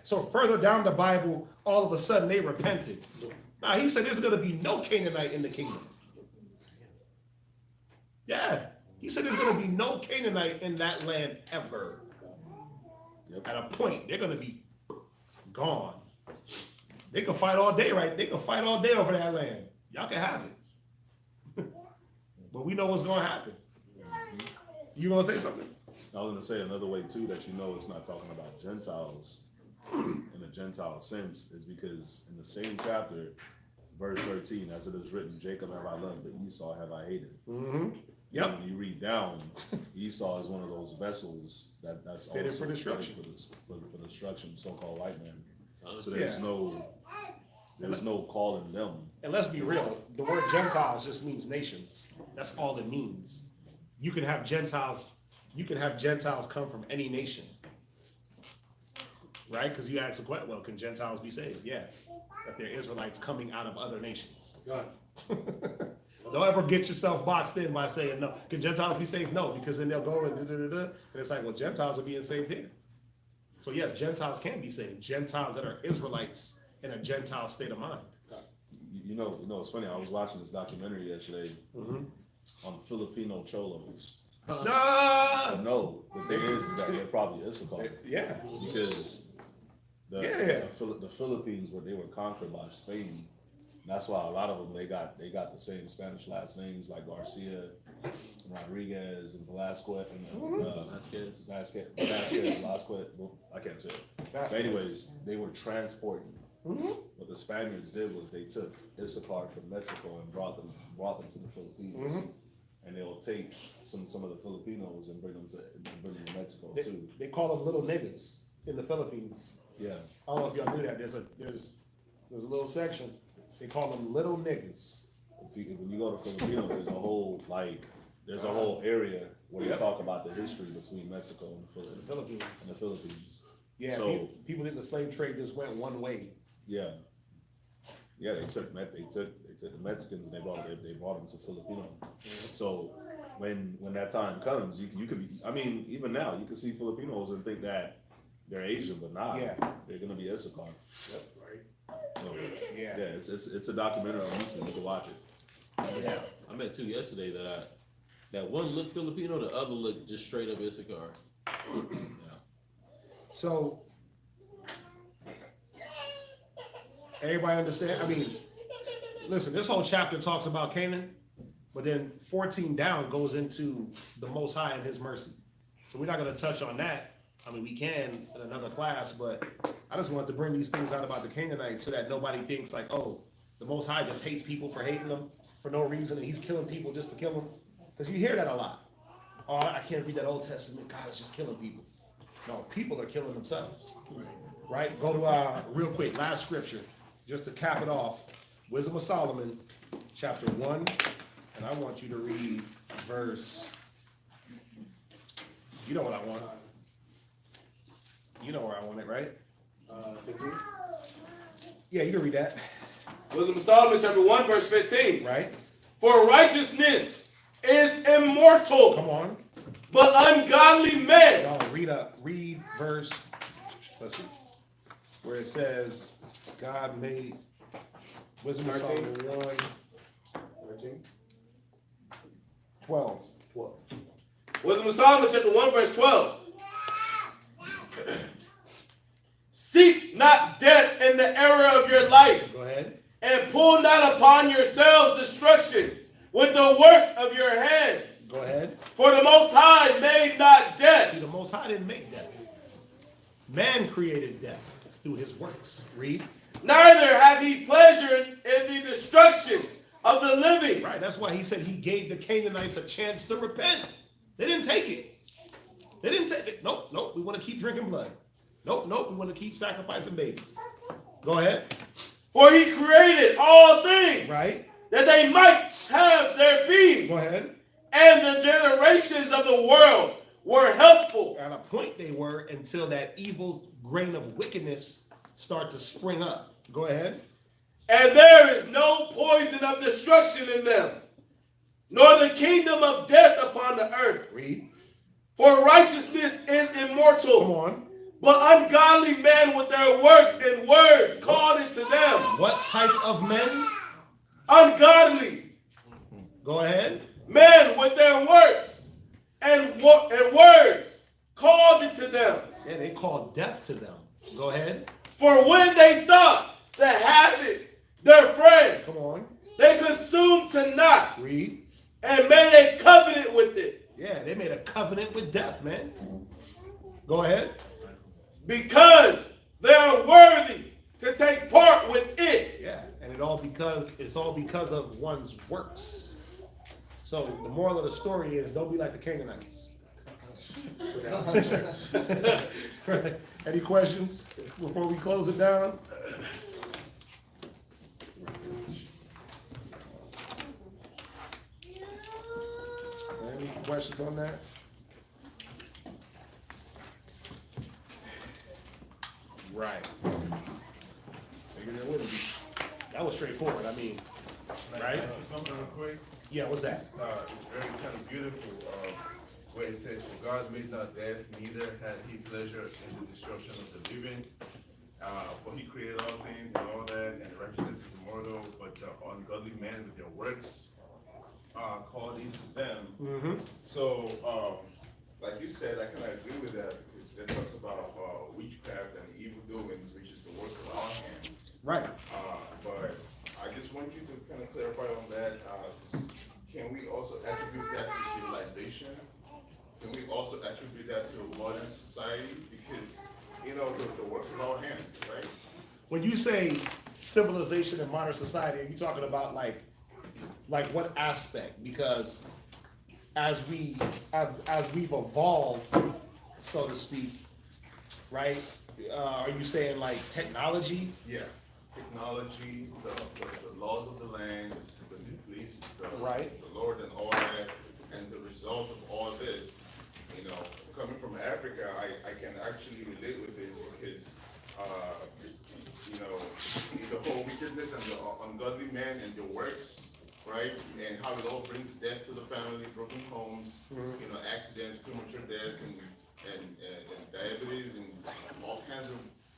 so further down the Bible, all of a sudden they repented. Now, he said there's going to be no Canaanite in the kingdom. Yeah. He said there's going to be no Canaanite in that land ever. At a point, they're going to be gone. They can fight all day, right? They can fight all day over that land. Y'all can have it. But we know what's going to happen. You going to say something? I was going to say another way, too, that you know it's not talking about Gentiles in a Gentile sense is because in the same chapter, verse 13, as it is written, Jacob have I loved, but Esau have I hated. Mm-hmm. Yep. When you read down, Esau is one of those vessels that's fitted also for destruction. For destruction, so-called white man. So Yeah. there's no calling them. And let's be real, the word Gentiles just means nations. That's all it means. You can have Gentiles come from any nation. Right? Because you ask the question, well, can Gentiles be saved? Yeah. If they're Israelites coming out of other nations. God. Don't ever get yourself boxed in by saying no. Can Gentiles be saved? No, because then they'll go and da-da-da-da. And it's like, well, Gentiles are being saved here. So yes, Gentiles can be saved. Gentiles that are Israelites in a Gentile state of mind. You know, it's funny. I was watching this documentary yesterday on Filipino cholos. No, the thing is that they're probably Issachar. Yeah. Because the Philippines they were conquered by Spain. That's why a lot of them they got the same Spanish last names like Garcia, and Rodriguez, and Velasquez, and Vasquez. I can't say it. But anyways, they were transporting. What the Spaniards did was they took Issachar from Mexico and brought them to the Philippines, and they'll take some of the Filipinos and bring them to Mexico too. They call them little niggas in the Philippines. Yeah. I don't know if y'all knew that. There's a little section. They call them little niggas. When you go to Filipino, there's a whole area where you talk about the history between Mexico and the Philippines. Yeah, so people in the slave trade just went one way. Yeah, they took the Mexicans and they brought them to Filipino. So when that time comes, you could be. I mean, even now you can see Filipinos and think that they're Asian, but not. Yeah, they're gonna be Issachar. Yep. Right. So, yeah, it's a documentary on YouTube. You can watch it. Yeah, I met two yesterday that one looked Filipino, the other looked just straight up Issachar. So everybody understand? I mean, listen, this whole chapter talks about Canaan, but then 14 down goes into the Most High and His mercy. So we're not going to touch on that. I mean, we can in another class, but I just wanted to bring these things out about the Canaanites so that nobody thinks like, oh, the Most High just hates people for hating them for no reason, and He's killing people just to kill them. Because you hear that a lot. Oh, I can't read that Old Testament. God is just killing people. No, people are killing themselves. Right? Go to real quick, last scripture, just to cap it off. Wisdom of Solomon, chapter 1, and I want you to read verse. You know what I want. You know where I want it, right? 15. Yeah, you can read that. Wisdom of Solomon, chapter 1, verse 15. Right? For righteousness is immortal. Come on. But ungodly men. No, read verse, let's see, where it says, God made, Wisdom of Solomon 1, 13. 12. Wisdom of Solomon, chapter 1, verse 12. Seek not death in the era of your life. Go ahead. And pull not upon yourselves destruction with the works of your hands. Go ahead. For the Most High made not death. See, the Most High didn't make death. Man created death through His works. Read. Neither have He pleasure in the destruction of the living. Right, that's why He said He gave the Canaanites a chance to repent. They didn't take it. Nope, we want to keep drinking blood. Nope, we want to keep sacrificing babies. Go ahead. For He created all things. Right. That they might have their being. Go ahead. And the generations of the world were healthful. At a point they were until that evil grain of wickedness start to spring up. Go ahead. And there is no poison of destruction in them, nor the kingdom of death upon the earth. Read. For righteousness is immortal. Come on. But ungodly men with their works and words called it to them. What type of men? Ungodly. Go ahead. Men with their works and words called it to them. Yeah, they called death to them. Go ahead. For when they thought to have it, their friend, come on, they consumed to naught. Read. And made a covenant with it. Yeah, they made a covenant with death, man. Go ahead. Because they are worthy to take part with it. Yeah, and it's all because of one's works. So the moral of the story is don't be like the Canaanites. Any questions before we close it down? Any questions on that? Right. Figured there wouldn't be. That was straightforward. I mean, Right. Can I say something real quick? Yeah, what's that? It's very kind of beautiful, where it says, "For God made not death, neither had he pleasure in the destruction of the living. For he created all things and all that, and righteousness is immortal, but the ungodly men with their works called into them." Mm-hmm. So, like you said, I kind of agree with that, because it talks about witchcraft and evil doings, which is the works of our hands. Right. But I just want you to kind of clarify on that. Can we also attribute that to civilization? Can we also attribute that to modern society? Because, you know, the works of our hands, right? When you say civilization and modern society, are you talking about like what aspect? Because as we've evolved, so to speak, right? Are you saying like technology? Yeah. Technology, the laws of the land, because it pleased Right. the Lord and all that, and the result of all this, you know, coming from Africa, I can actually relate with this because, you know, the whole wickedness and the ungodly man and the works, right? And how it all brings death to the family, broken homes, you know, accidents, premature deaths, and diabetes, and all kinds of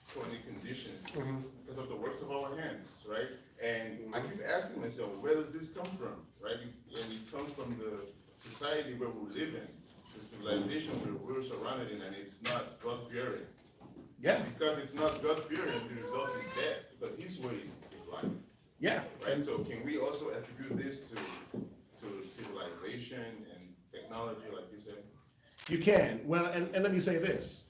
chronic conditions because of the works of our hands, right? And I keep asking myself, where does this come from, right? And it comes from the society where we live in, the civilization where we're surrounded in, and it's not God-fearing. Yeah. Because it's not God-fearing, the result is death, because his ways is life. Yeah. Right, so can we also attribute this to civilization and technology, like you said? You can. Well, and let me say this.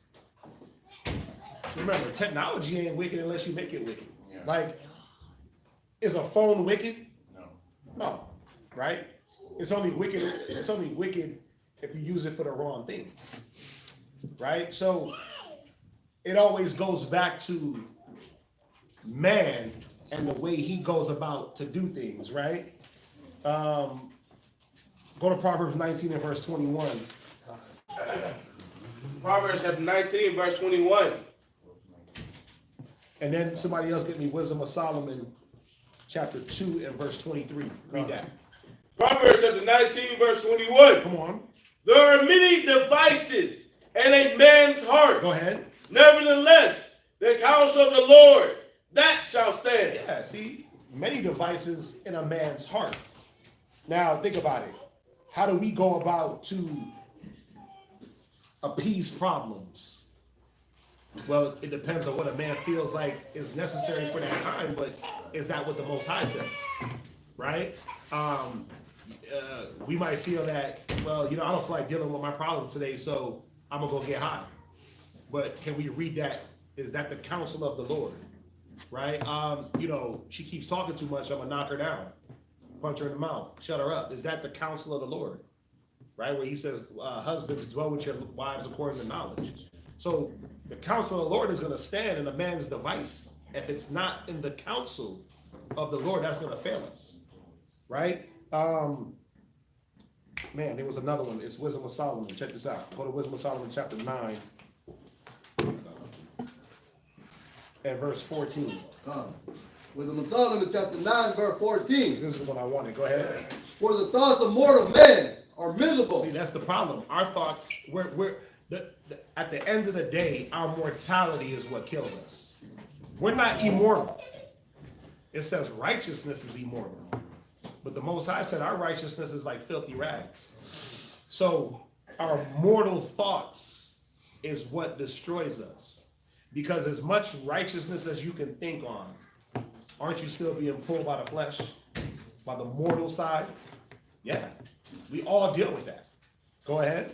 Remember, technology ain't wicked unless you make it wicked. Yeah. Like, is a phone wicked? No. No. Right? It's only wicked if you use it for the wrong things. Right? So it always goes back to man and the way he goes about to do things, right? Go to Proverbs 19 and verse 21. Proverbs chapter 19, verse 21. And then somebody else get me Wisdom of Solomon, chapter 2 and verse 23. Read that. Proverbs chapter 19, verse 21. Come on. There are many devices in a man's heart. Go ahead. Nevertheless, the counsel of the Lord, that shall stand. Yeah, see, many devices in a man's heart. Now, think about it. How do we go about to appease problems? Well, it depends on what a man feels like is necessary for that time, but is that what the Most High says? Right? We might feel that, well, you know, I don't feel like dealing with my problems today, so I'm going to go get high. But can we read that? Is that the counsel of the Lord? Right? You know, she keeps talking too much, I'm going to knock her down. Punch her in the mouth. Shut her up. Is that the counsel of the Lord? Right? Where he says, husbands, dwell with your wives according to knowledge. So the counsel of the Lord is going to stand in a man's device. If it's not in the counsel of the Lord, that's going to fail us. Right? Man, there was another one. It's Wisdom of Solomon. Check this out. Go to Wisdom of Solomon chapter 9 and verse 14. Wisdom of Solomon, chapter 9, verse 14. This is what I wanted. Go ahead. For the thoughts of mortal men are miserable. See, that's the problem. Our thoughts, at the end of the day, our mortality is what kills us. We're not immortal. It says righteousness is immortal. But the Most High said our righteousness is like filthy rags. So our mortal thoughts is what destroys us. Because as much righteousness as you can think on, aren't you still being pulled by the flesh? By the mortal side? Yeah. We all deal with that. Go ahead.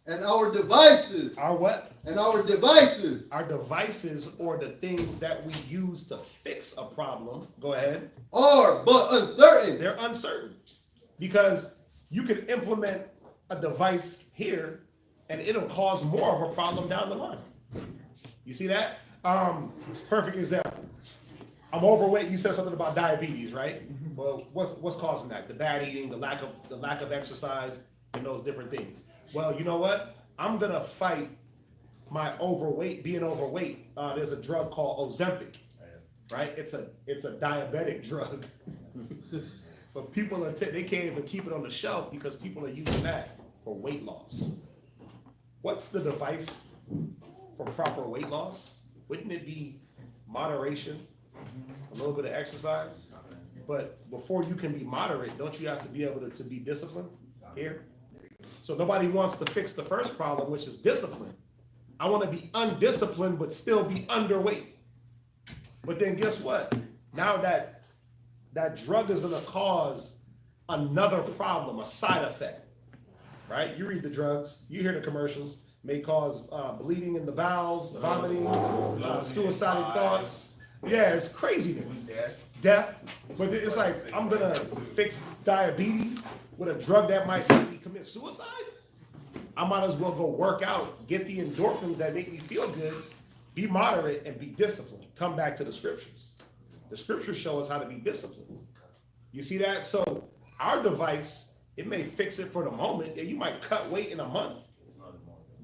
And our devices. Our what? And our devices. Our devices, or the things that we use to fix a problem, go ahead, Are but uncertain. they're uncertain. Because you can implement a device here and it'll cause more of a problem down the line. You see that? Perfect example. I'm overweight. You said something about diabetes, right? Well, what's causing that? The bad eating, the lack of exercise, and those different things. Well, you know what? I'm gonna fight my being overweight. There's a drug called Ozempic, right? It's a diabetic drug, But people are they can't even keep it on the shelf because people are using that for weight loss. What's the device for proper weight loss? Wouldn't it be moderation, a little bit of exercise? But before you can be moderate, don't you have to be able to be disciplined here? So nobody wants to fix the first problem, which is discipline. I want to be undisciplined, but still be underweight. But then guess what? Now that drug is going to cause another problem, a side effect, right? You read the drugs, you hear the commercials, may cause bleeding in the bowels, vomiting, suicidal thoughts. Yeah, it's craziness. Death. But it's like, I'm going to fix diabetes with a drug that might make me commit suicide? I might as well go work out, get the endorphins that make me feel good, be moderate, and be disciplined. Come back to the scriptures. The scriptures show us how to be disciplined. You see that? So our device, it may fix it for the moment. Yeah, you might cut weight in a month.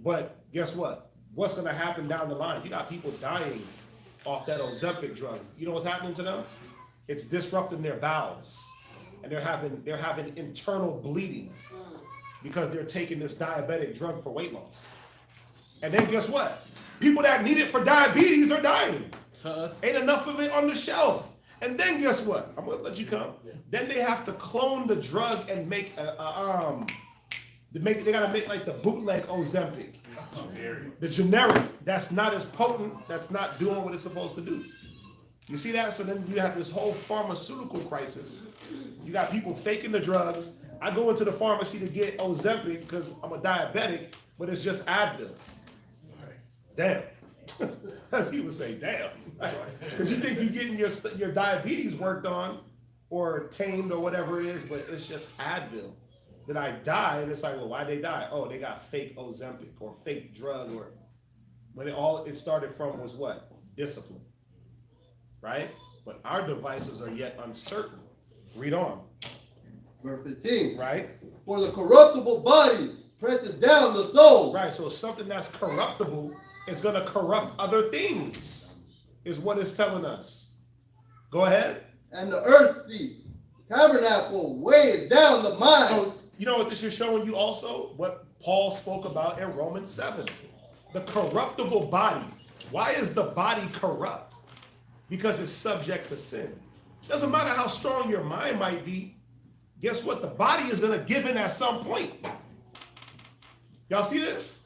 But guess what? What's going to happen down the line? You got people dying off that Ozempic drug. You know what's happening to them? It's disrupting their bowels. And they're having internal bleeding because they're taking this diabetic drug for weight loss. And then guess what? People that need it for diabetes are dying. Ain't enough of it on the shelf. And then guess what? I'm gonna let you come. Then they have to clone the drug and make they gotta make like the bootleg Ozempic. The generic that's not as potent, that's not doing what it's supposed to do. You see that? So then you have this whole pharmaceutical crisis. You got people faking the drugs. I go into the pharmacy to get Ozempic because I'm a diabetic, but it's just Advil. Damn. As he would say, damn. Because you think you're getting your diabetes worked on or tamed or whatever it is, but it's just Advil. Then I die, and it's like, well, why'd they die? Oh, they got fake Ozempic or fake drug, or when it started from was what? Discipline. Right? But our devices are yet uncertain. Read on. Verse 15. Right? For the corruptible body presses down the soul. Right, so something that's corruptible is going to corrupt other things, is what it's telling us. Go ahead. And the earthly tabernacle weighs down the mind. So, you know what this is showing you also? What Paul spoke about in Romans 7. The corruptible body. Why is the body corrupt? Because it's subject to sin. Doesn't matter how strong your mind might be. Guess what? The body is going to give in at some point. Y'all see this?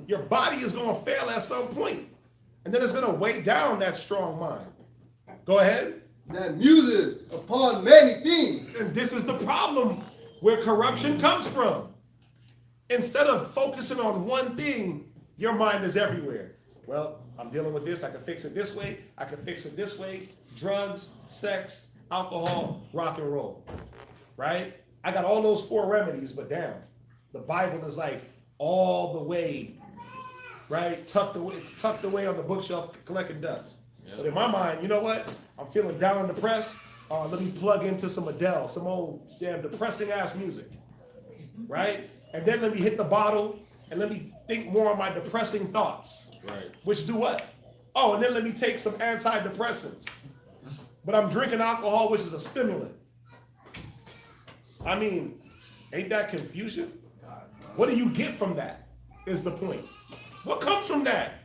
Your body is going to fail at some point. And then it's going to weigh down that strong mind. Go ahead. That muses upon many things. And this is the problem where corruption comes from. Instead of focusing on one thing, your mind is everywhere. Well, I'm dealing with this. I can fix it this way. I can fix it this way. Drugs, sex, alcohol, rock and roll. Right? I got all those 4 remedies, but damn, the Bible is like all the way, right? Tucked away. It's tucked away on the bookshelf collecting dust. Yep. But in my mind, you know what? I'm feeling down and depressed. Let me plug into some Adele, some old damn depressing ass music. Right? And then let me hit the bottle and let me think more on my depressing thoughts. Right. Which do what? Oh, and then let me take some antidepressants. But I'm drinking alcohol, which is a stimulant. I mean, ain't that confusion? What do you get from that is the point. What comes from that?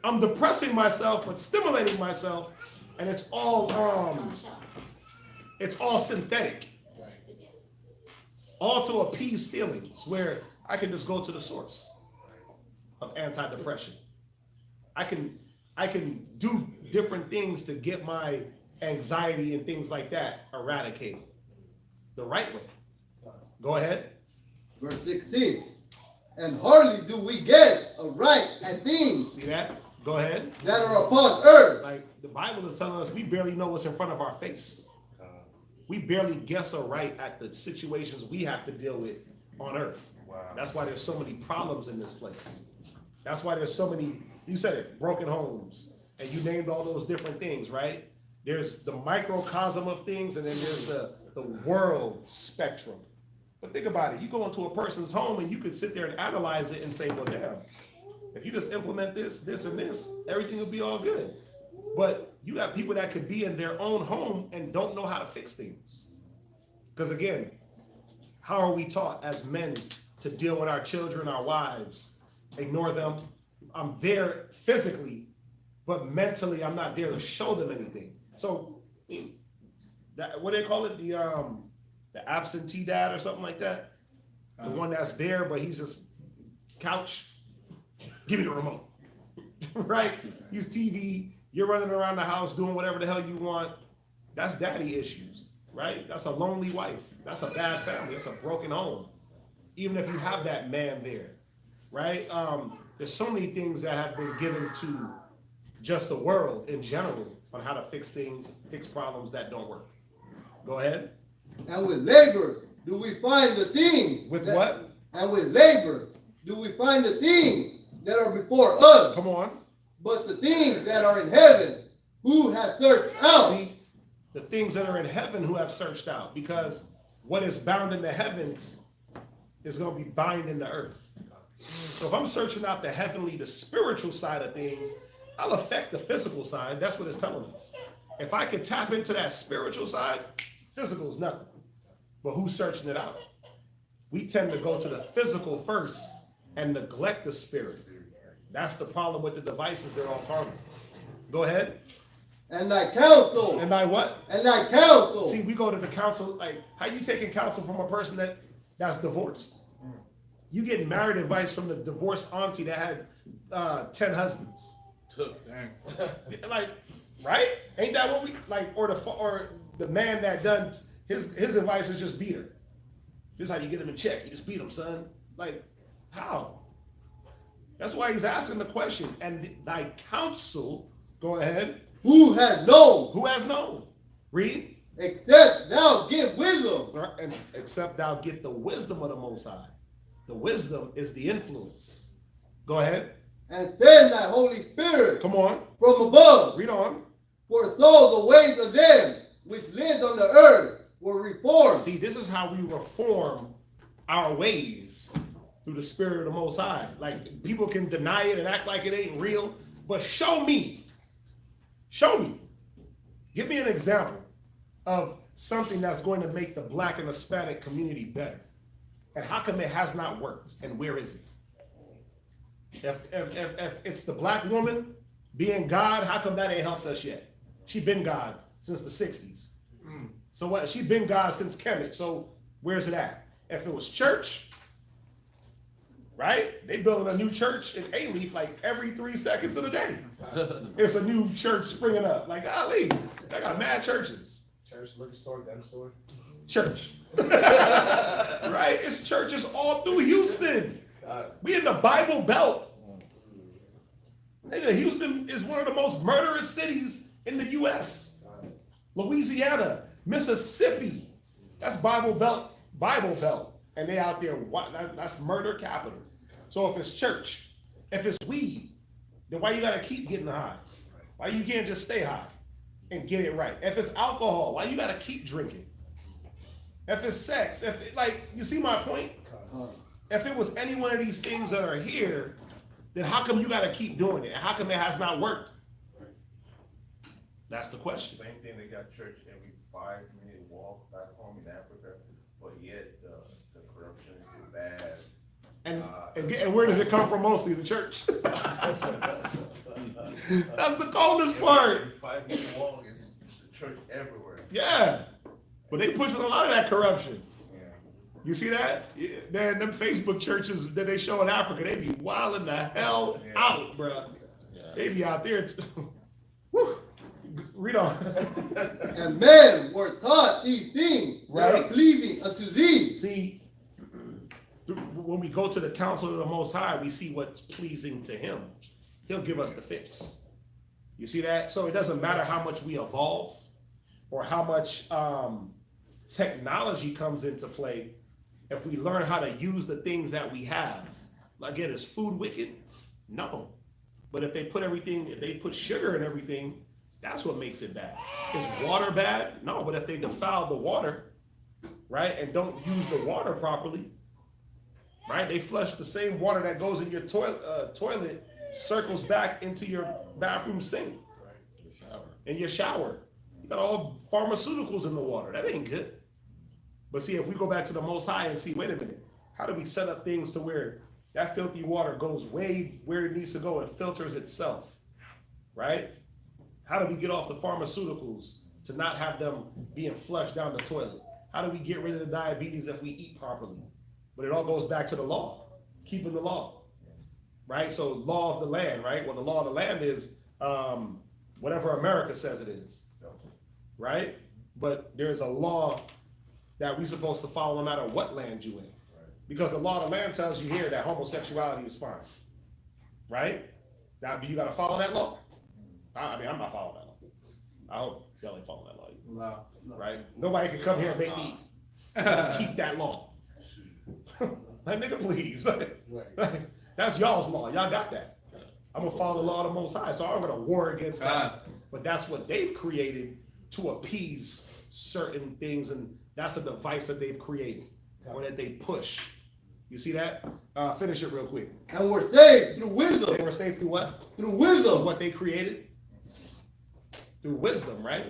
I'm depressing myself, but stimulating myself, and it's all synthetic. All to appease feelings where I can just go to the source of antidepressant. I can do different things to get my anxiety and things like that eradicated the right way. Go ahead. Verse 16. And hardly do we get a right at things. See that? Go ahead. That are upon earth. Like the Bible is telling us we barely know what's in front of our face. We barely guess a right at the situations we have to deal with on earth. Wow. That's why there's so many problems in this place. That's why there's so many, you said it, broken homes. And you named all those different things, right? There's the microcosm of things, and then there's the world spectrum. But think about it. You go into a person's home and you could sit there and analyze it and say, well, damn, if you just implement this, this, and this, everything will be all good. But you got people that could be in their own home and don't know how to fix things. Because again, how are we taught as men to deal with our children, our wives? Ignore them. I'm there physically, but mentally I'm not there to show them anything. So that, what do they call it? The absentee dad or something like that? The one that's there, but he's just couch. Give me the remote. Right? He's TV. You're running around the house doing whatever the hell you want. That's daddy issues, right? That's a lonely wife. That's a bad family. That's a broken home. Even if you have that man there, right? There's so many things that have been given to just the world in general on how to fix things, fix problems that don't work. Go ahead. And with labor, do we find the things? With what? And with labor, do we find the things that are before us? Come on. But the things that are in heaven, who has searched out? See, the things that are in heaven who have searched out, because what is bound in the heavens is going to be bound in the earth. So if I'm searching out the heavenly, the spiritual side of things, I'll affect the physical side. That's what it's telling us. If I can tap into that spiritual side, physical is nothing. But who's searching it out? We tend to go to the physical first and neglect the spirit. That's the problem with the devices. They're all carnal. Go ahead. And thy counsel. And thy what? And thy counsel. See, we go to the counsel, like, how you taking counsel from a person that's divorced? You getting married advice from the divorced auntie that had 10 husbands. Like, right? Ain't that what we like? Or the man that done his advice is just beat her. This is how you get him in check. You just beat him, son. Like, how? That's why he's asking the question. And thy counsel, go ahead. Who has known? Who has known? Read. Except thou get wisdom. And except thou get the wisdom of the Most High. The wisdom is the influence. Go ahead. And send thy Holy Spirit. Come on. From above. Read on. For so the ways of them which lived on the earth were reformed. See, this is how we reform our ways through the Spirit of the Most High. Like, people can deny it and act like it ain't real, but show me. Show me. Give me an example of something that's going to make the Black and Hispanic community better. And how come it has not worked? And where is it? If it's the Black woman being God, how come that ain't helped us yet? She been God since the 60s. So what? She been God since Kemet. So where's it at? If it was church, right? They building a new church in A-Leaf like every 3 seconds of the day. It's a new church springing up. Like, golly, I got mad churches. Church, liquor store, gun store. Church. Right? It's churches all through Houston. We in the Bible Belt. Nigga, Houston is one of the most murderous cities in the U.S. Louisiana, Mississippi, that's Bible Belt. And they out there, that's murder capital. So if it's church, if it's weed, then why you gotta keep getting high? Why you can't just stay high and get it right? If it's alcohol, why you gotta keep drinking? If it's sex, you see my point? If it was any one of these things that are here, then how come you gotta keep doing it? And how come it has not worked? That's the question. Same thing, they got church every 5-minute walk back home in Africa, but yet the corruption is still bad. And where does it come from mostly? The church. That's the coldest part. Every 5-minute walk is the church everywhere. Yeah. But they pushing a lot of that corruption. Yeah. You see that? Yeah. Man, them Facebook churches that they show in Africa, they be wilding the hell out, bro. Yeah. They be out there. Woo. Read on. And men were taught these things that Right. are pleasing unto thee. See, when we go to the counsel of the Most High, we see what's pleasing to him. He'll give us the fix. You see that? So it doesn't matter how much we evolve or how much technology comes into play. If we learn how to use the things that we have. Again, is food wicked? No. But if they put sugar in everything, that's what makes it bad. Is water bad? No, but if they defile the water, right, and don't use the water properly, right, they flush the same water that goes in your toilet, circles back into your bathroom sink, in your shower. You got all pharmaceuticals in the water. That ain't good. But see, if we go back to the Most High and see, wait a minute, how do we set up things to where that filthy water goes way where it needs to go and filters itself, right? How do we get off the pharmaceuticals to not have them being flushed down the toilet? How do we get rid of the diabetes if we eat properly? But it all goes back to the law, keeping the law, right? So law of the land, right? Well, the law of the land is whatever America says it is, right? But there's a law that we're supposed to follow no matter what land you in. Because the law of the land tells you here that homosexuality is fine, right? Now, do you got to follow that law? I mean, I'm not following that law. I hope y'all ain't following that law, right? Nobody can come here and make me keep that law. Like, nigga, please. That's y'all's law. Y'all got that. I'm gonna follow the law of the Most High, so I'm gonna war against that. But that's what they've created to appease certain things, and that's a device that they've created or that they push. You see that? Finish it real quick. And we're saved through wisdom. They were saved through what? Through wisdom. What they created? Through wisdom, right?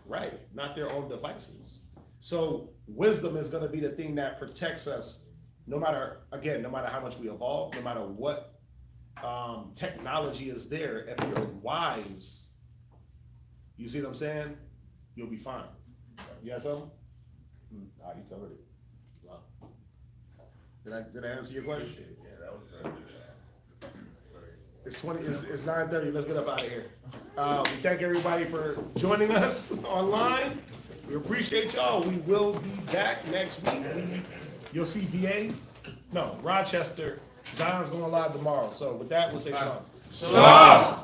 Right. Not their own devices. So wisdom is going to be the thing that protects us no matter how much we evolve, no matter what technology is there. If you're wise, you see what I'm saying? You'll be fine. You got something? Nah, you covered it. Wow. Did I answer your question? Yeah, that was very good. It's 9:30. Let's get up out of here. We thank everybody for joining us online. We appreciate y'all. We will be back next week. You'll see VA. No, Rochester. Zion's going live tomorrow. So with that, we'll say shalom. Shalom.